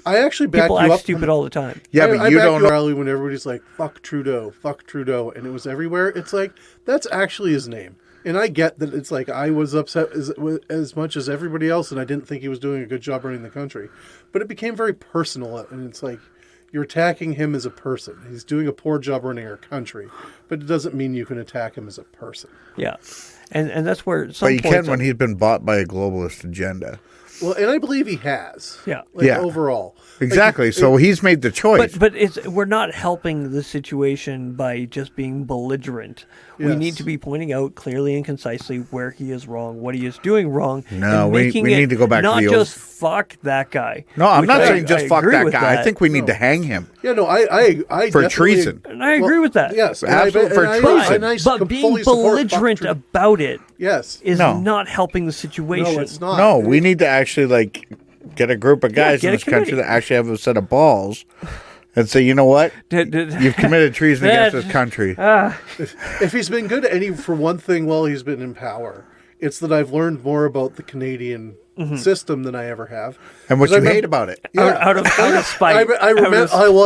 I actually back People you act up. stupid all the time. Yeah, I but you back don't you know. rally when everybody's like, fuck Trudeau, and it was everywhere. It's like, that's actually his name. And I get that it's like I was upset as much as everybody else, and I didn't think he was doing a good job running the country. But it became very personal, and it's like, you're attacking him as a person. He's doing a poor job running our country, but it doesn't mean you can attack him as a person. Yeah, and that's where some But you points can when he's been bought by a globalist agenda. Well, and I believe he has. Yeah. Overall. Exactly. So he's made the choice. But we're not helping the situation by just being belligerent. We Yes. need to be pointing out clearly and concisely where he is wrong, what he is doing wrong. No, and we making need it to go back to not the old- just fuck that guy. No, I'm which not I- saying just I fuck agree that with guy. I think we need to hang him Yeah, no, I for definitely- treason. And I agree with that. Yes, and Absolute for and treason. and I But being fully support fuck belligerent Trudeau. about it Yes. is No. not helping the situation. No, it's not. No, we need to actually get a group of guys get in a this country committee. that actually have a set of balls and say, you know what? You've committed treason against this country. If he's been good for one thing while he's been in power, it's that I've learned more about the Canadian system than I ever have. And what 'Cause you I hate about it. out of spite. I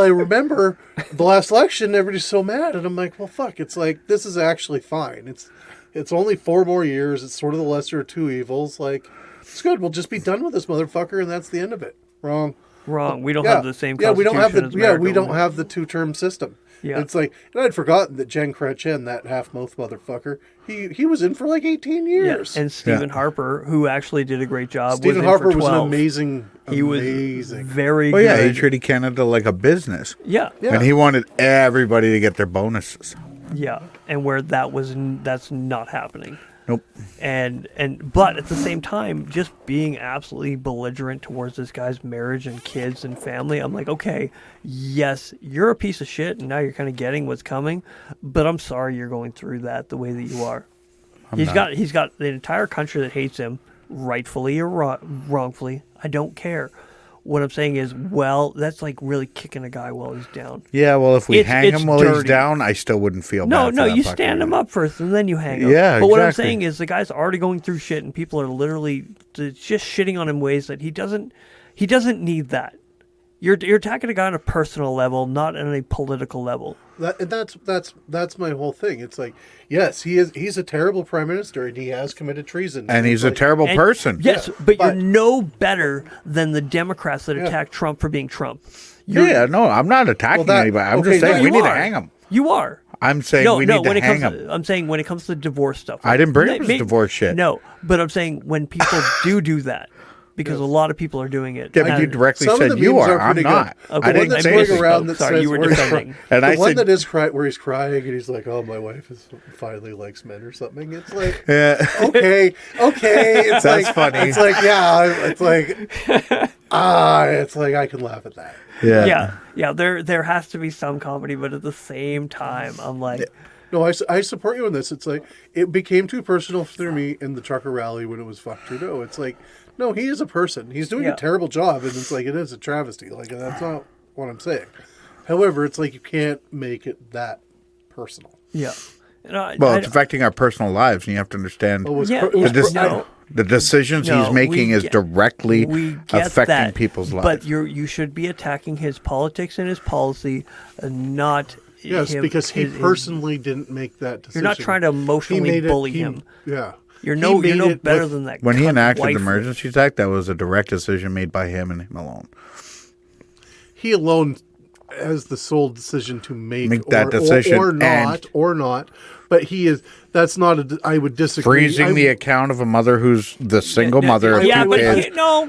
remember the last election. Everybody's so mad, and I'm like, well, fuck. It's like this is actually fine. It's only 4 more years. It's sort of the lesser of two evils. Like, it's good. We'll just be done with this motherfucker, and that's the end of it. Wrong. Wrong. We don't have the same. Yeah, we don't have the. Constitution as Yeah, we America. don't have the 2-term system. Yeah. It's like, and I'd forgotten that Jen Chrétien, that half-mouth motherfucker, he was in for like 18 Yeah. years. And Stephen Harper, who actually did a great job. Stephen in Harper for was an 12. amazing. He was very Well, yeah, he good. treated Canada like a business. Yeah. Yeah. And he wanted everybody to get their bonuses. Yeah. And where that's not happening. Nope. But at the same time, just being absolutely belligerent towards this guy's marriage and kids and family, I'm like, okay, yes, you're a piece of shit, and now you're kind of getting what's coming, but I'm sorry you're going through that the way that you are. He's got the entire country that hates him, rightfully or wrongfully. I don't care. What I'm saying is, well, that's like really kicking a guy while he's down. Yeah, well, if we hang It's him while he's dirty. down, I still wouldn't feel No, bad. for no, that you fucking stand him guy. up first and then you hang him. Yeah, But what I'm exactly. saying is the guy's already going through shit and people are literally just shitting on him ways that he doesn't need that. You're attacking a guy on a personal level, not on a political level. That's my whole thing. It's like, yes, he's a terrible prime minister and he has committed treason. And he's a like, terrible And- person. Yes, Yeah, but you're but- no better than the Democrats that attack Trump for being Trump. Yeah, no, I'm not attacking Well, that- anybody. I'm okay, just saying no, we you need to are. hang him. You are. I'm saying No, we no. need When to it hang comes, him. I'm saying when it comes to divorce stuff, I didn't bring up his divorce shit. No, but I'm saying when people do that, because a lot of people are doing it. Yeah, but you And- directly Some of said the you memes are. are I'm pretty not. good. Okay, I the didn't one say that's this. going around that Sorry, says you were where he's defending. And the I one said, that is where he's crying and he's like, "Oh, my wife is finally likes men" or something. It's like, yeah. okay. It's That's like, funny. It's like, yeah. It's like, it's like I can laugh at that. Yeah. There has to be some comedy, but at the same time, I'm like, No, I support you on this. It's like it became too personal for me in the trucker rally when it was fuck Trudeau. It's like, no, he is a person. He's doing a terrible job, and it's like it is a travesty. Like that's not what I'm saying. However, it's like you can't make it that personal. yeah. Well, it's affecting our personal lives, and you have to understand the decisions he's making is directly affecting people's lives. But you should be attacking his politics and his policy, and not Yes, him, because he personally didn't make that decision. You're not trying to emotionally bully him. Yeah. You're He no made it better with- than that. When he cunt enacted wife. the Emergencies Act, that was a direct decision made by him and him alone. He alone has the sole decision to make that decision or not. But he is. That's not a. I would disagree. Freezing the account of a mother who's the single Yeah, mother of yeah, two but kids. no.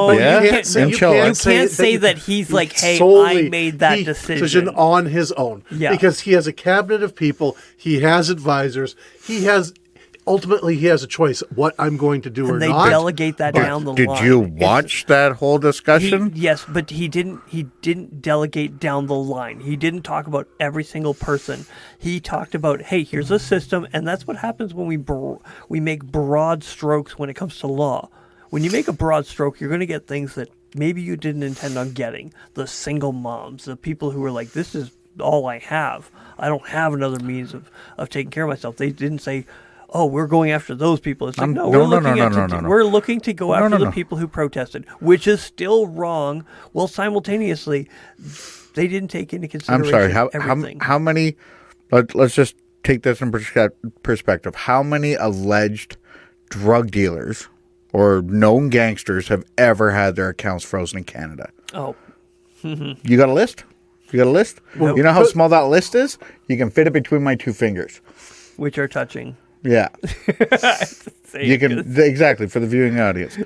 but Yeah, you can't say, in you Chile. can't You say, can't say that he's like, hey, I solely made that he- decision. on his own. Yeah. Because he has a cabinet of people. He has advisors. He has. Ultimately, he has a choice what I'm going to do or And they not. delegate that down the line. Did you watch that whole discussion? Yes, but he didn't delegate down the line. He didn't talk about every single person. He talked about, hey, here's a system, and that's what happens when we make broad strokes when it comes to law. When you make a broad stroke, you're going to get things that maybe you didn't intend on getting. The single moms, the people who are like, this is all I have. I don't have another means of taking care of myself. They didn't say, oh, we're going after those people. It's like, No, we're no. looking to go after no, the no. people who protested, which is still wrong. Well, simultaneously, they didn't take into I'm consideration sorry. everything. How many? Let's just take this in perspective. How many alleged drug dealers or known gangsters have ever had their accounts frozen in Canada? Oh, You got a list? You got a list? You know how small that list is? You can fit it between my two fingers. which are touching. Yeah. You can exactly for the viewing audience.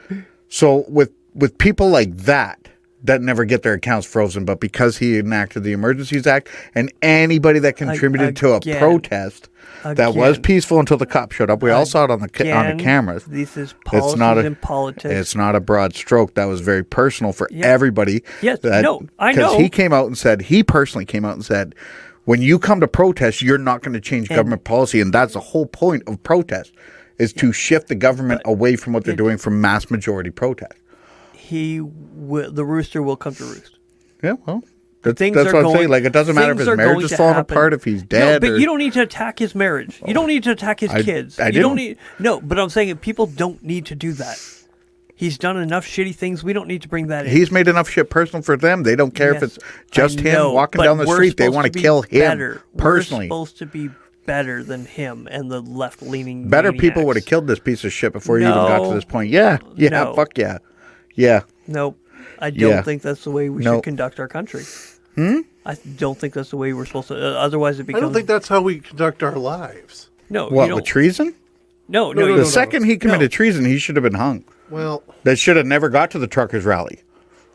So with people like that never get their accounts frozen, but because he enacted the Emergencies Act, and anybody that contributed to a Again. protest that was Again. peaceful until the cops showed up, we all saw it on the cameras. This is It's policies not a and politics. It's not a broad stroke. That was very personal for Yeah. everybody. Yes, no, I because know. he personally came out and said, when you come to protest, you're not going to change government policy, and that's the whole point of protest, is to shift the government away from what they're doing for mass majority protest. The rooster will come to roost. Yeah, well, that's Things what are I'm going- saying. Like, it doesn't matter if things his are marriage going is to falling happen. apart, if he's No, dead. but you don't need to attack his marriage. You don't need to attack his kids. I You don't didn't. need. No, but I'm saying people don't need to do that. He's done enough shitty things. We don't need to bring that in. He's made enough shit personal for them. They don't care if Yes, it's just I him know, walking but down the we're street. They supposed want to be kill him better. personally. We're supposed to be better than him and the left-leaning. Better people maniacs. would have killed this piece of shit before he even got to No. this point. Yeah, No. fuck yeah. Yeah. Nope. I don't Yeah. think that's the way we Nope. should conduct our country. I don't think that's the way we're supposed to. Otherwise, it I becomes. don't think that's how we conduct our lives. No, What, you don't. with treason? No, No, you no, The don't. second he committed treason, he should have been hung. Well, That should have never got to the truckers' rally.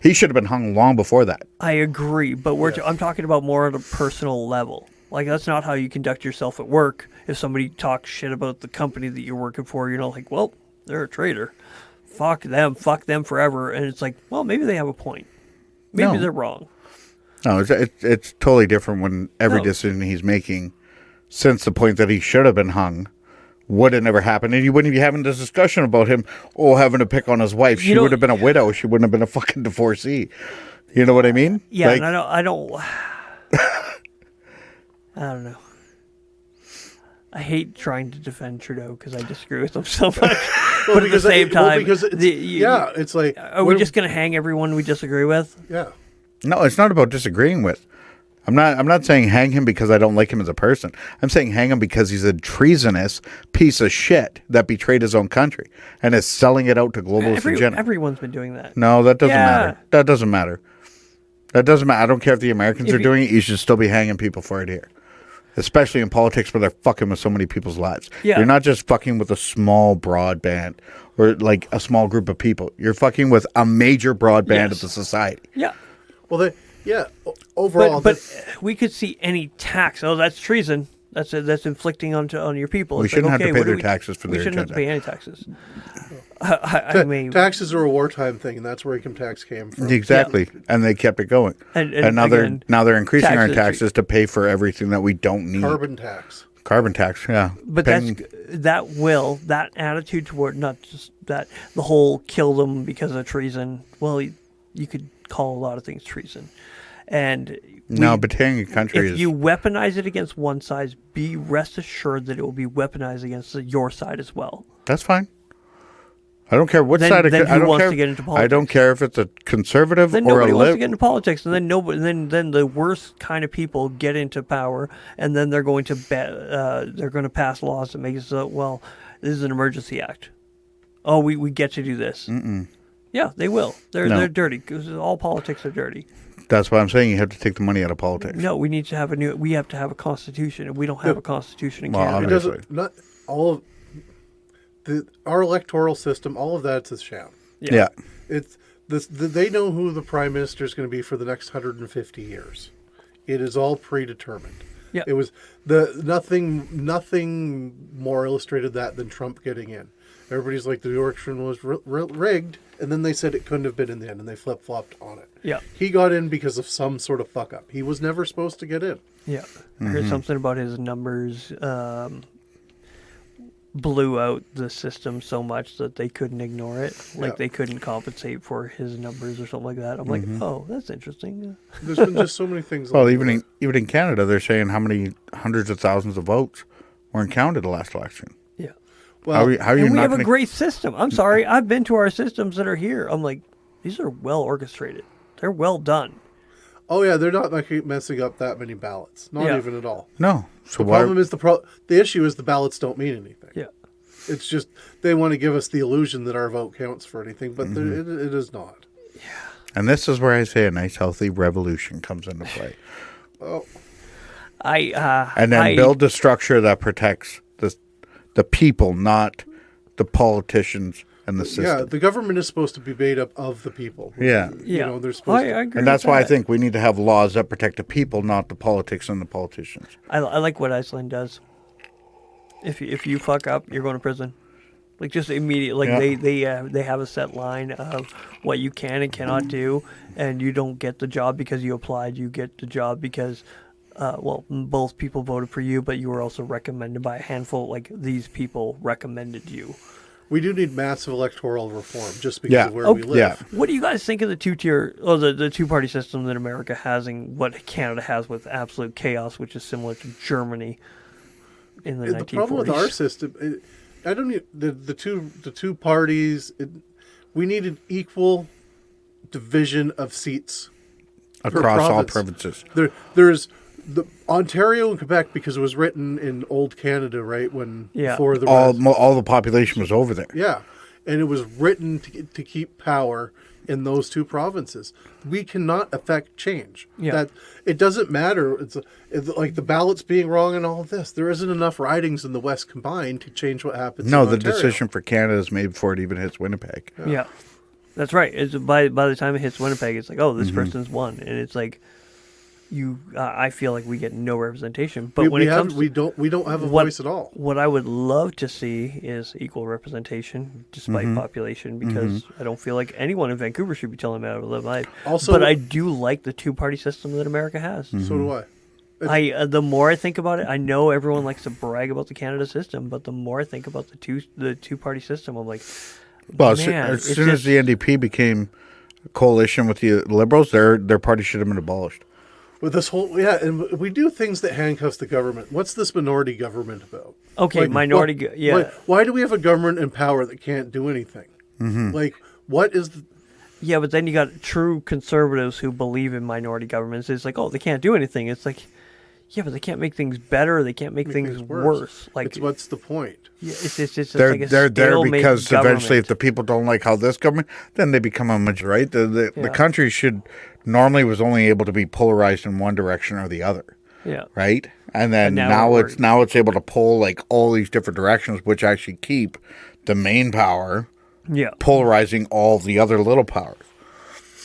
He should have been hung long before that. I agree, but I'm talking about more at a personal level. Like, that's not how you conduct yourself at work. If somebody talks shit about the company that you're working for, you're not like, well, they're a traitor. Fuck them forever. And it's like, well, maybe they have a point. Maybe No. they're wrong. No, it's totally different when every No. decision he's making, since the point that he should have been hung, would have never happened. And you wouldn't be having this discussion about him, having to pick on his wife. She You know- would have been a widow. She wouldn't have been a fucking divorcee. You know what I mean? Yeah, Like, and I don't I don't know. I hate trying to defend Trudeau because I disagree with him so much. but at the same time, it's like, are we just going to hang everyone we disagree with? yeah. No, it's not about disagreeing with. I'm not saying hang him because I don't like him as a person. I'm saying hang him because he's a treasonous piece of shit that betrayed his own country and is selling it out to globalist agenda. Everyone's been doing that. No, that doesn't Yeah. matter. That doesn't matter. That doesn't matter. I don't care if the Americans If are you- doing it. You should still be hanging people for it here. Especially in politics where they're fucking with so many people's lives. Yeah. You're not just fucking with a small broad band or like a small group of people. You're fucking with a major broad band Yes. of the society. Yeah. Well, overall, But we could see any tax. Oh, that's treason. That's inflicting on your people. We It's shouldn't have to okay, pay what do their we- taxes for We their shouldn't have to agenda. pay any taxes. I mean, taxes are a wartime thing, and that's where income tax came from. Exactly. And they kept it going. And now again, they're increasing our taxes- taxes to pay for everything that we don't need. Carbon tax. Carbon tax, yeah. but that attitude toward not just that the whole kill them because of treason. Well, you could call a lot of things treason, and betraying a country if is you weaponize it against one side, be rest assured that it will be weaponized against your side as well. that's fine. I don't care what Then- side. then I who don't wants care. to get into I don't politics? care if it's a conservative Then or a nobody wants to liberal. get into politics, and then nobody. Then the worst kind of people get into power, and then they're going to pass laws that make it so this is an emergency act. Oh, we get to do this. Yeah, they will. They're dirty because all politics are dirty. That's why I'm saying you have to take the money out of politics. No, we need to have we have to have a constitution, and we don't have a constitution in Well, Canada. It doesn't. Not all of our electoral system. All of that's a sham. Yeah. It's this. They know who the prime minister is going to be for the next 150 years. It is all predetermined. Yeah. It was nothing more illustrated that than Trump getting in. Everybody's like the election was rigged, and then they said it couldn't have been in the end, and they flip flopped on it. Yeah. He got in because of some sort of fuck up. He was never supposed to get in. Yeah. I heard something about his numbers blew out the system so much that they couldn't ignore it. Like they couldn't compensate for his numbers or something like that. I'm like, oh, that's interesting. There's been just so many things. Well, like even in Canada, they're saying how many hundreds of thousands of votes weren't counted the last election. Yeah. Well, How are you And we not have a gonna... great system. I'm sorry. I've been to our systems that are here. I'm like, these are well orchestrated. They're well done. oh yeah, they're not like messing up that many ballots. Not Yeah. even at all. No. So The why? problem is the issue is the ballots don't mean anything. Yeah. It's just they want to give us the illusion that our vote counts for anything, but it is not. And this is where I say a nice, healthy revolution comes into play. Oh, And then build the structure that protects the people, not the politicians and the system. yeah, the government is supposed to be made up of the people. Yeah. You Yeah. know, they're supposed I to. agree And that's with why I that. think we need to have laws that protect the people, not the politics and the politicians. I like what Iceland does. If you fuck up, you're going to prison. Like just immediate. Like Yeah. they have a set line of what you can and cannot do, and you don't get the job because you applied. You get the job because, both people voted for you, but you were also recommended by a handful. Like these people recommended you. We do need massive electoral reform just because Yeah. of where we live. yeah. What do you guys think of the the two-party system that America has and what Canada has with absolute chaos, which is similar to Germany in the 1940s? The problem with our system, I don't need the two parties. We need an equal division of seats Across all province. provinces. There's the Ontario and Quebec because it was written in old Canada, right? Before the rest. All the population was over there. Yeah, and it was written to keep power in those two provinces. We cannot affect change. Yeah. That it doesn't matter. It's like the ballots being wrong and all of this. There isn't enough ridings in the West combined to change what happens. No, in the Ontario. decision for Canada is made before it even hits Winnipeg. Yeah, that's right. It's by the time it hits Winnipeg, it's like, oh, this person's won, and it's like I feel like we get no representation. But when it comes, we don't have a what- voice at all. what I would love to see is equal representation despite population, because I don't feel like anyone in Vancouver should be telling me how to live life. Also- but I do like the two-party system that America has. So do I. The more I think about it, I know everyone likes to brag about the Canada system, but the more I think about the two-party system, I'm like, Well, man, as it's soon as just- the NDP became a coalition with the Liberals, their party should have been abolished. With this whole and we do things that handcuffs the government. What's this minority government about? okay, minority, Why do we have a government in power that can't do anything? Like, what is the, Yeah, but then you got true conservatives who believe in minority governments. It's like, oh, they can't do anything. It's like, yeah, but they can't make things better. They can't make things worse. Like, it's what's the point? yeah, it's They're like a there stalemate because government. eventually, if the people don't like how this government, then they become a majority. Right? The country should normally was only able to be polarized in one direction or the other. Yeah. Right, and then And now it's able to pull like all these different directions, which actually keep the main power Yeah. polarizing all the other little powers.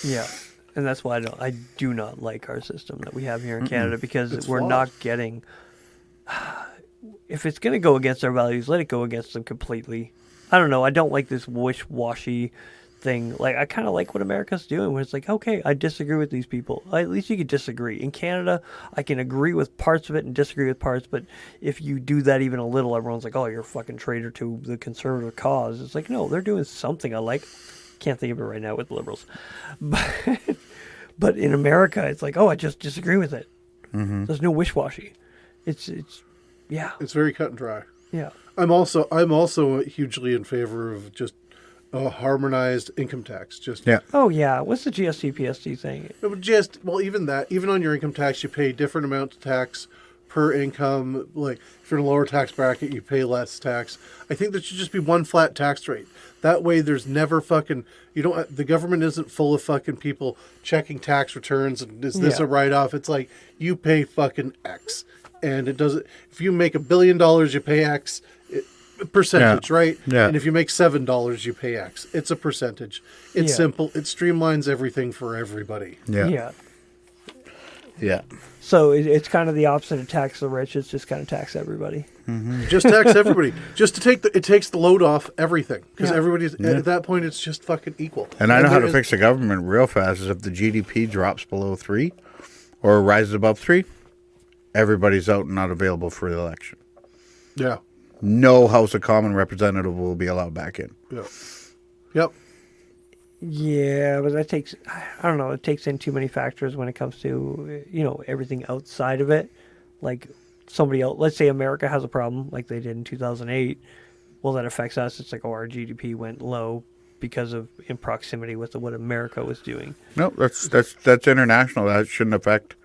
Yeah. And that's why I do not like our system that we have here in Canada, because It's we're flawed. not getting. If it's going to go against our values, let it go against them completely. I don't know. I don't like this wish-washy thing. Like, I kind of like what America's doing, where it's like, okay, I disagree with these people. At least you can disagree. In Canada, I can agree with parts of it and disagree with parts, but if you do that even a little, everyone's like, oh, you're a fucking traitor to the conservative cause. It's like, no, they're doing something I like. Can't think of it right now with the Liberals. But in America, it's like, oh, I just disagree with it. There's no wish-washy. Yeah, It's very cut and dry. yeah. I'm also hugely in favor of just a harmonized income tax. Just Yeah. Oh, yeah. What's the GST, PSD thing? even on your income tax, you pay different amount of tax per income. Like if you're in a lower tax bracket, you pay less tax. I think there should just be one flat tax rate. That way, there's never fucking the government isn't full of fucking people checking tax returns and is this a write off? It's like you pay fucking X, and it doesn't. If you make $1 billion, you pay X. Percentage, right? Yeah. And if you make $7, you pay X. It's a percentage. It's simple. It streamlines everything for everybody. Yeah. So it's kind of the opposite of tax the rich. It's just kind of tax everybody. Just tax everybody. Just to it takes the load off everything because everybody's at that point. It's just fucking equal. And I know how to fix the government real fast. Is if the GDP drops below 3 or rises above 3, everybody's out and not available for the election. Yeah. No House of Common representative will be allowed back in. Yeah. Yep. Yeah, but that takes, I don't know, it takes in too many factors when it comes to, everything outside of it. Like somebody else, let's say America has a problem like they did in 2008. Well, that affects us. It's like, our GDP went low because of in proximity with what America was doing. No, that's international. That shouldn't affect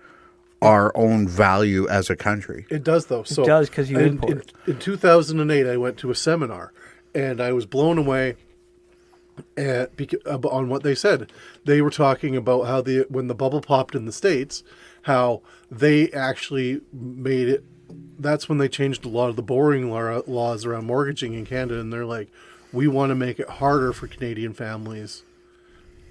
our own value as a country. It does, though. So it does because you import. In 2008, I went to a seminar, and I was blown away on what they said. They were talking about how when the bubble popped in the States, how they actually made it. That's when they changed a lot of the borrowing laws around mortgaging in Canada, and they're like, we want to make it harder for Canadian families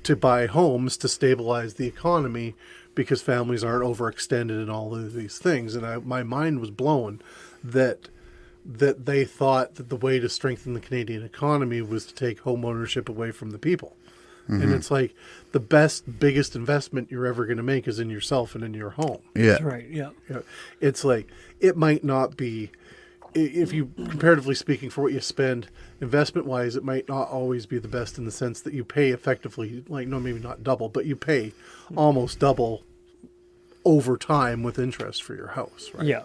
to buy homes to stabilize the economy because families aren't overextended and all of these things. And my mind was blown that they thought that the way to strengthen the Canadian economy was to take home ownership away from the people. Mm-hmm. And it's like the biggest investment you're ever going to make is in yourself and in your home. Yeah. That's right, yeah. It's like, it might not be, if you, comparatively speaking, for what you spend, investment-wise, it might not always be the best in the sense that you pay effectively, maybe not double, but you pay almost double over time with interest for your house, right? Yeah.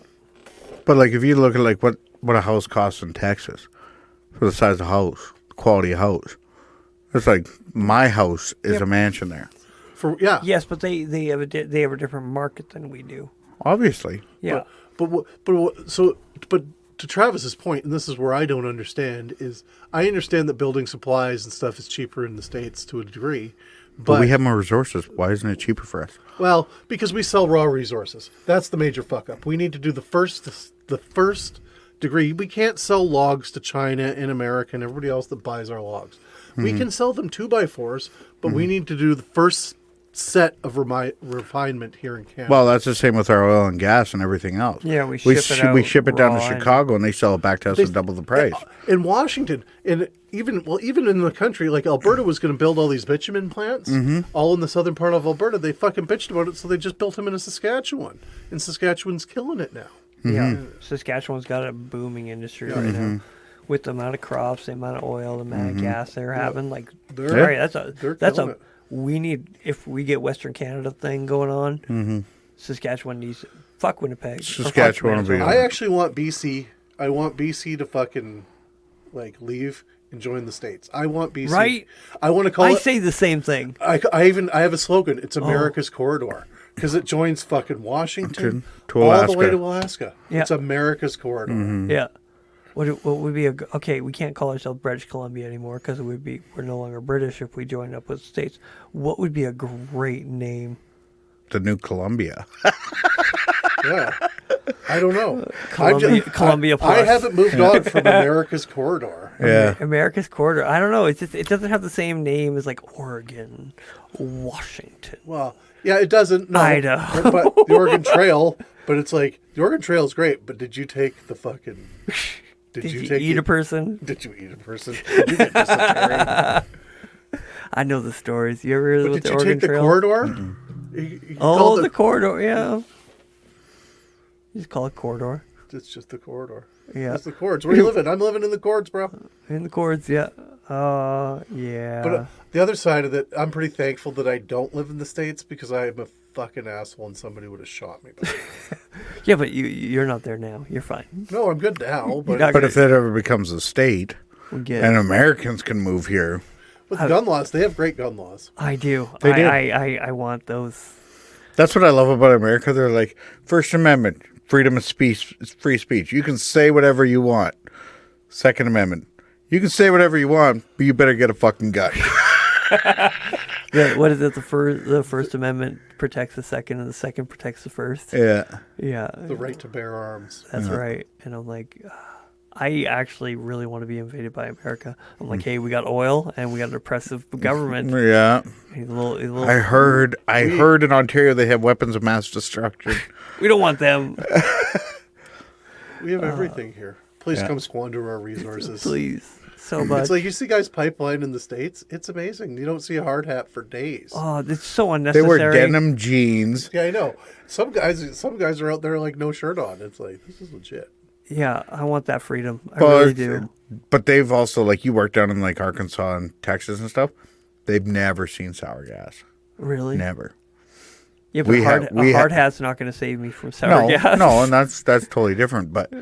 But if you look at what a house costs in Texas for the size of house, quality of house, it's like my house is a mansion there. Yes, but they have a different market than we do. Obviously. Yeah. But to Travis's point, and this is where I don't understand, is I understand that building supplies and stuff is cheaper in the States to a degree. But we have more resources. Why isn't it cheaper for us? Well, because we sell raw resources. That's the major fuck up. We need to do the first degree. We can't sell logs to China and America and everybody else that buys our logs. Mm-hmm. We can sell them 2x4s, but we need to do the first set of refinement here in Canada. Well, that's the same with our oil and gas and everything else. Yeah, we ship it down to Chicago and they sell it back to us at double the price. In Washington, and even in the country, like Alberta was going to build all these bitumen plants, all in the southern part of Alberta. They fucking bitched about it, so they just built them in Saskatchewan. And Saskatchewan's killing it now. Yeah, Saskatchewan's got a booming industry right now. With the amount of crops, the amount of oil, the amount of gas they're having, we need, if we get Western Canada thing going on, Saskatchewan needs, fuck Winnipeg. Saskatchewan will be. I actually want BC. I want BC to fucking leave and join the States. I want BC. Right? I want to call I it. say the same thing. I have a slogan. It's America's Corridor because it joins fucking Washington to all Alaska. the way to Alaska. Yeah. It's America's Corridor. Yeah. What would be okay? We can't call ourselves British Columbia anymore because we're no longer British if we join up with the States. What would be a great name? The New Columbia. Yeah, I don't know. Columbia Plus. I haven't moved on from America's Corridor. Yeah, America's Corridor. I don't know. It doesn't have the same name as Oregon, Washington. Well, yeah, it doesn't. No, Idaho. But the Oregon Trail. But it's the Oregon Trail is great. But did you take the fucking? Did you eat a person? Did you eat a person? Did you get dysentery? I know the stories. You ever heard of the Did Oregon you take Trail? the corridor? The corridor. Yeah. You just call it corridor. It's just the corridor. Yeah. It's the cords. Where are you living? I'm living in the cords, bro. In the cords, yeah. Yeah. But the other side of it, I'm pretty thankful that I don't live in the States because I am a fucking asshole and somebody would have shot me. Yeah, but you're not there now. You're fine. No, I'm good now. But if that ever becomes a state and Americans can move here. With gun laws, they have great gun laws. I do. They do. I want those. That's what I love about America. They're like, First Amendment, freedom of speech, free speech. You can say whatever you want. Second Amendment. You can say whatever you want, but you better get a fucking gun. What is it? The First Amendment protects the second, and the second protects the first. Yeah. Yeah, The right to bear arms. that's right. And I'm like, I actually really want to be invaded by America. I'm like, hey, we got oil and we got an oppressive government. Yeah. I heard in Ontario they have weapons of mass destruction. We don't want them. We have everything here. Please come squander our resources. Please. So much. It's like you see guys pipeline in the States. It's amazing. You don't see a hard hat for days. Oh, it's so They unnecessary. wear denim jeans. Yeah, I know. Some guys are out there like no shirt on. It's like, this is legit. Yeah, I want that freedom. I really do. But they've also, like, you work down in like Arkansas and Texas and stuff. They've never seen sour gas. Really? Never. Yeah, but a hard hat's not going to save me from sour gas. No, and that's totally different. But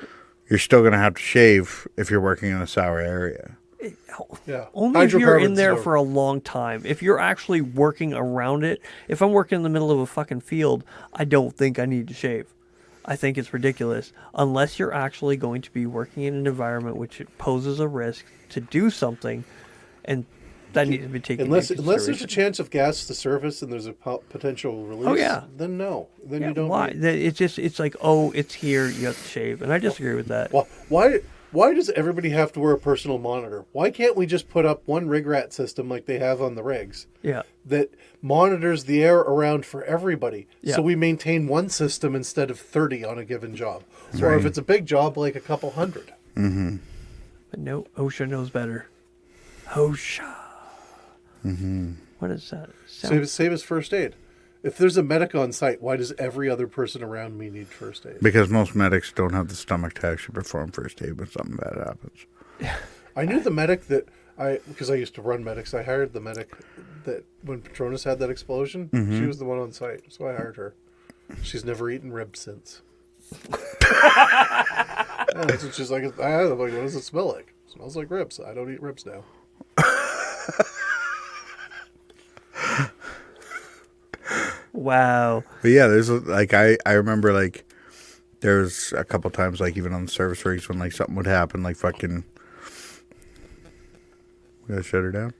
you're still going to have to shave if you're working in a sour area. Yeah. Only if you're in there for a long time. If you're actually working around it. If I'm working in the middle of a fucking field, I don't think I need to shave. I think it's ridiculous. Unless you're actually going to be working in an environment which poses a risk to do something, and that needs to be taken unless into there's a consideration. chance of gas to surface and there's a potential release. Oh, yeah. Then no. Then Yeah, you don't. why? It's like, oh, it's here, you have to shave. And I disagree with that. Well, why does everybody have to wear a personal monitor? Why can't we just put up one rig rat system like they have on the rigs Yeah. that monitors the air around for everybody? Yeah. So we maintain one system instead of 30 on a given job. Or if it's a big job, like a couple hundred. Mm-hmm. But no, OSHA knows better. OSHA. Mm-hmm. What is that? Same as first aid. If there's a medic on site, why does every other person around me need first aid? Because most medics don't have the stomach to actually perform first aid when something bad happens. I knew the medic because I used to run medics, I hired the medic that when Patronus had that explosion, she was the one on site, so I hired her. She's never eaten ribs since. That's what she's like. I'm like, what does it smell like? It smells like ribs. I don't eat ribs now. Wow. But yeah, there's like I remember like there's a couple times like even on the service rigs when like something would happen like fucking we gotta shut her down.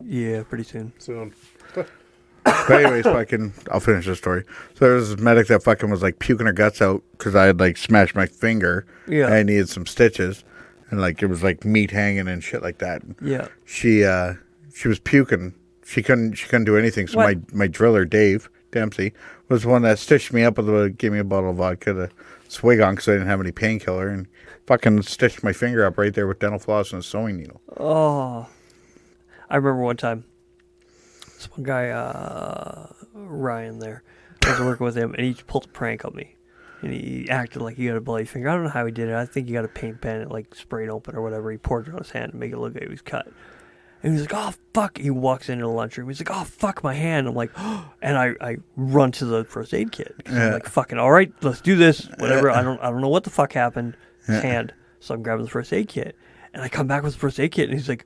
Yeah, pretty soon. So, But anyways, fucking I'll finish the story. So there was this medic that fucking was like puking her guts out because I had like smashed my finger. Yeah. And I needed some stitches, and like it was like meat hanging and shit like that. Yeah. She was puking. She couldn't do anything. So What? my driller Dave Dempsey was the one that stitched me up gave me a bottle of vodka to swig on because I didn't have any painkiller, and fucking stitched my finger up right there with dental floss and a sewing needle. Oh. I remember one time, this one guy, Ryan there, I was working with him, and he pulled a prank on me. And he acted like he got a bloody finger. I don't know how he did it. I think he got a paint pen and like sprayed open or whatever. He poured it on his hand to make it look like he was cut. And he's like, oh, fuck. He walks into the lunchroom. He's like, oh, fuck my hand. I'm like, oh. And I run to the first aid kit. I'm like, fucking, all right, let's do this. Whatever. I don't know what the fuck happened. His hand. So I'm grabbing the first aid kit. And I come back with the first aid kit, and he's like,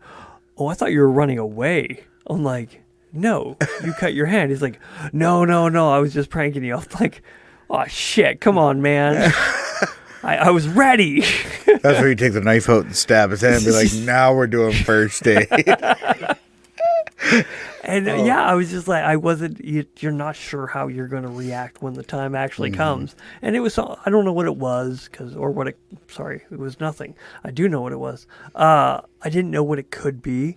oh, I thought you were running away. I'm like, no, you cut your hand. He's like, no, I was just pranking you. I'm like, oh, shit, come on, man. I was ready. That's where you take the knife out and stab his hand and be like, now we're doing first aid. And yeah, I was just like, you're not sure how you're going to react when the time actually comes. And it was, I don't know what it was, it was nothing. I do know what it was. I didn't know what it could be,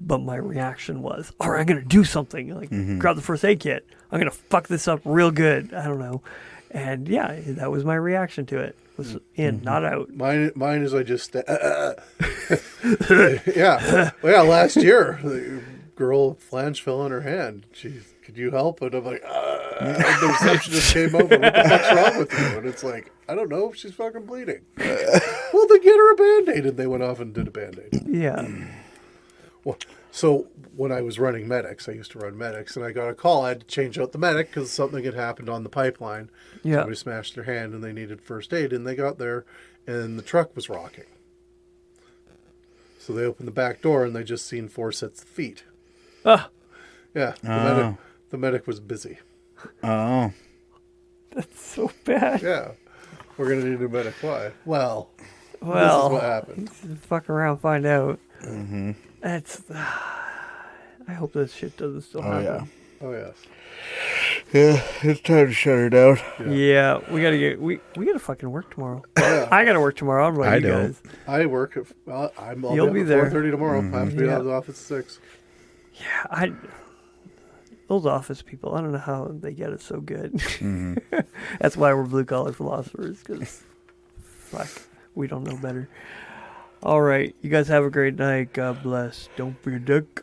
but my reaction was, all right, I'm going to do something. Like, grab the first aid kit. I'm going to fuck this up real good. I don't know. And yeah, that was my reaction to it. Was in, not out. Mine is I just yeah. Well, yeah, last year the girl flange fell on her hand. Could you help? And I'm like, and the receptionist came over. What the fuck's wrong with you? And it's like, I don't know. She's fucking bleeding. Well, then get her a Band-Aid. And they went off and did a Band-Aid. Yeah. Well, so when I was running medics, I used to run medics, and I got a call. I had to change out the medic because something had happened on the pipeline. Yeah. Somebody smashed their hand, and they needed first aid. And they got there, and the truck was rocking. So they opened the back door, and they just seen 4 sets of feet. Ah. Yeah. The medic was busy. Oh. That's so bad. Yeah. We're gonna need a medic. Why? Well, this is Well, what happened. fuck around, find out. That's. I hope this shit doesn't still happen. Oh yes. Yeah, it's time to shut her down. Yeah, we gotta fucking work tomorrow. Yeah. I gotta work tomorrow. I'm I you don't. guys. I work at. I'll You'll be be there. 4:30 tomorrow. I have to be Yeah. out of the office at 6. Yeah, those office people. I don't know how they get it so good. That's why we're blue collar philosophers. Because fuck, we don't know better. All right, you guys have a great night. God bless. Don't be a dick.